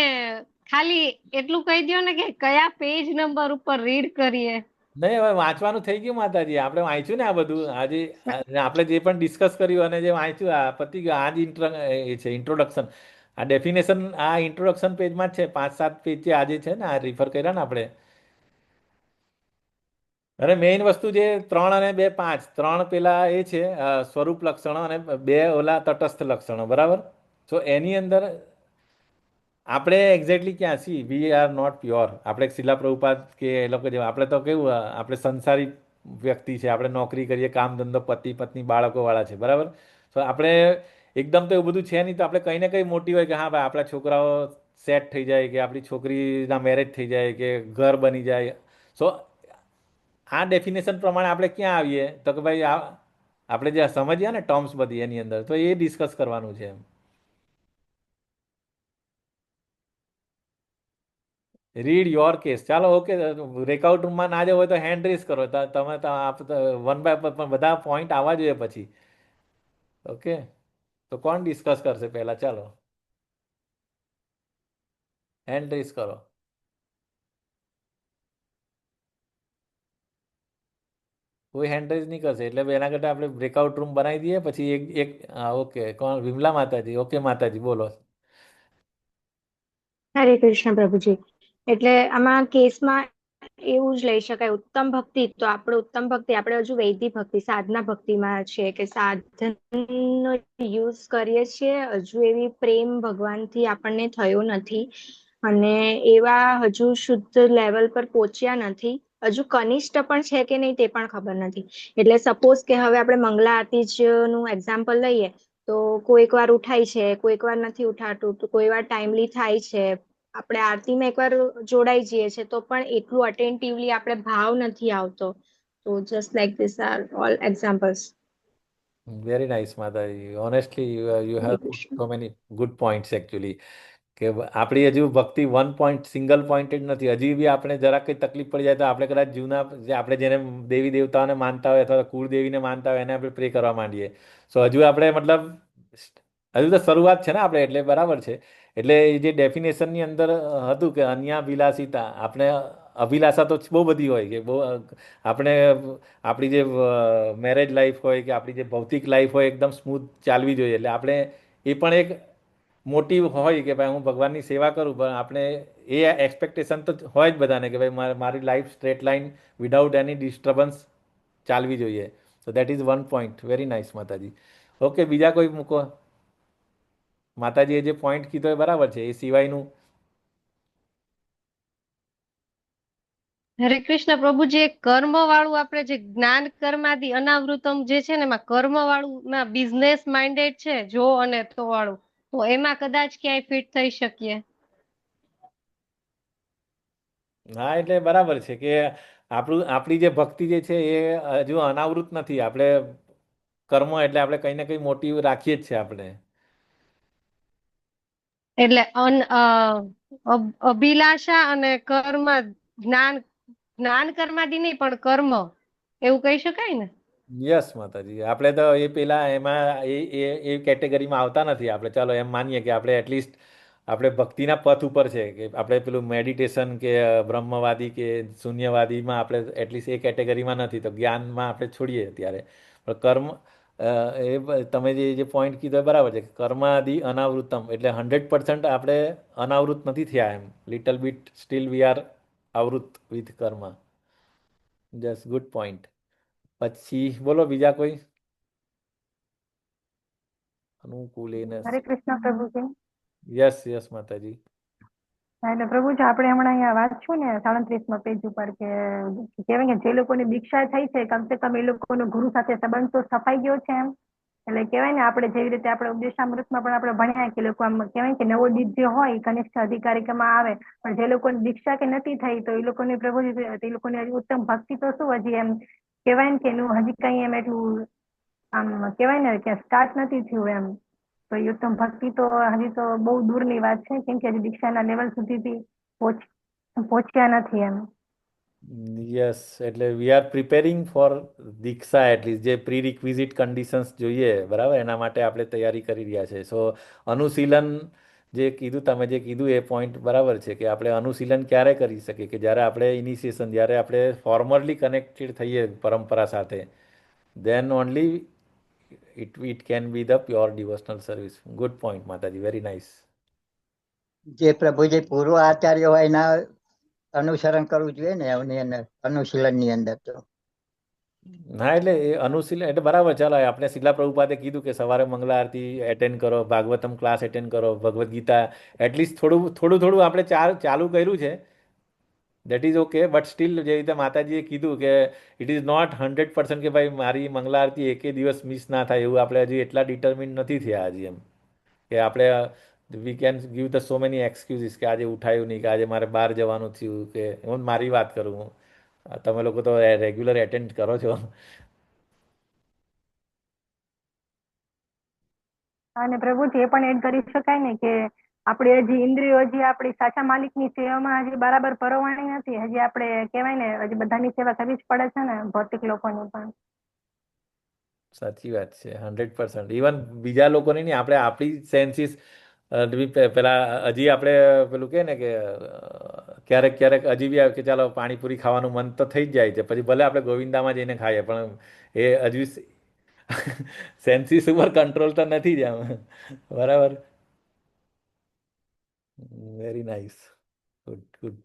ખાલી એટલું કહી દો ને કે કયા પેજ નંબર ઉપર રીડ કરીએ. નહીં, હવે વાંચવાનું થઈ ગયું માતાજી. આપણે વાંચ્યું ને આ બધું આજે. આપણે જે પણ ડિસ્કસ કર્યું અને જે વાંચ્યું આ પતી ગયું. આ જ એ છે ઇન્ટ્રોડક્શન. આ ડેફિનેશન આ ઇન્ટ્રોડક્શન પેજમાં જ છે. 5 7 પેજ જે આજે છે ને, આ રિફર કર્યા ને આપણે. અને મેઇન વસ્તુ જે 3 અને 2 5, 3 પેલા એ છે સ્વરૂપ લક્ષણો અને 2 ઓલા તટસ્થ લક્ષણો, બરાબર? તો એની અંદર આપણે એક્ઝેક્ટલી ક્યાં છીએ? We are not pure. આપણે શિલા પ્રભુપાદ કે એ લોકો જેવા આપણે તો કેવું, આપણે સંસારી વ્યક્તિ છે. આપણે નોકરી કરીએ, કામ ધંધો, પતિ પત્ની, બાળકો વાળા છે, બરાબર? તો આપણે એકદમ તો એવું બધું છે નહીં. તો આપણે કંઈ ને કંઈ મોટી હોય કે હા ભાઈ આપણા છોકરાઓ સેટ થઈ જાય, કે આપણી છોકરીના મેરેજ થઈ જાય, કે ઘર બની જાય. સો આ ડેફિનેશન પ્રમાણે આપણે ક્યાં આવીએ? તો કે ભાઈ આપણે જે સમજ્યા ને ટર્મ્સ બધી એની અંદર, તો એ ડિસ્કસ કરવાનું છે એમ. Read your case. ચાલો, ઓકે. બ્રેકઆઉટ રૂમમાં ના જવું હોય તો હેન્ડ રેઝ કરો. તમે વન બાય પણ બધા પોઈન્ટ આવવા જોઈએ પછી. ઓકે, તો કોણ ડિસ્કસ કરશે પહેલા? ચાલો, હેન્ડ રેઝ કરો. કોઈ હેન્ડ રેઝ નહીં કરશે, એટલે એના કરતાં આપણે બ્રેકઆઉટ રૂમ બનાવી દઈએ. પછી એક હા, ઓકે. કોણ? વિમલા માતાજી. ઓકે માતાજી, બોલો. હરે કૃષ્ણ પ્રભુજી. એટલે આમાં કેસમાં એવું જ લઈ શકાય ઉત્તમ ભક્તિ. તો આપણે ઉત્તમ ભક્તિ આપણે હજુ વૈદિક ભક્તિ સાધના ભક્તિમાં છે કે સાધનનો યુઝ કરીએ છીએ, હજુ એવી પ્રેમ ભગવાનથી આપણને થયો નથી અને એવા હજુ શુદ્ધ લેવલ પર પહોંચ્યા નથી. હજુ કનિષ્ઠ પણ છે કે નહીં તે પણ ખબર નથી. એટલે સપોઝ કે હવે આપણે મંગલા આરતી જ નું એક્ઝામ્પલ લઈએ તો કોઈક વાર ઉઠાય છે, કોઈક વાર નથી ઉઠાતું, તો કોઈ વાર ટાઈમલી થાય છે. આપણે આરતીમાં એકવાર જોડાઈ જઈએ છે તો પણ એટલું અટેન્ટિવલી આપણે ભાવ નથી આવતો. તો just like this are all examples. Very nice mataji. Honestly you have so many good points actually. કે આપણી હજુ ભક્તિ વન પોઈન્ટ સિંગલ પોઈન્ટેડ નથી. હજી બી આપણે જરાક કંઈ તકલીફ પડી જાય તો આપણે કદાચ જૂના જે આપણે જેને દેવી દેવતાઓને માનતા હોય અથવા કુળદેવીને માનતા હોય એને આપણે પ્રે કરવા માંડીએ. સો હજુ આપણે મતલબ હજુ તો શરૂઆત છે ને આપણે, એટલે બરાબર છે. એટલે એ જે ડેફિનેશનની અંદર હતું કે અન્યાભિલાષિતા, આપણે અભિલાષા તો બહુ બધી હોય કે બહુ આપણે આપણી જે મેરેજ લાઈફ હોય કે આપણી જે ભૌતિક લાઈફ હોય એકદમ સ્મૂથ ચાલવી જોઈએ. એટલે આપણે એ પણ એક મોટિવ હોય કે ભાઈ હું ભગવાનની સેવા કરું, પણ આપણે એ એક્સપેક્ટેશન તો હોય જ બધાને કે ભાઈ મારી life straight line without any disturbance ચાલવી જોઈએ. તો that is one point. Very nice mataji. Okay, બીજા કોઈ મૂકો. માતાજીએ જે પોઈન્ટ કીધો એ બરાબર છે. એ સિવાયનું હરે કૃષ્ણ પ્રભુજી, કર્મ વાળું આપણે જે જ્ઞાન કર્માદિ અનાવૃતમ જે છે ને એમાં કર્મ વાળું માં બિઝનેસ માઇન્ડેડ છે જો અને તો વાળું, તો એમાં કદાચ ક્યાંય ફિટ થઈ શકીએ. હા, એટલે બરાબર છે કે આપણી જે ભક્તિ જે છે એ હજુ અનાવૃત નથી. આપણે કર્મ એટલે આપણે કંઈ ને કંઈ મોટિવ રાખીએ જ છે આપણે. એટલે અભિલાષા અને કર્મ, જ્ઞાન કર્માદિ નહીં પણ કર્મ, એવું કહી શકાય ને? યસ માતાજી. આપણે તો એ પેલા એમાં એ કેટેગરીમાં આવતા નથી આપણે. ચાલો એમ માનીએ કે આપણે એટલીસ્ટ આપણે ભક્તિના પથ ઉપર છે કે આપણે પેલું મેડિટેશન કે બ્રહ્મવાદી કે શૂન્યવાદીમાં આપણે એટલીસ્ટ એ કેટેગરીમાં નથી. તો જ્ઞાનમાં આપણે છોડીએ અત્યારે. પણ કર્મ તમે જે પોઈન્ટ કીધો એ બરાબર છે. કર્માદિ અનાવૃતમ એટલે 100% આપણે અનાવૃત નથી થયા એમ. Little bit still we are avrut with karma. Just good point. પછી બોલો બીજા કોઈ. અનુકૂલેન. હરે કૃષ્ણ પ્રભુજી. યસ યસ માતાજી. એટલે પ્રભુજી આપણે હમણાં અહીંયા વાંચ્યું ને 37માં પેજ ઉપર કે કહેવાય કે જે લોકોની દીક્ષા થઈ છે કમસે કમ એ લોકોનો ગુરુ સાથે સંબંધ તો સફાઈ ગયો છે એમ. એટલે કહેવાય ને આપણે જેવી રીતે આપણે ઉપદેશામૃતમાં પણ આપણે ભણ્યા કે લોકો આમ કહેવાય કે નવોદિત જે હોય એ કનિષ્ઠ અધિકારિકામાં આવે, પણ જે લોકોની દીક્ષા કે નથી થઈ તો એ લોકોની પ્રભુજી એ લોકોની હજી ઉત્તમ ભક્તિ તો શું હજી એમ કહેવાય ને કે એનું હજી કઈ એમ એટલું આમ કહેવાય ને કે સ્ટાર્ટ નથી થયું એમ. તો એ ઉત્તમ ભક્તિ તો હજી તો બહુ દૂરની વાત છે, કેમ કે હજી દીક્ષાના લેવલ સુધી પહોંચ્યા નથી એમ. યસ, એટલે we are preparing four Diksha, at least જે પ્રી રિક્વિઝિટ કન્ડિશન્સ જોઈએ, બરાબર, એના માટે આપણે તૈયારી કરી રહ્યા છે. સો અનુશીલન જે કીધું, તમે જે કીધું એ પોઈન્ટ બરાબર છે કે આપણે અનુશીલન ક્યારે કરી શકીએ કે જ્યારે આપણે ઇનિશિએશન, જ્યારે આપણે ફોર્મલી કનેક્ટેડ થઈએ પરંપરા સાથે, then only it can be the pure devotional service. Good point, Mataji. Very nice. જે પ્રભુજી પૂર્વ આચાર્ય હોય એના અનુસરણ કરવું જોઈએ ને એની અંદર અનુશીલનની અંદર તો. હા, એટલે એ અનુશીલન એટલે બરાબર. ચાલો, આપણે શીલા પ્રભુપાદે કીધું કે સવારે મંગળા આરતી એટેન્ડ કરો, ભાગવતમ ક્લાસ એટેન્ડ કરો, ભગવદ્ ગીતા એટલીસ્ટ થોડું આપણે ચાલુ કર્યું છે. That is okay, but still જે રીતે માતાજીએ કીધું કે ઇટ ઇઝ નોટ 100% કે ભાઈ મારી મંગળા આરતી એકે દિવસ મિસ ના થાય, એવું આપણે હજી એટલા ડિટર્મિન નથી થયા હજી એમ કે આપણે we can give the so many excuses કે આજે ઉઠાયું નહીં, કે આજે મારે બહાર જવાનું થયું, કે હું મારી વાત કરું, તમે લોકો તો રેગ્યુલર એટેન્ડ કરો છો. અને પ્રભુજી એ પણ એડ કરી શકાય ને કે આપણે હજી ઇન્દ્રિયો હજી આપણી સાચા માલિકની સેવામાં હજી બરાબર પરોવાણી નથી. હજી આપણે કહેવાય ને હજી બધાની સેવા કરવી જ પડે છે ને, ભૌતિક લોકોની પણ. સાચી વાત છે, 100%. ઇવન બીજા લોકોની નહીં, આપણે આપણી સેન્સીસ પેલા હજી આપણે પેલું કહે ને કે ક્યારેક હજી બી આવે કે ચાલો પાણીપુરી ખાવાનું મન તો થઈ જ જાય છે, પછી ભલે આપણે ગોવિંદામાં જઈને ખાઈએ, પણ એ હજી સેન્સીસ ઉપર કંટ્રોલ તો નથી જ આમ, બરાબર. Very nice, good.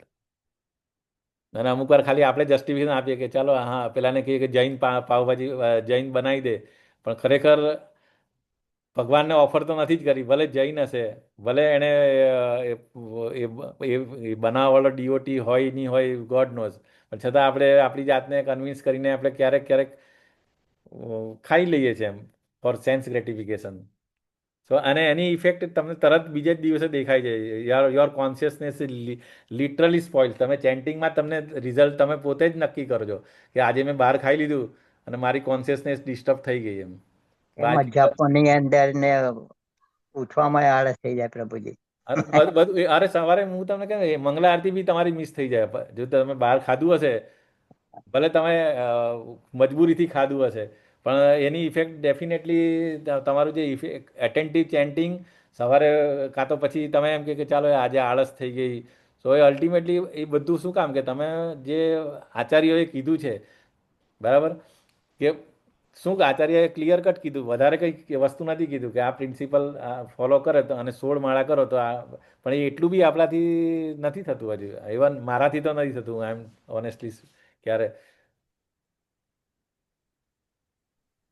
અને અમુક વાર ખાલી આપણે જસ્ટિફિકેશન આપીએ કે ચાલો હા પેલાને કહીએ કે જૈન પાવભાજી જૈન બનાવી દે, પણ ખરેખર ભગવાનને ઓફર તો નથી જ કરી, ભલે જૈન હશે, ભલે એણે એ બનાવવાવાળો ડીઓટી હોય નહીં હોય, ગોડ નોઝ, પણ છતાં આપણે આપણી જાતને કન્વિન્સ કરીને આપણે ક્યારેક ખાઈ લઈએ છીએ એમ ફોર સેન્સ ગ્રેટિફિકેશન. સો અને એની ઇફેક્ટ તમને તરત બીજે જ દિવસે દેખાય છે. Your consciousness literally spoil. તમે ચેન્ટિંગમાં તમને રિઝલ્ટ તમે પોતે જ નક્કી કરજો કે આજે મેં બહાર ખાઈ લીધું અને મારી કોન્શિયસનેસ ડિસ્ટર્બ થઈ ગઈ એમ. એમાં જપની અંદર ને ઉઠવામાં આળસ થઈ જાય પ્રભુજી. અરે સવારે હું તમને કહું મંગલા આરતી બી તમારી મિસ થઈ જાય જો તમે બહાર ખાધું હશે, ભલે તમે મજબૂરીથી ખાધું હશે, પણ એની ઇફેક્ટ ડેફિનેટલી તમારું જે ઇફેક્ટ એટેન્ટિવ ચેન્ટિંગ સવારે કાં તો પછી તમે એમ કે ચાલો આજે આળસ થઈ ગઈ, સો એ અલ્ટિમેટલી એ બધું શું કામ કે તમે જે આચાર્યોએ કીધું છે, બરાબર, કે શું આચાર્યએ ક્લિયર કટ કીધું, વધારે કંઈ વસ્તુ નથી કીધું કે આ પ્રિન્સિપલ ફોલો કરે તો અને 16 માળા કરો તો આ, પણ એ એટલું બી આપણાથી નથી થતું હજી, ઇવન મારાથી તો નથી થતું, આઈ એમ ઓનેસ્ટલી ક્યારે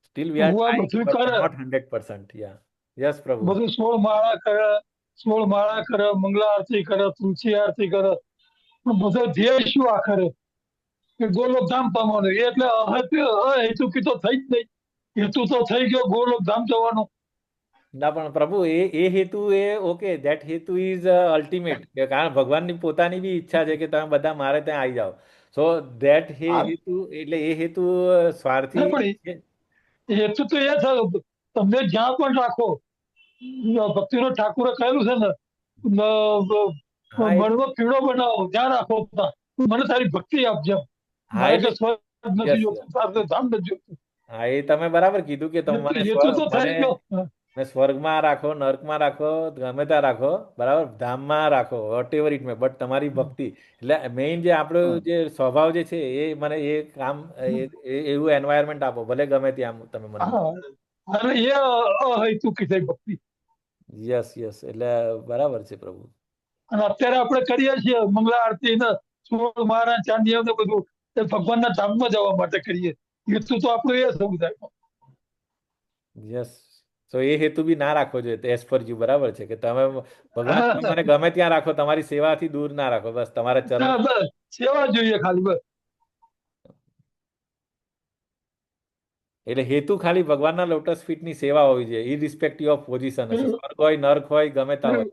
સ્ટીલ વી આર ભગવાન ટ્રાઇંગ બધું બટ કરે, નોટ 100%. યા યસ પ્રભુ. બધું 16 માળા કરે, મંગલા આરતી કરે, તુલસી આરતી કરે, પણ બધો ધ્યેય શું આખરે કે ગોલોકધામ પામવાનું. એટલે અહેતુકી તો થઈ જ નહીં, હેતુ તો થઈ ગયો ગોલોકધામ જવાનો. ના પણ પ્રભુ એ હેતુ એ ઓકે, ધેટ હેતુ ઇઝ અલ્ટિમેટ, કારણ ભગવાનની પોતાની બી ઈચ્છા છે કે તમે બધા મારે ત્યાં આવી જાઓ. સો ધેટ હેતુ એટલે એ હેતુ સ્વાર્થી પણ હેતુ તો એ થયો તમને જ્યાં પણ રાખો, ભક્તિનો ઠાકુરે કહેલું છે ને, મનનો પીળો બનાવો, જ્યાં રાખો મને તારી ભક્તિ આપજે. મારે કે સ્વર્ગ નથી જોતું, ધામ નથી જોતું. હા, એ તમે બરાબર કીધું કે તમે હેતુ તો થઈ ગયો. મને સ્વર્ગમાં રાખો, નર્કમાં રાખો, ગમે ત્યાં રાખો, બરાબર, ધામમાં રાખો, whatever it may, but તમારી ભક્તિ એટલે મેઇન જે આપણો જે સ્વભાવ જે છે એ મને એ કામ એવું એન્વાયરમેન્ટ આપો, ભલે ગમે ત્યાં તમે મને. અને એ અહેતુકી થઈ ભક્તિ. યસ એટલે બરાબર છે પ્રભુ. અને અત્યારે આપણે કરીએ છીએ મંગળા આરતી ને 16 માળા ચાંદી ને બધું, એ ભગવાનના ધામમાં જવા માટે કરીએ. હેતુ તો આપણું એ સમુદાય. યસ, સો એ હેતુ બી ના રાખવો જોઈએ એઝ પર યુ, બરાબર છે કે તમે ભગવાન હા મને ગમે ત્યાં રાખો, તમારી સેવાથી દૂર ના રાખો, બસ તમારા ચરણ. હા, બસ સેવા જોઈએ ખાલી, બસ. એટલે હેતુ ખાલી ભગવાનના લોટસ ફીટની સેવા હોવી જોઈએ, ઇરિસ્પેક્ટિવ ઓફ પોઝિશન, એટલે સ્વર્ગ હોય, નર્ક હોય, ગમે ત્યાં હોય.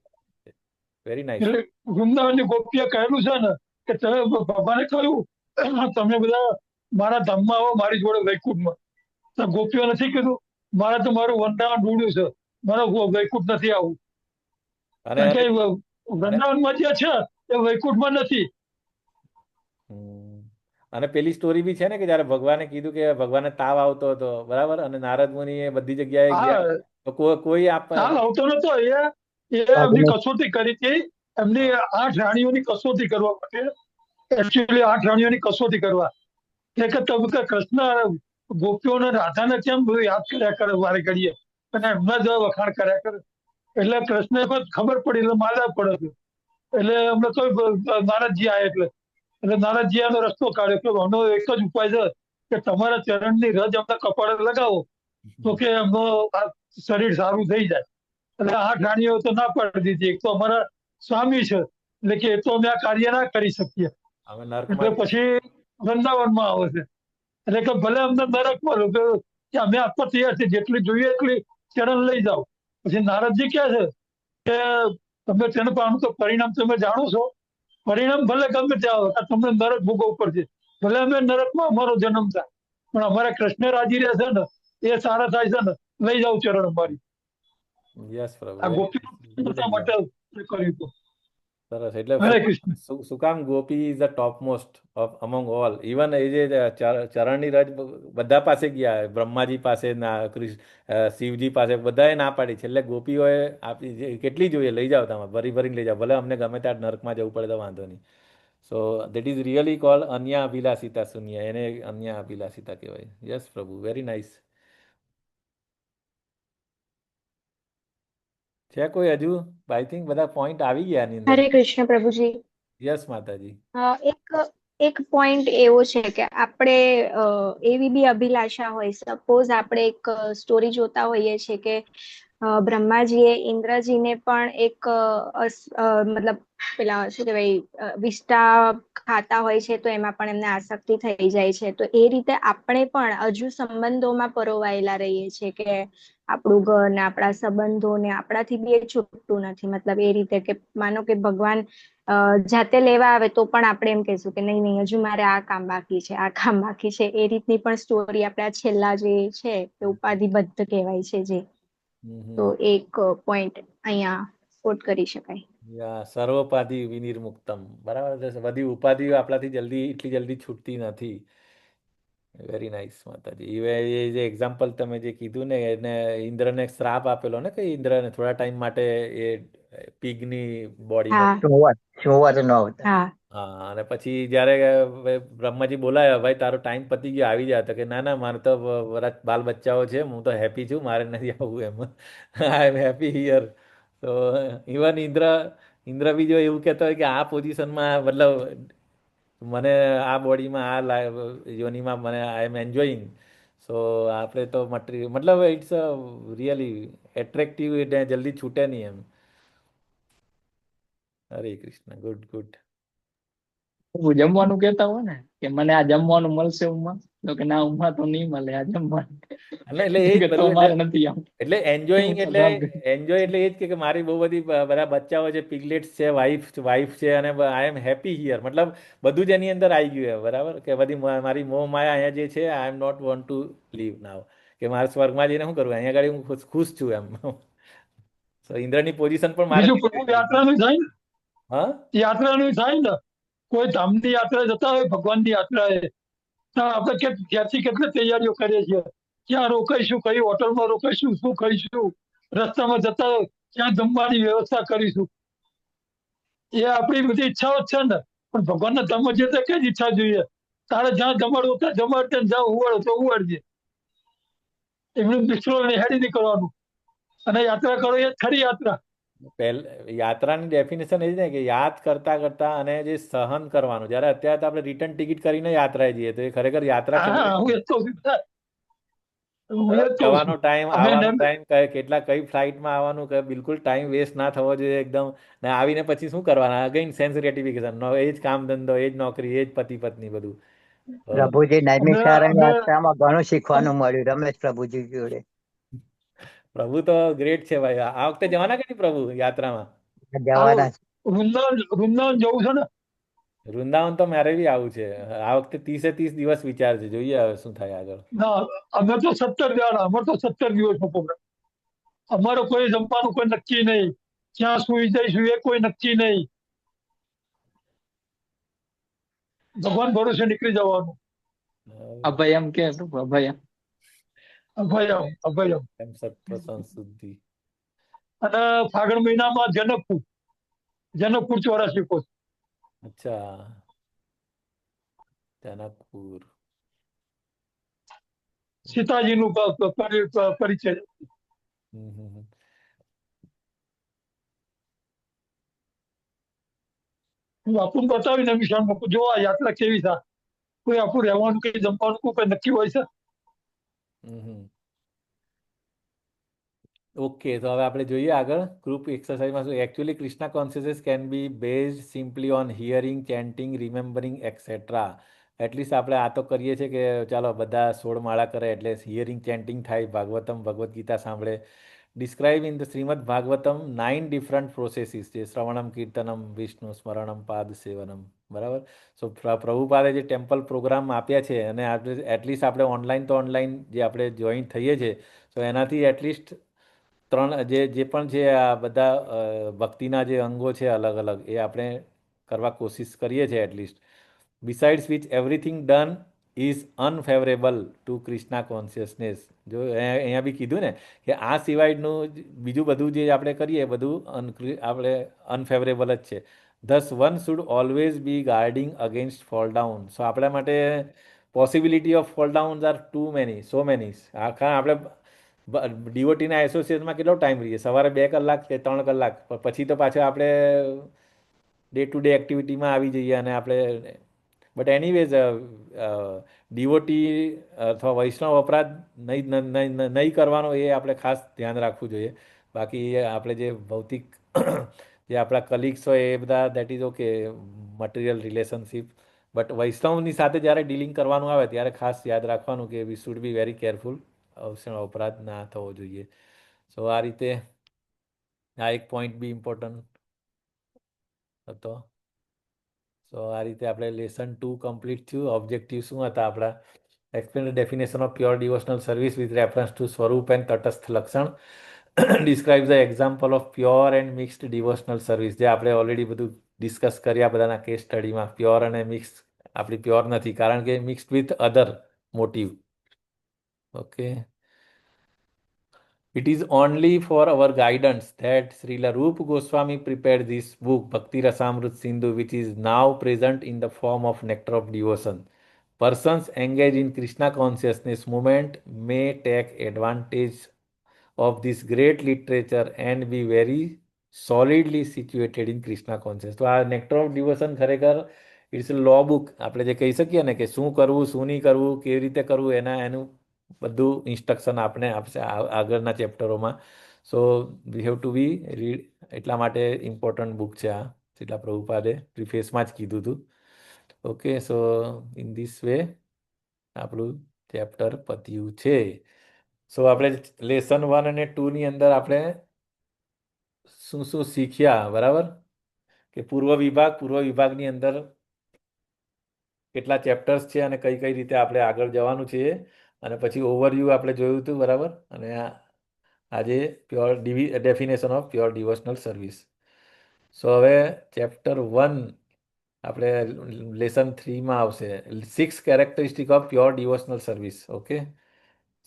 Very nice. એટલે વૃંદાવનની ગોપીએ કહેલું છે ને કે તમે ભગવાને કહ્યું તમે બધા મારા ધામમાં આવો, મારી જોડે વૈકુંઠમાં. તો ગોપીઓ નથી કીધું મારે તો મારું વૃંદાવન ઢૂંઢ્યું છે, મારે વૈકુંઠ નથી આવવું. અને કારણ કે અને વૃંદાવનમાં જે છે એ વૈકુંઠમાં નથી. હમ. અને પેલી સ્ટોરી બી છે ને કે જયારે ભગવાને કીધું કે ભગવાને તાવ આવતો હતો, બરાબર, અને નારદ મુનિ એ બધી જગ્યાએ ગયા, હા, તો કોઈ તાલ આવતો નતો. એ એમની કસોટી કરી હતી, એમની 8 રાણીઓની કસોટી કરવા માટે. એકચ્યુઅલી 8 રાણીઓની કસોટી કરવા કે તમે કે કૃષ્ણ ગોપીઓને રાધાને કેમ બધું યાદ કર્યા કરે વારે ઘડીએ, અને એમના જ વખાણ કર્યા કરે. એટલે કૃષ્ણને પણ ખબર પડી, એટલે માલા પડે છે. એટલે અમને કહ્યું નારદજી આયા એટલે નારદજી આનો રસ્તો કાઢ્યો કે આનો એક જ ઉપાય છે કે તમારા ચરણની રજ એમના કપાળે લગાવો તો કે એમનું આ શરીર સારું થઈ જાય. એટલે 8 રાણીઓ તો ના પાડી દીધી. એક તો અમારા સ્વામી છે એટલે કે એ તો અમે આ કાર્ય ના કરી શકીએ, અમે એટલે નર્કમાં. પછી વૃંદાવનમાં આવે છે. એટલે કે ભલે અમને નરકમાં લો કે અમે આપવા તૈયાર છીએ, જેટલી જોઈએ એટલી ચરણ લઈ જાઓ. પછી નારદજી કહે છે કે તમે તેને પાનું તો પરિણામ તમે જાણો છો. પરિણામ ભલે ગમે ત્યાં આવે, તમને નરક ભોગવવું પડશે. ભલે અમે નરકમાં અમારો જન્મ થાય, પણ અમારા કૃષ્ણ રાજી રહે છે ને, એ સારા થાય છે ને, લઈ જાઓ ચરણ અમારી. યસ પ્રભુ, આ વેરી ગોપી ગુડ માટે એક્ઝામ્પલ. કર્યું હતું. સરસ. એટલે હરે કૃષ્ણ. શું કામ Gopi is the top most of among all. Even એ જે ચરણની રજ બધા પાસે ગયા, બ્રહ્માજી પાસે, શિવજી પાસે, બધાએ ના પાડી. છેલ્લે ગોપીઓએ આપી કેટલી જોઈએ, લઈ જાઓ તમે, ભરી ભરીને લઈ જાઓ, ભલે અમને ગમે ત્યાં નર્કમાં જવું પડે તો વાંધો નહીં. So that is really cold અન્ય અભિલાષિતા શૂન્ય, એને અન્ય અભિલાષિતા કહેવાય. યસ પ્રભુ, વેરી નાઇસ. છે કોઈ હજુ? આઈ થિંક બધા પોઈન્ટ આવી ગયા આની અંદર. હરે કૃષ્ણ પ્રભુજી. યસ માતાજી. એક એક પોઈન્ટ એવો છે કે આપણે એવી બી અભિલાષા હોય, સપોઝ આપણે એક સ્ટોરી જોતા હોઈએ છીએ કે બ્રહ્માજીએ ઇન્દ્રજીને પણ એક મતલબ પેલા શું કહેવાય વિષ્ટા ખાતા હોય છે તો એમાં પણ એમને આસક્તિ થઈ જાય છે. તો એ રીતે આપણે પણ હજુ સંબંધોમાં પરોવાયેલા રહીએ છીએ કે આપણું ઘર ને આપણા સંબંધો ને આપણાથી બી એ છૂટતું નથી. મતલબ એ રીતે કે માનો કે ભગવાન જાતે લેવા આવે તો પણ આપણે એમ કહીશું કે નહીં નહીં, હજુ મારે આ કામ બાકી છે, આ કામ બાકી છે. એ રીતની પણ સ્ટોરી આપણે આ છેલ્લા જે છે કે ઉપાધિબદ્ધ કહેવાય છે જે, તો એક પોઈન્ટ અહીંયા કોટ કરી શકાય. યા સર્વોપાધિ વિનિર્મુક્તમ, બરાબર છે. બધી ઉપાધિઓ આપણાથી એટલી જલ્દી છૂટતી નથી. વેરી નાઇસ માતાજી. એ જે એક્ઝામ્પલ તમે જે કીધું ને, એને ઇન્દ્રને શ્રાપ આપેલો ને કે ઇન્દ્રને થોડા ટાઈમ માટે એ પીગની બોડીમાં. હા શું વાત ન આવતા. હા હા, અને પછી જ્યારે બ્રહ્માજી બોલાયા, ભાઈ તારો ટાઈમ પતી ગયો, આવી જા. તો કે ના ના, મારે તો બાલ બચ્ચાઓ છે, હું તો હેપી છું, મારે નથી આવવું એમ. આઈ એમ હેપી હિયર. તો ઇવન ઇન્દ્ર બી જો એવું કહેતો હોય કે આ પોઝિશનમાં, મતલબ મને આ બોડીમાં આ યોનિમાં મને આઈ એમ એન્જોઈંગ. સો આપણે તો મતલબ ઇટ્સ રિયલી એટ્રેક્ટિવ, એટલે જલ્દી છૂટે નહીં એમ. હરે કૃષ્ણ. Good good. જમવાનું કેતા હોય ને કે મને આ જમવાનું મળશે ઉમાં, તો કે ના ઉમાં તો નહીં મળે આ જમવાનું. એટલે એ જ કે તો બધું. મારે નથી આમ. એટલે એન્જોઈંગ એટલે એન્જોય એટલે એ જ કે મારી બહુ બધી બધા બચ્ચાઓ છે, પિગલેટ્સ છે, વાઈફ છે, અને આઈ એમ હેપી હિયર. મતલબ બધું જ એની અંદર આવી ગયું છે, બરાબર, કે બધી મારી મોહ માયા અહીંયા જે છે, I am not want to leave now, કે મારે સ્વર્ગમાં જઈને શું કરવું, અહીંયા આગળ હું ખુશ છું એમ. સો ઇન્દ્રની પોઝિશન પણ મારે. બીજું પ્રભુ યાત્રાનું થાય ને, હા, યાત્રાનું થાય ને, કોઈ ધામની યાત્રા જતા હોય ભગવાનની યાત્રાએ, તો આપણે ત્યાંથી કેટલી તૈયારીઓ કરીએ છીએ. ક્યાં રોકાઈશું, કઈ હોટલમાં રોકાઈશું, શું ખાઈશું, રસ્તામાં જતા ક્યાં જમવાની વ્યવસ્થા કરીશું. એ આપણી બધી ઈચ્છાઓ જ છે ને. પણ ભગવાનના ધામમાં જે કઈ જ ઈચ્છા જોઈએ, તારે જ્યાં જમાડવું ત્યાં જમાડજે, જ્યાં ઉવાડો તો ઉવાડજે. એમનું બિસ્તરો હેડી નીકળવાનું અને યાત્રા કરો, એ જ ખરી યાત્રા. યાત્રાની ડેફિનેશન એ જ ને કે યાદ કરતા કરતા અને જે સહન કરવાનું. જ્યારે અત્યારે તો આપણે રિટર્ન ટિકિટ કરીને યાત્રાએ જઈએ, તો એ ખરેખર યાત્રા હા, હું એ જ કહું છું. હું એ જ કહું જવાનો છું ટાઈમ, અમે આવવાનો ટાઈમ, કેટલા કઈ ફ્લાઇટમાં આવવાનું, બિલકુલ ટાઈમ વેસ્ટ ના થવો જોઈએ એકદમ. ને આવીને પછી શું કરવાના? અગેન સેન્સ ગ્રેટિફિકેશન, એ જ કામ ધંધો, એ જ નોકરી, એ જ પતિ પત્ની બધું. તો પ્રભુજી અમે નૈમિષારણ્ય અમે યાત્રામાં ઘણું શીખવાનું મળ્યું રમેશ પ્રભુજી જોડે. પ્રભુ તો ગ્રેટ છે ભાઈ. આ વખતે જવાના કે નહીં પ્રભુ યાત્રામાં? જવાના છે. વૃંદાવન જવું છે ને. વૃંદાવન તો મારે બી આવું છે. આ વખતે 30-30 દિવસ વિચાર છે, જોઈએ હવે શું થાય આગળ. ના, અમે તો 17 જણા, અમારે તો 17 દિવસનો પ્રોગ્રામ. અમારો કોઈ જમવાનું કોઈ નક્કી નહીં, ક્યાં સુઈ જઈશું એ કોઈ નક્કી નહીં. ભગવાન ભરોસે નીકળી જવાનું. અભયમ કે પ્રભુ અભયમ. અભયમ અભયમ. એમ સત્પ્રસંગ શુદ્ધિ. અને ફાગણ મહિનામાં જનકપુર 84 કોસ. અચ્છા, જનકપુર. સીતાજીનું પરિચય. હમ હમ હમ. હું આપણું બતાવીને વિશાળમાં જો આ યાત્રા કેવી થાય. કોઈ આપણું રહેવાનું કઈ જમવાનું કોઈ નક્કી હોય છે. ઓકે, તો હવે આપણે જોઈએ આગળ ગ્રુપ એક્સરસાઇઝમાં શું. Actually Krishna consciousness can be based simply on hearing, chanting, remembering et cetera. At least આપણે આ તો કરીએ છીએ કે ચાલો બધા 16 માળા કરે એટલે હિયરિંગ ચેન્ટિંગ થાય, ભાગવતમ ભગવદ્ ગીતા સાંભળે. Describe in the Shrimad Bhagavatam 9 different processes છે, શ્રવણમ, કીર્તનમ, વિષ્ણુ સ્મરણમ, પાદ સેવનમ. બરાબર. સો પ્રભુપાદે જે ટેમ્પલ પ્રોગ્રામ આપ્યા છે, અને આપણે એટલીસ્ટ આપણે ઓનલાઈન તો ઓનલાઈન જે આપણે જોઈન થઈએ છીએ, તો એનાથી એટલીસ્ટ 3 જે પણ છે આ બધા ભક્તિના જે અંગો છે અલગ અલગ, એ આપણે કરવા કોશિશ કરીએ છીએ at least. Besides which everything done is unfavourable to Krishna consciousness. જો અહીંયા બી કીધું ને કે આ સિવાયનું બીજું બધું જે આપણે કરીએ બધું આપણે અનફેવરેબલ જ છે. Thus one should always be guarding against fall down. So આપણા માટે possibility of fall downs are too many, so many. આખા આપણે ડીઓટીના એસોસિએશનમાં કેટલો ટાઈમ રહીએ? સવારે 2 કલાક કે 3 કલાક, પછી તો પાછળ આપણે ડે ટુ ડે એક્ટિવિટીમાં આવી જઈએ અને આપણે. બટ એનીવેઝ ડીઓટી અથવા વૈષ્ણવ અપરાધ નહીં કરવાનો, એ આપણે ખાસ ધ્યાન રાખવું જોઈએ. બાકી આપણે જે ભૌતિક જે આપણા કલીગ્સ હોય એ બધા that is okay, material relationship. But વૈષ્ણવની સાથે જ્યારે ડીલિંગ કરવાનું આવે ત્યારે ખાસ યાદ રાખવાનું કે we should be very careful, અપરાધ ના થવો જોઈએ. સો આ રીતે આ એક પોઈન્ટ બી ઇમ્પોર્ટન્ટ હતો. સો આ રીતે આપણે લેસન 2 કમ્પ્લીટ થયું. ઓબ્જેક્ટિવ શું હતા આપણા? Explain the definition of pure devotional service with reference to swarup and tatastha lakshan. Describe the example of pure and mixed devotional service, જે આપણે ઓલરેડી બધું ડિસ્કસ કર્યા બધાના કેસ સ્ટડીમાં. પ્યોર અને મિક્સ આપણી પ્યોર નથી, કારણ કે mixed with other motive. Okay. It is only for our guidance that Srila Rupa Goswami prepared this book, Bhakti Rasamrut Sindhu, which is now present in the form of Nectar of Devotion. Persons engaged in Krishna consciousness movement may take advantage of this great literature and be very solidly situated in Krishna consciousness. તો આ nectar of devotion ખરેખર it's law book. આપણે જે કહી શકીએ ને કે શું કરવું, શું નહીં કરવું, કેવી રીતે કરવું, એનું બધું ઇન્સ્ટ્રક્શન આપણે આપશે આગળના ચેપ્ટરોમાં. So we have to be read. એટલા માટે ઇમ્પોર્ટન્ટ બુક છે આ. જેટલા પ્રભુપાદે પ્રિફેસમાં જ કીધું હતું. Okay, so in this way આપણું ચેપ્ટર પત્યું છે. સો આપણે લેસન 1 અને 2 ની અંદર આપણે શું શું શીખ્યા? બરાબર, કે પૂર્વ વિભાગની અંદર કેટલા ચેપ્ટર્સ છે અને કઈ કઈ રીતે આપણે આગળ જવાનું છે, અને પછી ઓવરવ્યૂ આપણે જોયું હતું. બરાબર. અને આજે pure definition of pure devotional service. So હવે ચેપ્ટર 1 આપણે લેસન 3માં આવશે, 6 characteristic of pure devotional service. Okay.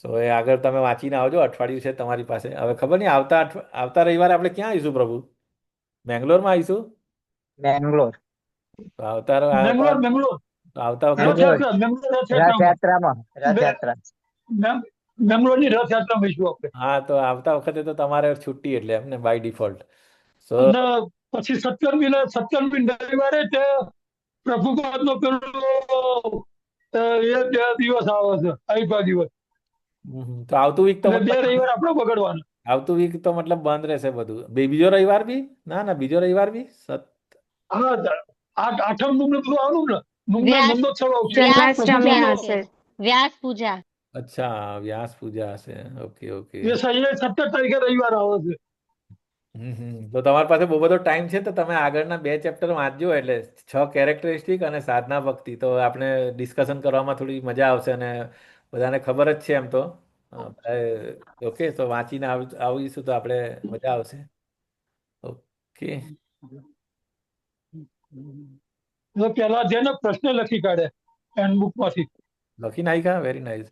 So એ આગળ તમે વાંચીને આવજો. અઠવાડિયું છે તમારી પાસે. હવે ખબર નહીં આવતા રવિવારે આપણે ક્યાં આવીશું પ્રભુ? બેંગ્લોરમાં આવીશું? બેંગ્લોર. બેંગ્લોર આવતા વખતે રથયાત્રામાં બેંગ્લોરની રથયાત્રામાં આવીશું આપણે. હા, તો આવતા વખતે તો તમારે છૂટી એટલે એમને બાય ડિફોલ્ટ. સો અને પછી 17મી રવિવારે તે પ્રભુપાદનો પેલો એ દિવસ આવે છે, આઈપા દિવસ. તો આવતું વીક તો એટલે 2 મતલબ રવિવાર આપણે બગડવાના. આવતું વીક તો મતલબ બંધ રહેશે બધું. બીજો રવિવાર બી ના બીજો રવિવાર બી હા, આઠમ નું ને બધું આવવાનું ને. નુંગના વ્યાસ નંદોત્સવ આવશે. વ્યાસ જન્માષ્ટમી પૂજા હશે. વ્યાસ પૂજા. અચ્છા વ્યાસ પૂજા હશે. Okay okay. એ 17 તારીખે રવિવાર આવે છે. તો તમારી પાસે બહુ બધો ટાઈમ છે તો તમે આગળના 2 ચેપ્ટર વાંચજો એટલે 6 કેરેક્ટરિસ્ટિક અને સાધના ભક્તિ તો આપણે ડિસ્કશન કરવામાં થોડી મજા આવશે અને બધાને ખબર જ છે એમ તો. ઓકે તો વાંચીને આવીશું તો આપણે મજા આવશે. ઓકે એટલે પહેલા છે ને પ્રશ્ન લખી કાઢે હેન્ડબુક માંથી. લખીને આવી ગયા વેરી નાઇસ.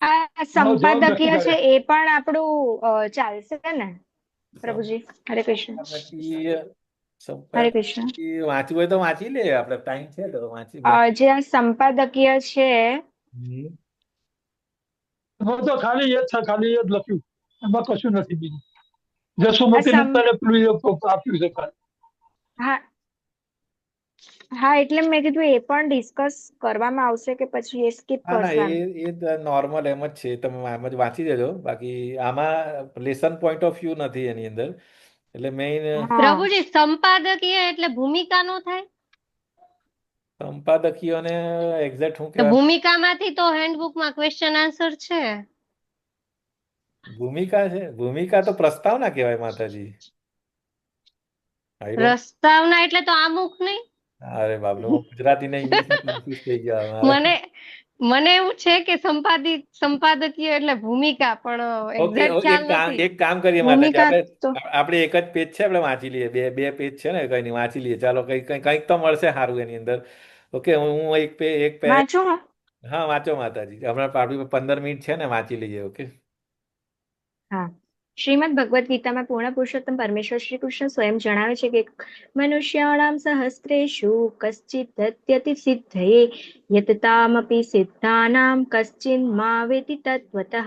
આ જવાબ લખી સંપાદકીય છે કાઢે. એ પણ આપણું ચાલશે ને પ્રભુજી? હરે કૃષ્ણ. હરે કૃષ્ણ. વાંચવું હોય તો વાંચી લે આપણે ટાઈમ છે તો વાંચી જે આ સંપાદકીય છે એમાં તો ખાલી એ જ છે, ખાલી એ જ લખ્યું, એમાં કશું નથી બીજું. જસુમતી નંદને પેલું એ આપ્યું છે ખાલી. હા હા, એટલે મેં કીધું એ પણ ડિસ્કસ કરવામાં આવશે કે પછી એ સ્કીપ ના કરશે? એ નોર્મલ એમ જ છે તમે એમ જ વાંચી દેજો બાકી આમાં લેસન પોઈન્ટ ઓફ વ્યૂ નથી એની અંદર એટલે મેઇન પ્રભુજી સંપાદકીય એટલે ભૂમિકા નો થાય? સંપાદકીયોને એક્ઝેક્ટ શું તો કહેવાય? ભૂમિકામાંથી તો હેન્ડબુકમાં ક્વેશ્ચન આન્સર છે. ભૂમિકા છે? ભૂમિકા તો પ્રસ્તાવના કહેવાય માતાજી. પ્રસ્તાવના એટલે તો આમુખ નહીં? અરે બાપરે હું ગુજરાતી ને ઇંગ્લિશમાં કન્ફ્યુઝ થઈ ગયા મારે. મને એવું છે કે સંપાદકીય એટલે ભૂમિકા પણ ઓકે એક્ઝેક્ટ ખ્યાલ નથી. એક કામ કરીએ ભૂમિકા માતાજી તો આપણે એક જ પેજ છે આપણે વાંચી લઈએ બે પેજ છે ને કઈ નહીં વાંચી લઈએ ચાલો કંઈક તો મળશે સારું એની અંદર. ઓકે હું એક પેજ વાંચું હું? હા વાંચો માતાજી હમણાં આપણી 15 મિનિટ છે ને વાંચી લઈએ. ઓકે હા. શ્રીમદ ભગવદ્ ગીતામાં પૂર્ણ પુરુષોત્તમ પરમેશ્વર શ્રી કૃષ્ણ સ્વયં જણાવે છે કે મનુષ્યાણામ સહસ્ત્રેષુ કશ્ચિત દત્યતિ સિદ્ધયે યતતામપી સિદ્ધાનામ કશ્ચિન માવેતિ તત્વતઃ.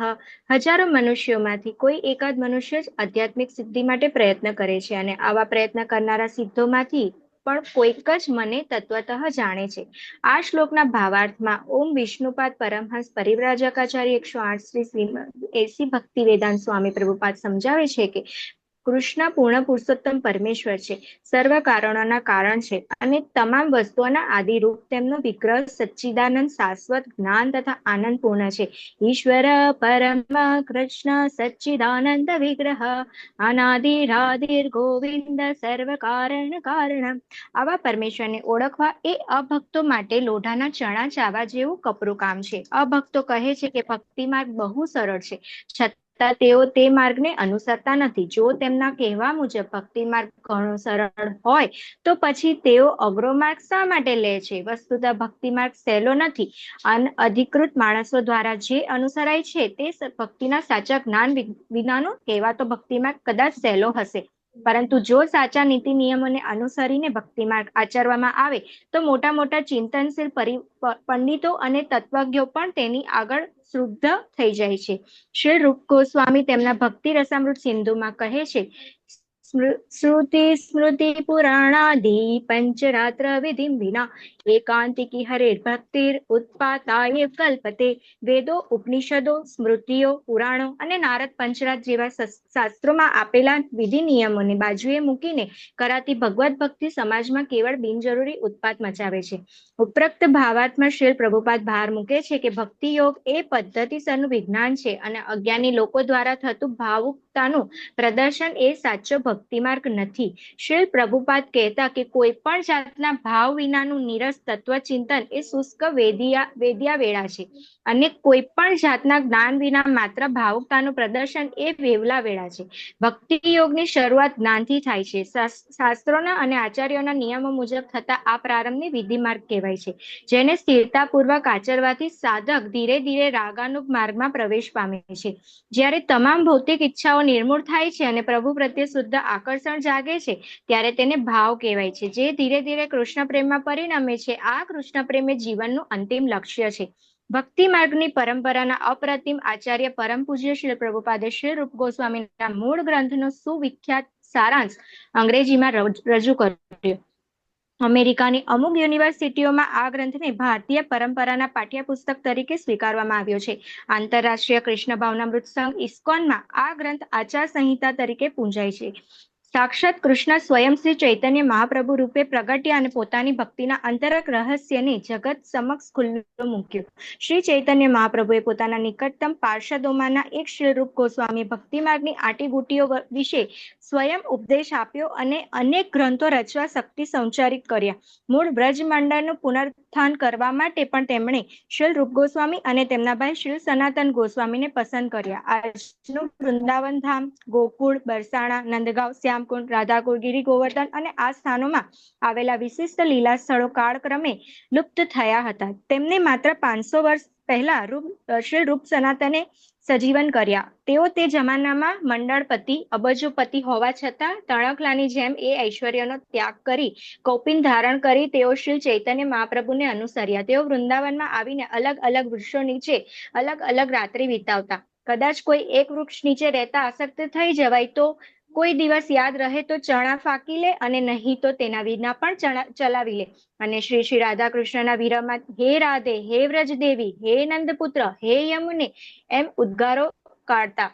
હજારો મનુષ્યોમાંથી કોઈ એકાદ મનુષ્ય જ આધ્યાત્મિક સિદ્ધિ માટે પ્રયત્ન કરે છે અને આવા પ્રયત્ન કરનારા સિદ્ધોમાંથી પણ કોઈક જ મને તત્વતઃ જાણે છે. આ શ્લોકના ભાવાર્થમાં ઓમ વિષ્ણુપાદ પરમહંસ પરિવ્રાજકાચાર્ય 108 શ્રી એસી ભક્તિ વેદાંત સ્વામી પ્રભુપાદ સમજાવે છે કે કૃષ્ણ પૂર્ણ પુરુષોત્તમ પરમેશ્વર છે, સર્વ કારણોના કારણ છે અને તમામ વસ્તુઓના આદિરૂપ. તેમનો વિગ્રહ સચ્ચિદાનંદ શાશ્વત જ્ઞાન તથા આનંદ પૂર્ણ છે. ઈશ્વર પરમ કૃષ્ણ સચ્ચિદાનંદ વિગ્રહ અનાદિરાદિર ગોવિંદ સર્વ કારણ કારણ. આવા પરમેશ્વરને ઓળખવા એ અભક્તો માટે લોઢાના ચણા ચાવા જેવું કપરું કામ છે. અભક્તો કહે છે કે ભક્તિ માર્ગ બહુ સરળ છે, છતાં તેઓ તે માર્ગને અનુસરતા નથી. જો તેમના કહેવા મુજબ ભક્તિ માર્ગ ઘણો સરળ હોય તો પછી તેઓ અઘરો માર્ગ શા માટે લે છે? વસ્તુતઃ ભક્તિ માર્ગ સહેલો નથી. અનઅધિકૃત માણસો દ્વારા જે અનુસરાય છે તે ભક્તિના સાચા જ્ઞાન વિનાનો કહેવાતો ભક્તિ માર્ગ કદાચ સહેલો હશે, પરંતુ જો સાચા નીતિ નિયમોને અનુસરીને ભક્તિ માર્ગ આચરવામાં આવે તો મોટા મોટા ચિંતનશીલ પંડિતો અને તત્વજ્ઞો પણ તેની આગળ શુદ્ધ થઈ જાય છે. શ્રી રૂપ ગોસ્વામી તેમના ભક્તિ રસામૃત સિંધુમાં કહે છે, શ્રુતિ સ્મૃતિ પુરાણાદિ પંચરાત્ર વિધિ વિના એકાંતિકી હરેર ભક્તિર ઉત્પાતાય કલ્પતે. વેદો, ઉપનિષદો, સ્મૃતિઓ, પુરાણો અને નારદ પંચરાત જેવા શાસ્ત્રોમાં આપેલા વિધિ નિયમોને બાજુએ મૂકીને કરાતી ભગવત ભક્તિ સમાજમાં કેવળ બિનજરૂરી ઉત્પાત મચાવે છે. ઉપરોક્ત ભાવાર્થમાં શ્રી પ્રભુપાદ ભાર મૂકે છે કે ભક્તિ યોગ એ પદ્ધતિસરનું વિજ્ઞાન છે અને અજ્ઞાની લોકો દ્વારા થતું ભાવુકતાનું પ્રદર્શન એ સાચો ભક્તિ માર્ગ નથી. શ્રી પ્રભુપાદ કહેતા કે કોઈ પણ જાતના ભાવ વિનાનું નીરસ તત્વચિંતન એ શુષ્ક વેદિયા વેળા છે અને કોઈ પણ જાતના જ્ઞાન વિના માત્ર ભાવુકતાનું પ્રદર્શન એ વેવલા વેળા છે. ભક્તિ યોગની શરૂઆત જ્ઞાનથી થાય છે. શાસ્ત્રોના અને આચાર્યોના નિયમો મુજબ થતા આ પ્રારંભને વિધિ માર્ગ કહેવાય છે, જેને સ્થિરતાપૂર્વક આચરવાથી સાધક ધીરે ધીરે રાગાનુગ માર્ગમાં પ્રવેશ પામે છે. જ્યારે તમામ ભૌતિક ઈચ્છાઓ નિર્મૂળ થાય છે અને પ્રભુ પ્રત્યે શુદ્ધ આકર્ષણ જાગે છે ત્યારે તેને ભાવ કહેવાય છે, જે ધીરે ધીરે કૃષ્ણ પ્રેમમાં પરિણમે છે. આ કૃષ્ણ પ્રેમ એ જીવનનું અંતિમ લક્ષ્ય છે. ભક્તિ માર્ગની પરંપરાના અપ્રતિમ આચાર્ય પરમ પૂજ્ય શ્રી પ્રભુપાદે શ્રી રૂપ ગોસ્વામીના મૂળ ગ્રંથનો સુવિખ્યાત સારાંશ અંગ્રેજીમાં રજૂ કર્યો. અમેરિકાની અમુક યુનિવર્સિટીઓમાં આ ગ્રંથને ભારતીય પરંપરાના પાઠ્યપુસ્તક તરીકે સ્વીકારવામાં આવ્યો છે. આંતરરાષ્ટ્રીય કૃષ્ણ ભાવનામૃત સંઘ ઇસ્કોનમાં આ ગ્રંથ આચાર સંહિતા તરીકે પૂંજાય છે. સાક્ષાત કૃષ્ણ સ્વયં શ્રી ચૈતન્ય મહાપ્રભુ રૂપે પ્રગટ્યા અને પોતાની ભક્તિના અંતરંગ રહસ્યને જગત સમક્ષ ખુલ્લો મૂક્યો. શ્રી ચૈતન્ય મહાપ્રભુએ પોતાના નિકટતમ પાર્ષદોમાંના એક શ્રીરૂપ ગોસ્વામી ભક્તિ માર્ગની આટીગુટીઓ વિશે સ્વયં ઉપદેશ આપ્યો અને અનેક ગ્રંથો રચવા શક્તિ સંચારિત કર્યા. મૂળ બ્રજમંડળનું પુનરુત્થાન કરવા માટે પણ તેમણે શ્રીલ રૂપ ગોસ્વામી અને તેમના ભાઈ શ્રીલ સનાતન ગોસ્વામીને પસંદ કર્યા. આજનું વૃંદાવન ધામ, ગોકુળ, બરસાણા, નંદગાંવ, શ્યામકુંડ, રાધાકુંડ, ગિરી ગોવર્ધન અને આ સ્થાનોમાં આવેલા વિશિષ્ટ લીલા સ્થળો કાળક્રમે લુપ્ત થયા હતા. તેમને માત્ર 500 વર્ષ પહેલા શ્રી રૂપ સનાતને સજીવન કર્યા. તેઓ તે જમાનામાં મંડળપતિ, અબજોપતિ હોવા છતાં તણખલાની જેમ એ ઐશ્વર્યનો ત્યાગ કરી કૌપિન ધારણ કરી તેઓ શ્રી ચૈતન્ય મહાપ્રભુને અનુસર્યા. તેઓ વૃંદાવનમાં આવીને અલગ અલગ વૃક્ષો નીચે અલગ અલગ રાત્રિ વિતાવતા. કદાચ કોઈ એક વૃક્ષ નીચે રહેતા આસક્ત થઈ જવાય તો કોઈ દિવસ યાદ રહે તો ચણા ફાંકી લે અને નહીં તો તેના વિના પણ ચલાવી લે. અને શ્રી શ્રી રાધા કૃષ્ણના વિરહમાં હે રાધે, હે વ્રજદેવી, હે નંદપુત્ર, હે યમુને એમ ઉદ્ગારો કાઢતા.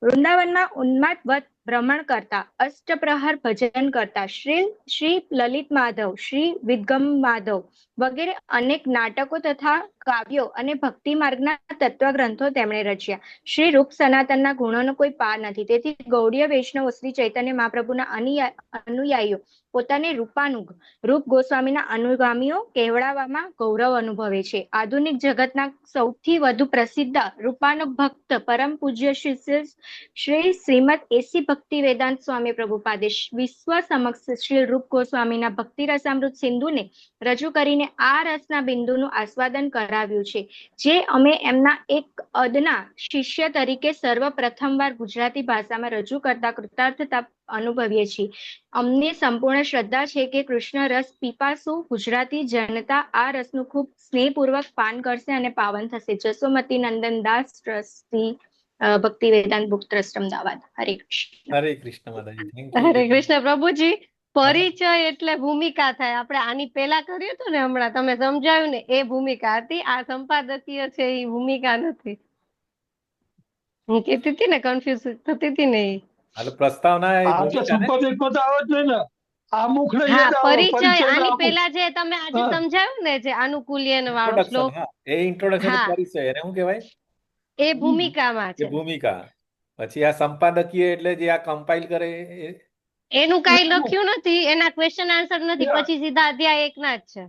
વૃંદાવનમાં ઉન્માદવત ભ્રમણ કરતા, અષ્ટપ્રહર ભજન કરતા, શ્રી લલિત માધવ, શ્રી વિદ્ગમ માધવ વગેરે અનેક નાટકો તથા કાવ્યો અને ભક્તિ માર્ગના તત્વગ્રંથો તેમણે રચ્યા. શ્રી રૂપ સનાતનના ગુણોનો કોઈ પાર નથી. તેથી ગૌડીય વૈષ્ણવો શ્રી ચૈતન્ય મહાપ્રભુના અનુયાયીઓ પોતાને રૂપાનુગ, રૂપ ગોસ્વામીના અનુગામીઓ કહેવડાવવામાં ગૌરવ અનુભવે છે. આધુનિક જગતના સૌથી વધુ પ્રસિદ્ધ રૂપાનુગ ભક્ત પરમ પૂજ્ય શ્રી શ્રીમદ એસી ભક્તિ વેદાંત સ્વામી પ્રભુપાદે વિશ્વ સમક્ષ શ્રી રૂપ ગોસ્વામીના ભક્તિ રસામૃત સિંધુને રજૂ કરીને આ રસના બિંદુનું આસ્વાદન કરાવ્યું છે, જે અમે એમના એક અદના શિષ્ય તરીકે સર્વપ્રથમવાર ગુજરાતી ભાષામાં રજૂ કરતા કૃતાર્થતા અનુભવીએ છીએ. અમને સંપૂર્ણ શ્રદ્ધા છે કે કૃષ્ણ રસ પીપાસુ ગુજરાતી જનતા આ રસનું ખૂબ સ્નેહપૂર્વક પાન કરશે અને પાવન થશે. જસોમતી નંદન દાસ ટ્રસ્ટી, ભક્તિ વેદાંત બુક ટ્રસ્ટ, અમદાવાદ. હરે કૃષ્ણ. હરે કૃષ્ણ માતાજી, થેન્ક યુ. હરે કૃષ્ણ પ્રભુજી. પરિચય એટલે ભૂમિકા થાય. આપણે આની પેલા કર્યું હતું ને, હમણાં તમે સમજાવ્યું ને, એ ભૂમિકા હતી. આ સંપાદકીય છે એ ભૂમિકા નથી. હું કહેતી હતી ને, કન્ફ્યુઝ થતી હતી ને એ. હાલો, પ્રસ્તાવના એ આ તો ભૂમિકા ને. સંપાદકમાં તો આવે જ નહીં ને. આમુખ ને હા, યાદ આવે, પરિચય પરિચય ને આની આમુખ. પેલા જે તમે આજે હા. સમજાવ્યું ને, જે આનુકૂલ્યન વાળો ઇન્ટ્રોડક્શન, શ્લોક, હા, એ ઇન્ટ્રોડક્શન હા, પરિચય, એને શું કહેવાય? એ ભૂમિકામાં એ છે. ભૂમિકા. પછી આ સંપાદકીય એટલે જે આ કમ્પાઇલ કરે એનું કઈ લખ્યું નથી, એના ક્વેશ્ચન આન્સર નથી, પછી સીધા અધ્યાય 1 ના જ છે.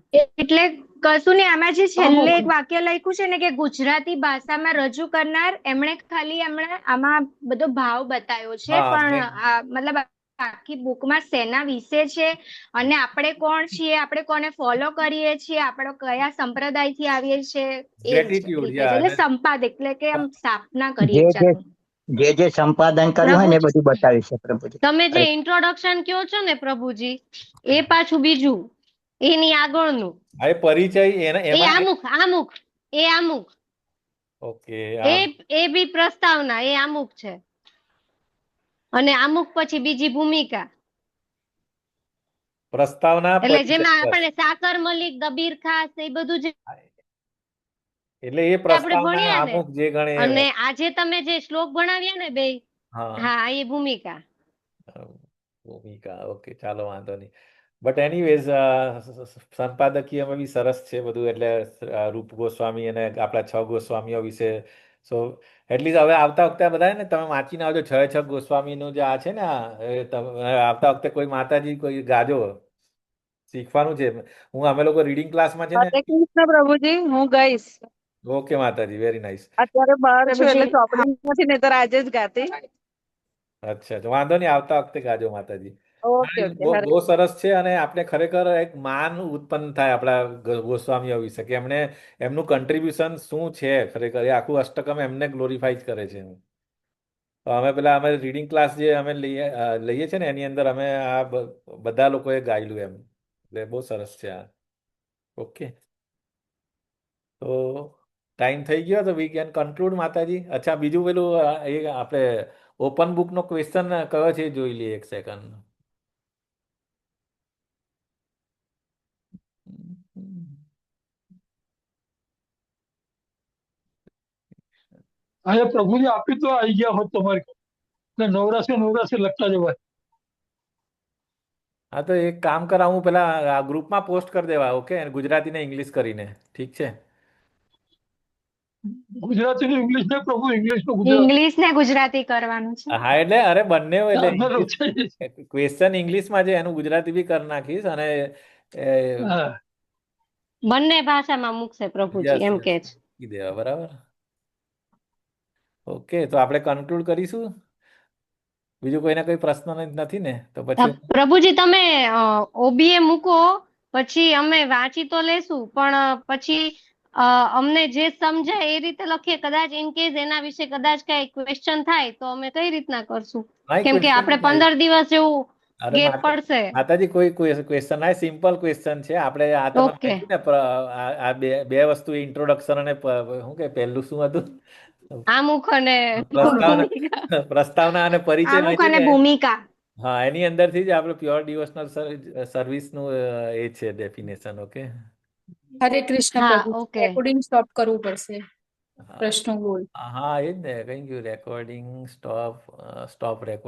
એટલે કશું ને, આમાં જે છેલ્લે એક વાક્ય લખ્યું છે ને કે ગુજરાતી ભાષામાં રજૂ કરનાર, એમણે આમાં બધો ભાવ બતાવ્યો છે, હા, પણ મતલબ આખી બુકમાં શેના વિશે છે અને આપણે કોણ છીએ, આપણે કોને ફોલો કરીએ છીએ, આપણે કયા સંપ્રદાયથી આવીએ છીએ, એ ગ્રેટિટ્યુડ, રીતે છે. એટલે સંપાદક એટલે કે આમ સ્થાપના કરી એક જાતનું. જે સંપાદન કર્યું હોય ને એ બધું બતાવ્યું છે પ્રભુજી. તમે જે ઇન્ટ્રોડક્શન કયો છો ને પ્રભુજી, એ પાછું બીજું, એની આગળનું. આ એ પરિચય એ એમાં આમુખ. ઓકે. એ બી પ્રસ્તાવના, એ આમુખ છે. અને આમુખ પછી બીજી ભૂમિકા. પ્રસ્તાવના એટલે પરિચય. જેમાં આપણે સાકર મલિક, દબીર ખાસ, એ બધું જે એટલે એ આપણે પ્રસ્તાવના ભણ્યા ને, આમુખ જે ગણે. અને આજે તમે જે શ્લોક ભણાવ્યા ને બે, હા, હા, એ ભૂમિકા. ભૂમિકા. ઓકે, ચાલો, વાંધો નહીં. બટ એનીવેઝ સંપાદકીયમાં બી સરસ છે બધું. એટલે રૂપ ગોસ્વામી અને આપણા 6 ગોસ્વામીઓ વિશે. સો એટલીસ્ટ હવે આવતા વખતે આ બધા ને તમે વાંચીને આવજો. 6 ગોસ્વામીનું જે આ છે ને, આવતા વખતે કોઈ માતાજી કોઈ ગાજો, શીખવાનું છે. અમે લોકો રીડિંગ ક્લાસમાં છે ને. હરે કૃષ્ણ પ્રભુજી, હું ગઈશ. ઓકે માતાજી, વેરી નાઇસ. અત્યારે બહાર છું એટલે પ્રભુજી, ચોપડી નથી, નહીતર આજે જ ગાતી. અચ્છા, તો વાંધો નહીં, આવતા વખતે ગાજો માતાજી. Okay okay. બહુ સરસ છે. અને આપણે ખરેખર એક માન ઉત્પન્ન થાય આપણા ગોસ્વામીઓ વિશે, કે એમનું કન્ટ્રીબ્યુશન શું છે ખરેખર. એ આખું અષ્ટકમ એમને ગ્લોરીફાઈ કરે છે. તો અમે રીડિંગ ક્લાસ જે અમે લઈએ છીએ ને, એની અંદર અમે આ બધા લોકોએ ગાયેલું એમ. એટલે બહુ સરસ છે આ. ઓકે, તો ટાઈમ થઈ ગયો, તો વી કેન કન્ક્લુડ માતાજી. અચ્છા, બીજું પેલું એ આપણે ઓપન બુકનો ક્વેશ્ચન કયો છે એ જોઈ લઈએ, એક સેકન્ડ. હવે પ્રભુજી આપી તો આવી ગયા હોત તમારી એટલે નવરાશે લખતા જવાય. હા તો એક કામ કરા, હું પેલા ગ્રુપમાં પોસ્ટ કરી દેવા, ઓકે, ગુજરાતી ને ઇંગ્લિશ કરીને, ઠીક છે? ગુજરાતી ને ઇંગ્લિશ ને પ્રભુ, ઇંગ્લિશ નું ગુજરાતી. ઇંગ્લિશ ને ગુજરાતી કરવાનું છે. હા એટલે અરે બંને, એટલે અમે તો છે. ક્વેશ્ચન ઇંગ્લિશમાં છે, એનું ગુજરાતી બી કરી નાખીશ, અને હા. બંને ભાષામાં મૂકશે પ્રભુજી, યસ એમ યસ કે છે. મૂકી દેવા, બરાબર. ઓકે, તો આપણે કન્ક્લુડ કરીશું. બીજું કોઈને કોઈ પ્રશ્ન નથી ને? તો પછી પ્રભુજી તમે ઓબીએ મૂકો, પછી અમે વાંચી તો લેશું, પણ પછી અમને જે સમજાય એ રીતે લખીએ. કદાચ ઇન કેસ એના વિશે કદાચ કઈ ક્વેશ્ચન થાય તો અમે કઈ રીતના કરશું? નહીં, કેમ કે question આપણે નહીં. 15 દિવસ જેવું અરે ગેપ પડશે. માતાજી, કોઈ ક્વેશ્ચન ના, સિમ્પલ ક્વેશ્ચન છે. આપણે આ તમને ઓકે. કીધું ને, આ બે વસ્તુ, ઇન્ટ્રોડક્શન અને શું કે પહેલું શું હતું? આમુખ અને પ્રસ્તાવના અને પરિચય આમુખ હોય અને છે. ભૂમિકા. હા, એની અંદરથી જ આપણે પ્યોર ડિવોશનલ સર્વિસનું એ છે ડેફિનેશન. ઓકે, હરે કૃષ્ણ હા, પ્રભુ. ઓકે. રેકોર્ડિંગ સ્ટોપ કરવું પડશે. પ્રશ્નો બોલ. હા એ જ ને, કઈ ગયું રેકોર્ડિંગ સ્ટોપ રેકોર્ડિંગ.